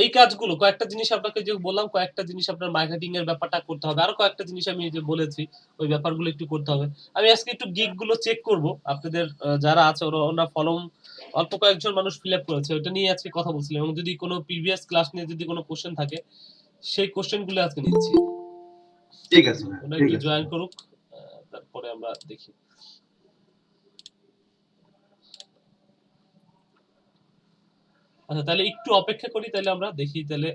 এই কাজগুলো কয়েকটা জিনিস আপনাকে যে বললাম, কয়েকটা জিনিস আপনার মার্কেটিং এর ব্যাপারটা করতে হবে, আরো কয়েকটা জিনিস আমি যে বলেছি ওই ব্যাপারগুলো একটু করতে হবে। আমি আজকে একটু গিগ গুলো চেক করব, আপনাদের যারা আছে ওরা ফর্ম অল্প কয়েকজন মানুষ ফিল আপ করেছে, ওটা নিয়ে আজকে কথা বলছিলাম, এবং যদি কোনো প্রিভিয়াস ক্লাস নিয়ে যদি কোনো কোশ্চেন থাকে সেই কোশ্চেন গুলো আজকে নিচ্ছি। ঠিক আছে, ওরা একটু জয়েন করুক, তারপরে আমরা দেখি। আচ্ছা, তাহলে একটু অপেক্ষা করি, তাহলে আমরা দেখি, তাহলে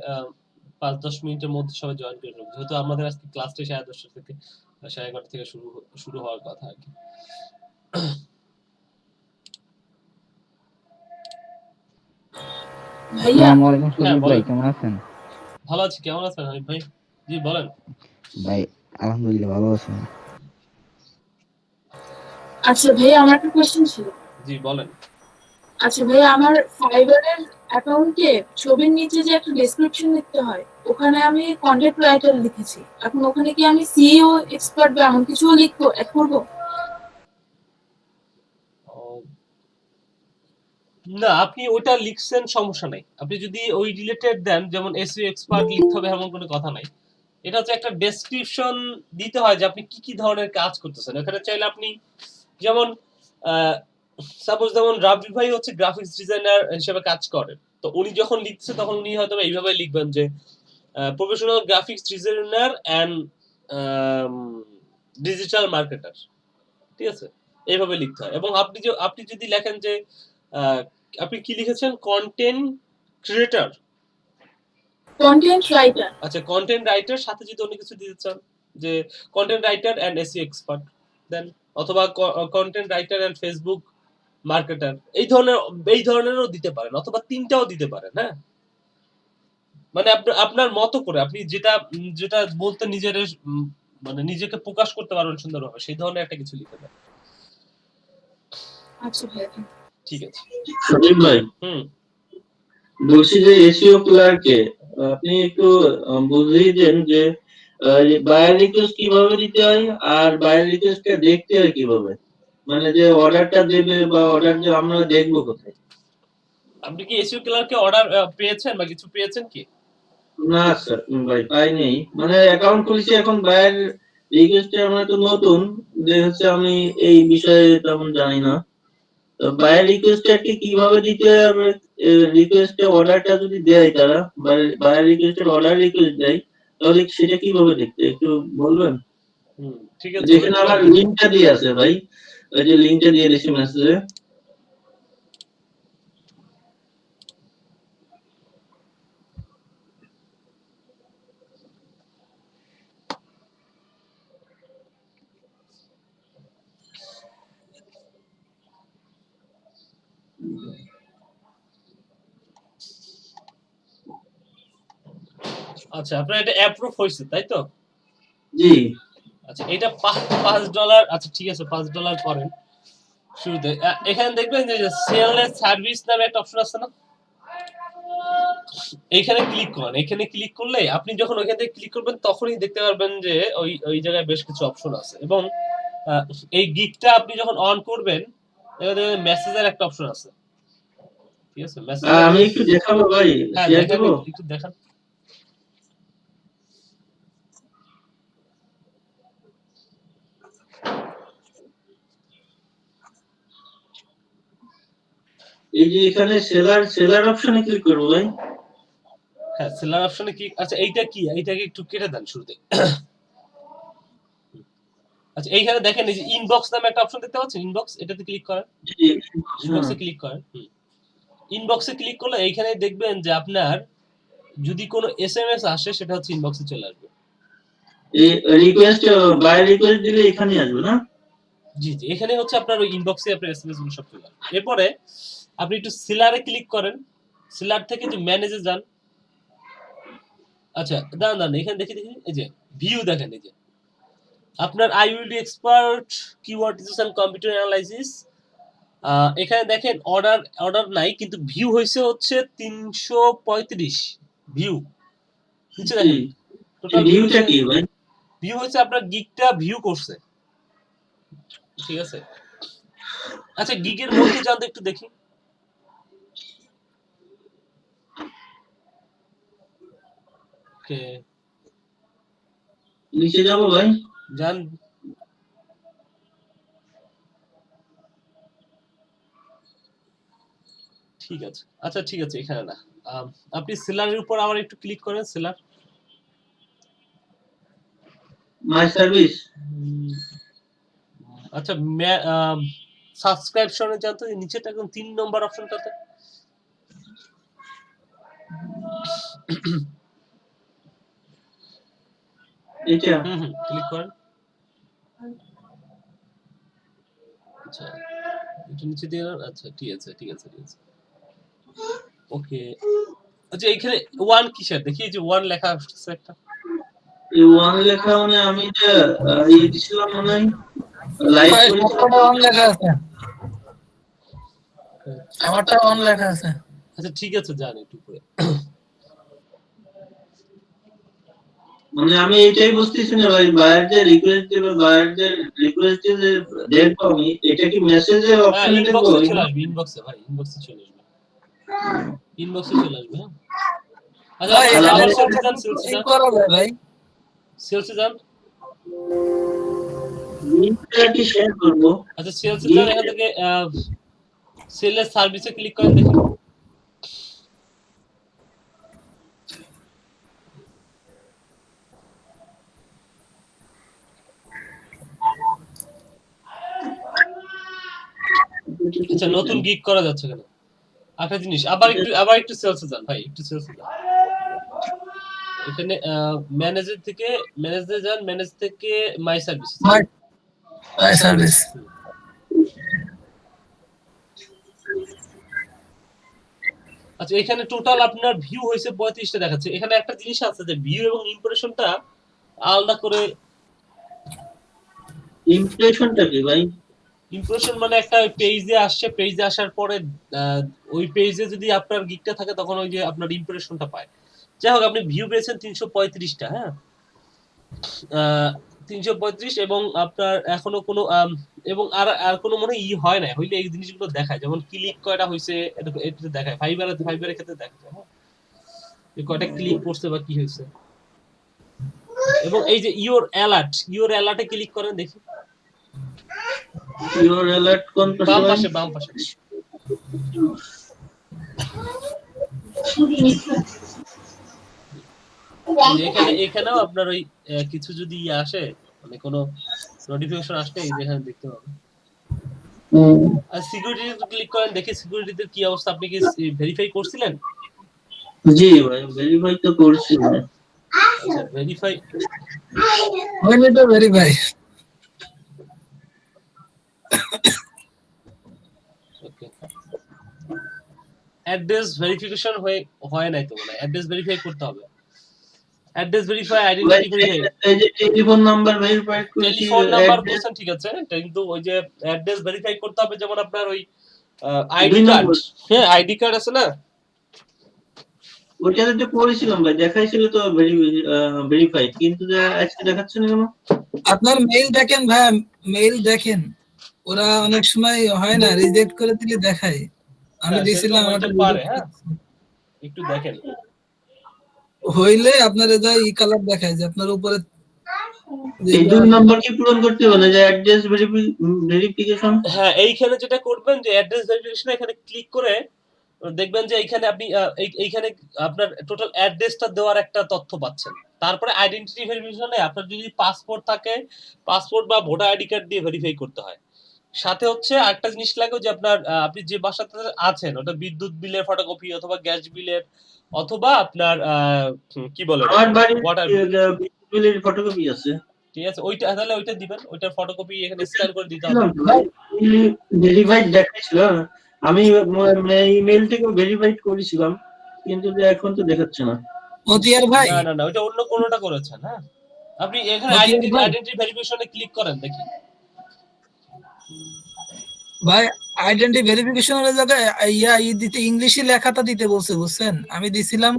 5-10 মিনিটের মধ্যে সবাই জয়েন করে নেব, যেহেতু আমাদের আজকে ক্লাসটা 10:30 থেকে 11:30 থেকে শুরু হওয়ার কথা আর কি। ভাইয়া ভাই কেমন আছেন? ভালো আছি, কেমন আছেন হানিফ ভাই? জি বলেন। ভাই আলহামদুলিল্লাহ ভালো আছি। আচ্ছা ভাইয়া, আমার একটা কোশ্চেন ছিল। জি বলেন। আচ্ছা ভাইয়া, আমার ফাইবারের অ্যাকাউন্টে ছবির নিচে যে একটা ডেসক্রিপশন লিখতে হয়, ওখানে আমি কন্টেন্ট রাইটার লিখেছি। এখন ওখানে কি আমি সিইও এক্সপার্ট বা এমন কিছু লিখবো, অ্যাড করবো? না, আপনি ওটা লিখছেন সমস্যা নাই। আপনি যদি ওই রিলেটেড দেন, যেমন এসইও এক্সপার্ট লিখতে হবে এমন কোনো কথা নাই। এটা হচ্ছে একটা ডেসক্রিপশন দিতে হয় যে আপনি কি কি ধরনের কাজ করতেছেন। এখানে চাইলে আপনি যেমন সাপোজ যেমন রাবি ভাই হচ্ছে গ্রাফিক্স ডিজাইনার হিসেবে কাজ করেন, তো উনি যখন লিখছে তখন উনি হয়তো এইভাবে লিখবেন যে professional graphics designer and digital marketer, ঠিক আছে, এইভাবে লিখতে হয়। এবং আপনি যদি লেখেন যে আপনি কি লিখেছেন, কন্টেন্ট ক্রিয়েটর, কন্টেন্ট রাইটার। আচ্ছা কন্টেন্ট রাইটার, সাথে যদি অন্য কিছু দিতে চান যে content writer and SEO expert দেন, অথবা কন্টেন্ট রাইটার এন্ড ফেসবুক মার্কেটার, এই ধরনেরও দিতে পারেন, অথবা তিনটাও দিতে পারেন। হ্যাঁ, মানে আপনার মতো করে আপনি যেটা বলতে মানে নিজেকে প্রকাশ করতে পারবেন সুন্দরভাবে, সেই ধরনের একটা কিছু লিখে দেন। আচ্ছা ভাই, ঠিক আছে। সজীব ভাই, বলছি যে এসইও ক্লার্কে আপনি একটু বুঝিয়ে দেন যে বায়ার রিকোয়েস্ট কিভাবে দিতে হয় আর বায়ার রিকোয়েস্টটা দেখতে হয় কিভাবে, মানে যে অর্ডারটা দেবে বা অর্ডার যে আমরা দেখবো কোথায়। আপনি কি এসইও ক্লার্কে অর্ডার পেয়েছেন বা কিছু পেয়েছেন কি? না স্যার ভাই পাইনি, মানে অ্যাকাউন্ট খুলেছি এখন, বায়ার রিকোয়েস্টে আমরা তো নতুন, যে হচ্ছে আমি এই বিষয়ে তেমন জানি না। তো বায়ার রিকোয়েস্টটা কিভাবে দিতে হয়, আমরা রিকোয়েস্টে অর্ডারটা যদি দেয় তারা, বায়ার রিকোয়েস্টের অর্ডার রিকোয়েস্ট দেয়, তাহলে সেটা কিভাবে দেখতে একটু বলবেন? ঠিক আছে, যেখানে আমার লিংকটা দিয়ে আছে ভাই, ওই যে লিংকটা দিয়ে দিয়েছি মেসেজে। আচ্ছা, আপনার এটা অ্যাপ্রুভ হয়েছে তাই তো? জি। আচ্ছা, এটা $5, আচ্ছা ঠিক আছে, $5 করেন শুরুতে। এখানে দেখবেন যে সেললেস সার্ভিস নামে একটা অপশন আছে না, এইখানে ক্লিক করেন। এখানে ক্লিক করলে আপনি যখন ওইখান থেকে ক্লিক করবেন তখনই দেখতে পারবেন যে ওই জায়গায় বেশ কিছু অপশন আছে, এবং এই গিগটা আপনি যখন অন করবেন এখানে মেসেজের একটা অপশন আছে, ঠিক আছে? মেসেজ আমি একটু দেখাবো ভাই, শেয়ার করব, একটু দেখান। এই যে এখানে সেলার অপশনে ক্লিক করব ভাই। হ্যাঁ, সেলার অপশনে কি, আচ্ছা এইটা কি, এইটাকে একটু কেটে দেন শুরুতে। আচ্ছা, এইখানে দেখেন এই যে ইনবক্স নামে একটা অপশন দেখতে পাচ্ছেন, ইনবক্স, এটাতে ক্লিক করেন। ইনবক্সে ক্লিক করেন। ইনবক্সে ক্লিক করলে এইখানে দেখবেন যে আপনার যদি কোনো এসএমএস আসে সেটা হচ্ছে ইনবক্সে চলে আসবে। এই রিকোয়েস্ট বাই রিকোয়েস্ট দিলে এখানে আসবে না? জি জি, এখানে হচ্ছে আপনার ওই ইনবক্সে আপনার এসএমএস গুলো সব চলে আসবে। এরপরে আপনি একটু সেলারে ক্লিক করেন, সেলার থেকে যে ম্যানেজে যান। আচ্ছা দাঁড়ান, এখানে দেখি এই যে ভিউ দেখেন, এই যে আপনার I will be expert keyword research and computer analysis এখানে দেখেন অর্ডার নাই কিন্তু ভিউ হয়েছে হচ্ছে 335 ভিউ। নিচে দেখেন টোটাল ভিউ ভিউটা কি ভাই? ভিউ হচ্ছে আপনার গিগটা ভিউ করছে, ঠিক আছে। আচ্ছা গিগের মধ্যে জানতে একটু দেখি। ওকে নিচে যাবো ভাই? জান। ঠিক আছে, আচ্ছা ঠিক আছে, এখানে না। আপনি সেলারের উপর আবার একটু ক্লিক করেন, সেলার। My service. আচ্ছা সাবস্ক্রিপশনে যান তো, নিচেটা একদম 3 নম্বর অপশনটাতে। এটা ক্লিক করেন। আচ্ছা একটু নিচে দিয়ে নেন। আচ্ছা ঠিক আছে ঠিক আছে ঠিক আছে, ওকে। আচ্ছা এখানে 1 কিসের দেখি, এই যে 1 লেখা আসছে একটা। এই ওয়ান লেখা মানে আমি যে ইয়ে দিছিলাম মনে হয় লাইভ ভাই করেছিলাম। সবকটা অন লেখা আছে, আমারটা অন লেখা আছে। আচ্ছা ঠিক আছে, যান একটু উপরে। মানে আমি এটাই বুঝতেছি না ভাই, বায়ার যে রিকোয়েস্ট দেবে, বায়ার যে রিকোয়েস্ট যে দেখবো আমি, এটা কি মেসেজের অপশনে দেখবো? ইনবক্সে চলে আসবে, ইনবক্সে ভাই, ইনবক্সে চলে আসবে, ইনবক্সে চলে আসবে। হ্যাঁ আচ্ছা ভাই এখানে আবার সেলসে যান, সেলসে এই যান, করা যায় ভাই, সেলসে যান। লিংকটা কি শেয়ার করব? আচ্ছা সেলসে যান, এখান থেকে সেলের সার্ভিসে ক্লিক করেন দেখি। আচ্ছা নতুন গিগ করা যাচ্ছে কেন? একটা জিনিস, আবার একটু সেলসে যান ভাই, একটু সেলসে যান। এখানে ম্যানেজার থেকে ম্যানেজে যান, ম্যানেজ থেকে মাই সার্ভিস। My service. আচ্ছা এখানে টোটাল আপনার ভিউ হয়েছে 35টা দেখাচ্ছে। এখানে একটা জিনিস আছে যে ভিউ এবং ইমপ্রেশনটা আলাদা করে। ইমপ্রেশনটা কি ভাই? ইমপ্রেশন মানে একটা পেজে আসছে, পেজে আসার পরে ওই পেজে যদি আপনার গিগটা থাকে তখন ওই যে আপনার ইমপ্রেশনটা পায়। যাই হোক আপনি ভিউ পেয়েছেন 335টা। হ্যাঁ 335 এবং আপনার এখনো কোনো এবং আর কোনো মনে হয় না, হইলে এই জিনিসগুলো দেখায়, যেমন ক্লিক কয়টা হয়েছে এটা দেখায়। ফাইবারের ক্ষেত্রে দেখায় হ্যাঁ কয়টা ক্লিক করছে বা কি হয়েছে। এবং এই যে ইওর অ্যালার্টে ক্লিক করেন দেখি। ইওর অ্যালার্ট কোন পাশে? বাম পাশে। এখানেও আপনার ওই কিছু যদি আসে, মানে কোনো নোটিফিকেশন আসলে এই যে এখানে দেখতে পাবেন। আর সিকিউরিটিতে ক্লিক করেন দেখি সিকিউরিটিতে কি অবস্থা। আপনি কি ভেরিফাই করছিলেন? জি ভাই ভেরিফাই তো করছি। আচ্ছা ভেরিফাই হয়নি তো ভেরিফাই। ওকে অ্যাড্রেস ভেরিফিকেশন হয় নাই তো, মানে অ্যাড্রেস ভেরিফাই করতে হবে। অ্যাড্রেস ভেরিফাই, আইডেন্টিটি ভেরিফাই, এই যে টেলিফোন নাম্বার ভেরিফাই করেছি, টেলিফোন নাম্বার বলছেন ঠিক আছে, কিন্তু ওই যে অ্যাড্রেস ভেরিফাই করতে হবে, যেমন আপনার ওই আইডি কার্ড। হ্যাঁ আইডি কার্ড আছে না, ওইটাতে তো করেছিলাম ভাই, দেখাইছিল তো ভেরিফাইড, কিন্তু আজকে দেখাচ্ছে না কেন? আপনার মেইল দেখেন ভাই, মেইল দেখেন, ওরা অনেক সময় হয় না, রিজেক্ট করে দিলে দেখায়। আমি দিছিলাম ওটা পারে। হ্যাঁ একটু দেখেন, হইলে আপনার এটা ই কালার দেখায় যে আপনার উপরে এই দুই নাম্বার কি পূরণ করতে হবে না, যে অ্যাড্রেস ভেরিফিকেশন? হ্যাঁ এইখানে যেটা করবেন যে অ্যাড্রেস ভেরিফিকেশন এখানে ক্লিক করে দেখবেন যে এইখানে আপনি এইখানে আপনার টোটাল অ্যাড্রেসটা দেওয়ার একটা তথ্য পাচ্ছেন। তারপরে আইডেন্টিটি ভেরিফিকেশনে আপনার যদি পাসপোর্ট থাকে, পাসপোর্ট বা ভোটার আইডি কার্ড দিয়ে ভেরিফাই করতে হয়। সাথে হচ্ছে আরেকটা জিনিস লাগে যে আপনার আপনি যে বাসাতে আছেন ওটা বিদ্যুৎ বিলের ফটোকপি অথবা গ্যাস বিলের অথবা আপনার কি বলে আমার বাড়ির ওয়াটার বিলের ফটোকপি আছে। ঠিক আছে, ওইটা তাহলে ওইটা দিবেন, ওইটার ফটোকপি এখানে স্ক্যান করে দিতে হবে। ভেরিফাইড দেখাইছিল, আমি ইমেল থেকে ভেরিফাইড করেছিলাম, কিন্তু এখন তো দেখাচ্ছে না। মতিয়ার ভাই, না ওইটা অন্য কোনোটা করেছেন। হ্যাঁ আপনি এখানে আইডেন্টিটি ভেরিফিকেশনে ক্লিক করেন দেখি। ভাই আইডেন্টি ভেরিফিকেশনের জায়গায় দিতে ইংলিশে লেখাটা দিতে বলছে, বুঝছেন? আমি দিছিলাম,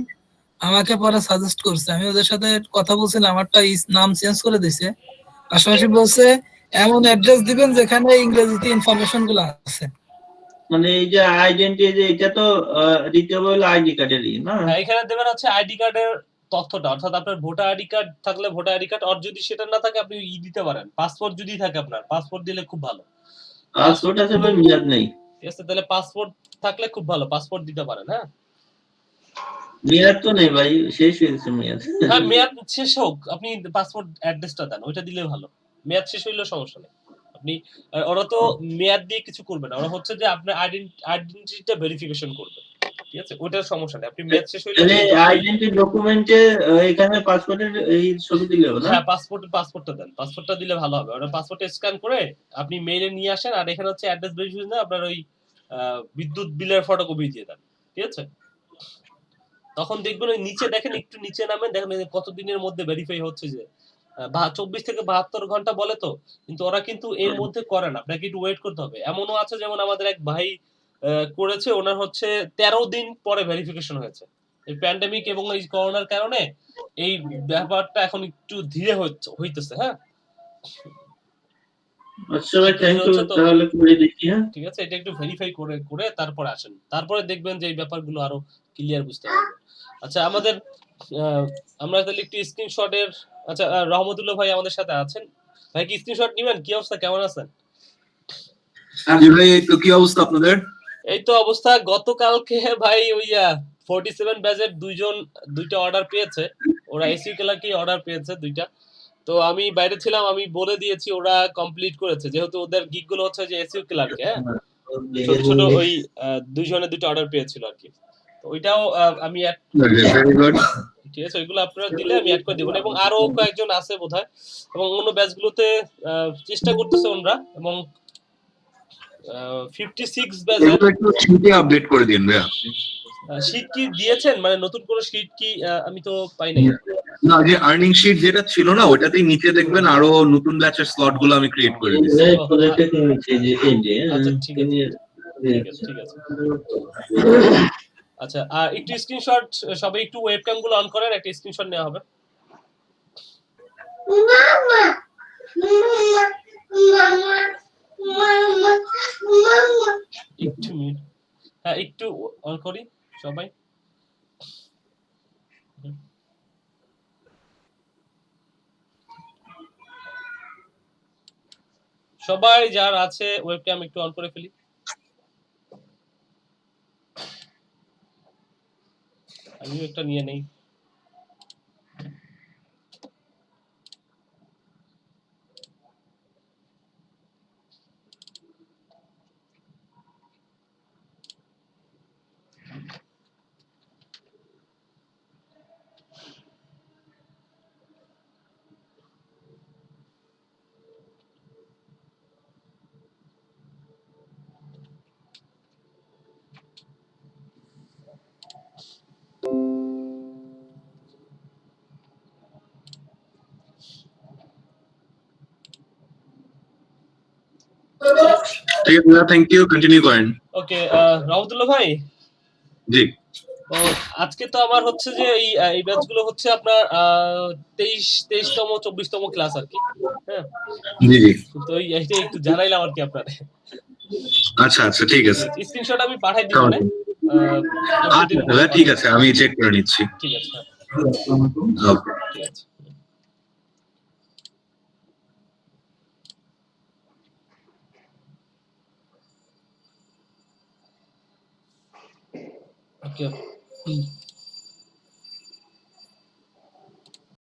আমাকে পরে সাজেস্ট করছে, আমি ওদের সাথে কথা বলছিলাম, আমারটা নাম চেঞ্জ করে দিছে। পাশাপাশি বলছে এমন অ্যাড্রেস দিবেন যেখানে ইংরেজিতে ইনফরমেশন গুলো আছে। মানে এই যে আইডেন্টি, যে এটা তো দিতে হলো আইডি কার্ডেরই না? হ্যাঁ, এখানে দেবেন হচ্ছে আইডি কার্ডের তথ্যটা, অর্থাৎ আপনার ভোটার আইডি কার্ড থাকলে ভোটার আইডি কার্ড, আর যদি সেটা না থাকে আপনি দিতে পারেন। পাসপোর্ট যদি থাকে আপনার, পাসপোর্ট দিলে খুব ভালো। পাসপোর্ট আছে ভাই, মেয়াদ নেই। ঠিক আছে, তাহলে পাসপোর্ট থাকলে খুব ভালো, পাসপোর্ট দিতে পারেন। হ্যাঁ, মেয়াদ তো নেই ভাই, শেষ হয়ে গেছে মেয়াদ। হ্যাঁ, মেয়াদ শেষ হোক, আপনি পাসপোর্ট অ্যাড্রেসটা দেন, ওইটা দিলে ভালো। মেয়াদ শেষ হইলেও সমস্যা নেই। আপনি ওরা তো মেয়াদ দিয়ে কিছু করবে না, ওরা হচ্ছে যে আপনার আইডেন্টিটিটা ভেরিফিকেশন করবে। ঠিক আছে, ওইটার সমস্যা নেই। আপনি মেয়াদ শেষ হইলে মানে আইডেন্টি ডকুমেন্টে এখানে পাসপোর্টের এই ছবি দিলে হবে না? হ্যাঁ, পাসপোর্টটা দেন, পাসপোর্টটা দিলে ভালো হবে। ওটা পাসপোর্টে স্ক্যান করে আপনি মেইলে নিয়ে আসেন, আর এখানে হচ্ছে অ্যাড্রেস ভেরিফিকেশন আপনার ওই বিদ্যুৎ বিলের ফটোকপি দিয়ে দেন। ঠিক আছে, তখন দেখবেন ওই নিচে দেখেন, একটু নিচে নামেন, দেখেন কতদিনের মধ্যে ভেরিফাই হচ্ছে, যে 24 থেকে 72 ঘন্টা বলে তো, কিন্তু ওরা কিন্তু এর মধ্যে করে না, আপনাকে একটু ওয়েট করতে হবে। এমনও আছে, যেমন আমাদের এক ভাই করেছে, ওনার হচ্ছে 13 দিন পরে ভেরিফিকেশন হয়েছে। এই প্যান্ডেমিক এবং এই করোনার কারণে এই ব্যাপারটা এখন একটু ধীরে হইতেছে। হ্যাঁ, আচ্ছা ভাই, থ্যাংক ইউ, তাহলে করে দেখি। হ্যাঁ, ঠিক আছে, এটা একটু ভেরিফাই করে তারপরে আসেন, তারপরে দেখবেন যে এই ব্যাপারগুলো আরো ক্লিয়ার বুঝতে পারবেন। আচ্ছা, আমরা তাহলে একটু স্ক্রিনশটের, আচ্ছা রহমতুল্লাহ ভাই আমাদের সাথে আছেন, ভাই কি স্ক্রিনশট নিবেন? কি অবস্থা, কেমন আছেন? জি ভাই, এই তো কি অবস্থা আপনাদের? এই তো অবস্থা। গতকালকে ভাই ওই 47 ব্যাচের দুইটা অর্ডার পেয়েছে, ওরা এসইউ ক্লার্ক অর্ডার পেয়েছে দুইটা। তো আমি বাইরে ছিলাম, আমি বলে দিয়েছি, ওরা কমপ্লিট করেছে, যেহেতু ওদের গিগ গুলো হচ্ছে যে এসইউ ক্লার্ক। হ্যাঁ, ছোট ছোট ওই দুইজনের দুইটা অর্ডার পেয়েছিল আর কি। তো ওইটাও আমি ঠিক আছে, ওইগুলো আপনারা দিলে আমি অ্যাড করে দিব। এবং আরো কয়েকজন আছে বোধহয়, এবং অন্য ব্যাচগুলোতে চেষ্টা করতেছে ওনরা, এবং 56 ব্যাচের একটু শীটে আপডেট করে দিন ভাইয়া। শীট কি দিয়েছেন? মানে নতুন কোন শীট কি? আমি তো পাই নাই। না, যে আর্নিং শীট যেটা ছিল না, ওটাতেই নিচে দেখবেন আরো নতুন ব্যাচের স্লট গুলো আমি ক্রিয়েট করে দিয়েছি। আচ্ছা, ঠিক আছে। আচ্ছা, একটু স্ক্রিনশট, সবাই একটু ওয়েবক্যাম গুলো অন করেন, একটা স্ক্রিনশট নেওয়া হবে। একটু মিনিট, হ্যাঁ একটু অন করি সবাই। সবাই যার আছে ওয়েবক্যাম একটু অন করে ফেলি। আমিও একটা নিয়ে নেই। ঠিক আছে, থ্যাংক ইউ, কন্টিনিউ করেন। ওকে, রহমতুল্লাহ ভাই। জি। তো আজকে তো আমার হচ্ছে যে এই ব্যাচগুলো হচ্ছে আপনার 23তম 24তম ক্লাস আর কি। হ্যাঁ, জি জি। তো এইটা একটু জানাইলাম আর কি আপনাদের। আচ্ছা, ঠিক আছে। স্ক্রিনশট আমি পাঠাই দিব মানে। আচ্ছা, ঠিক আছে, আমি চেক করে নিচ্ছি। ঠিক আছে। ঠিক আছে। ওকে।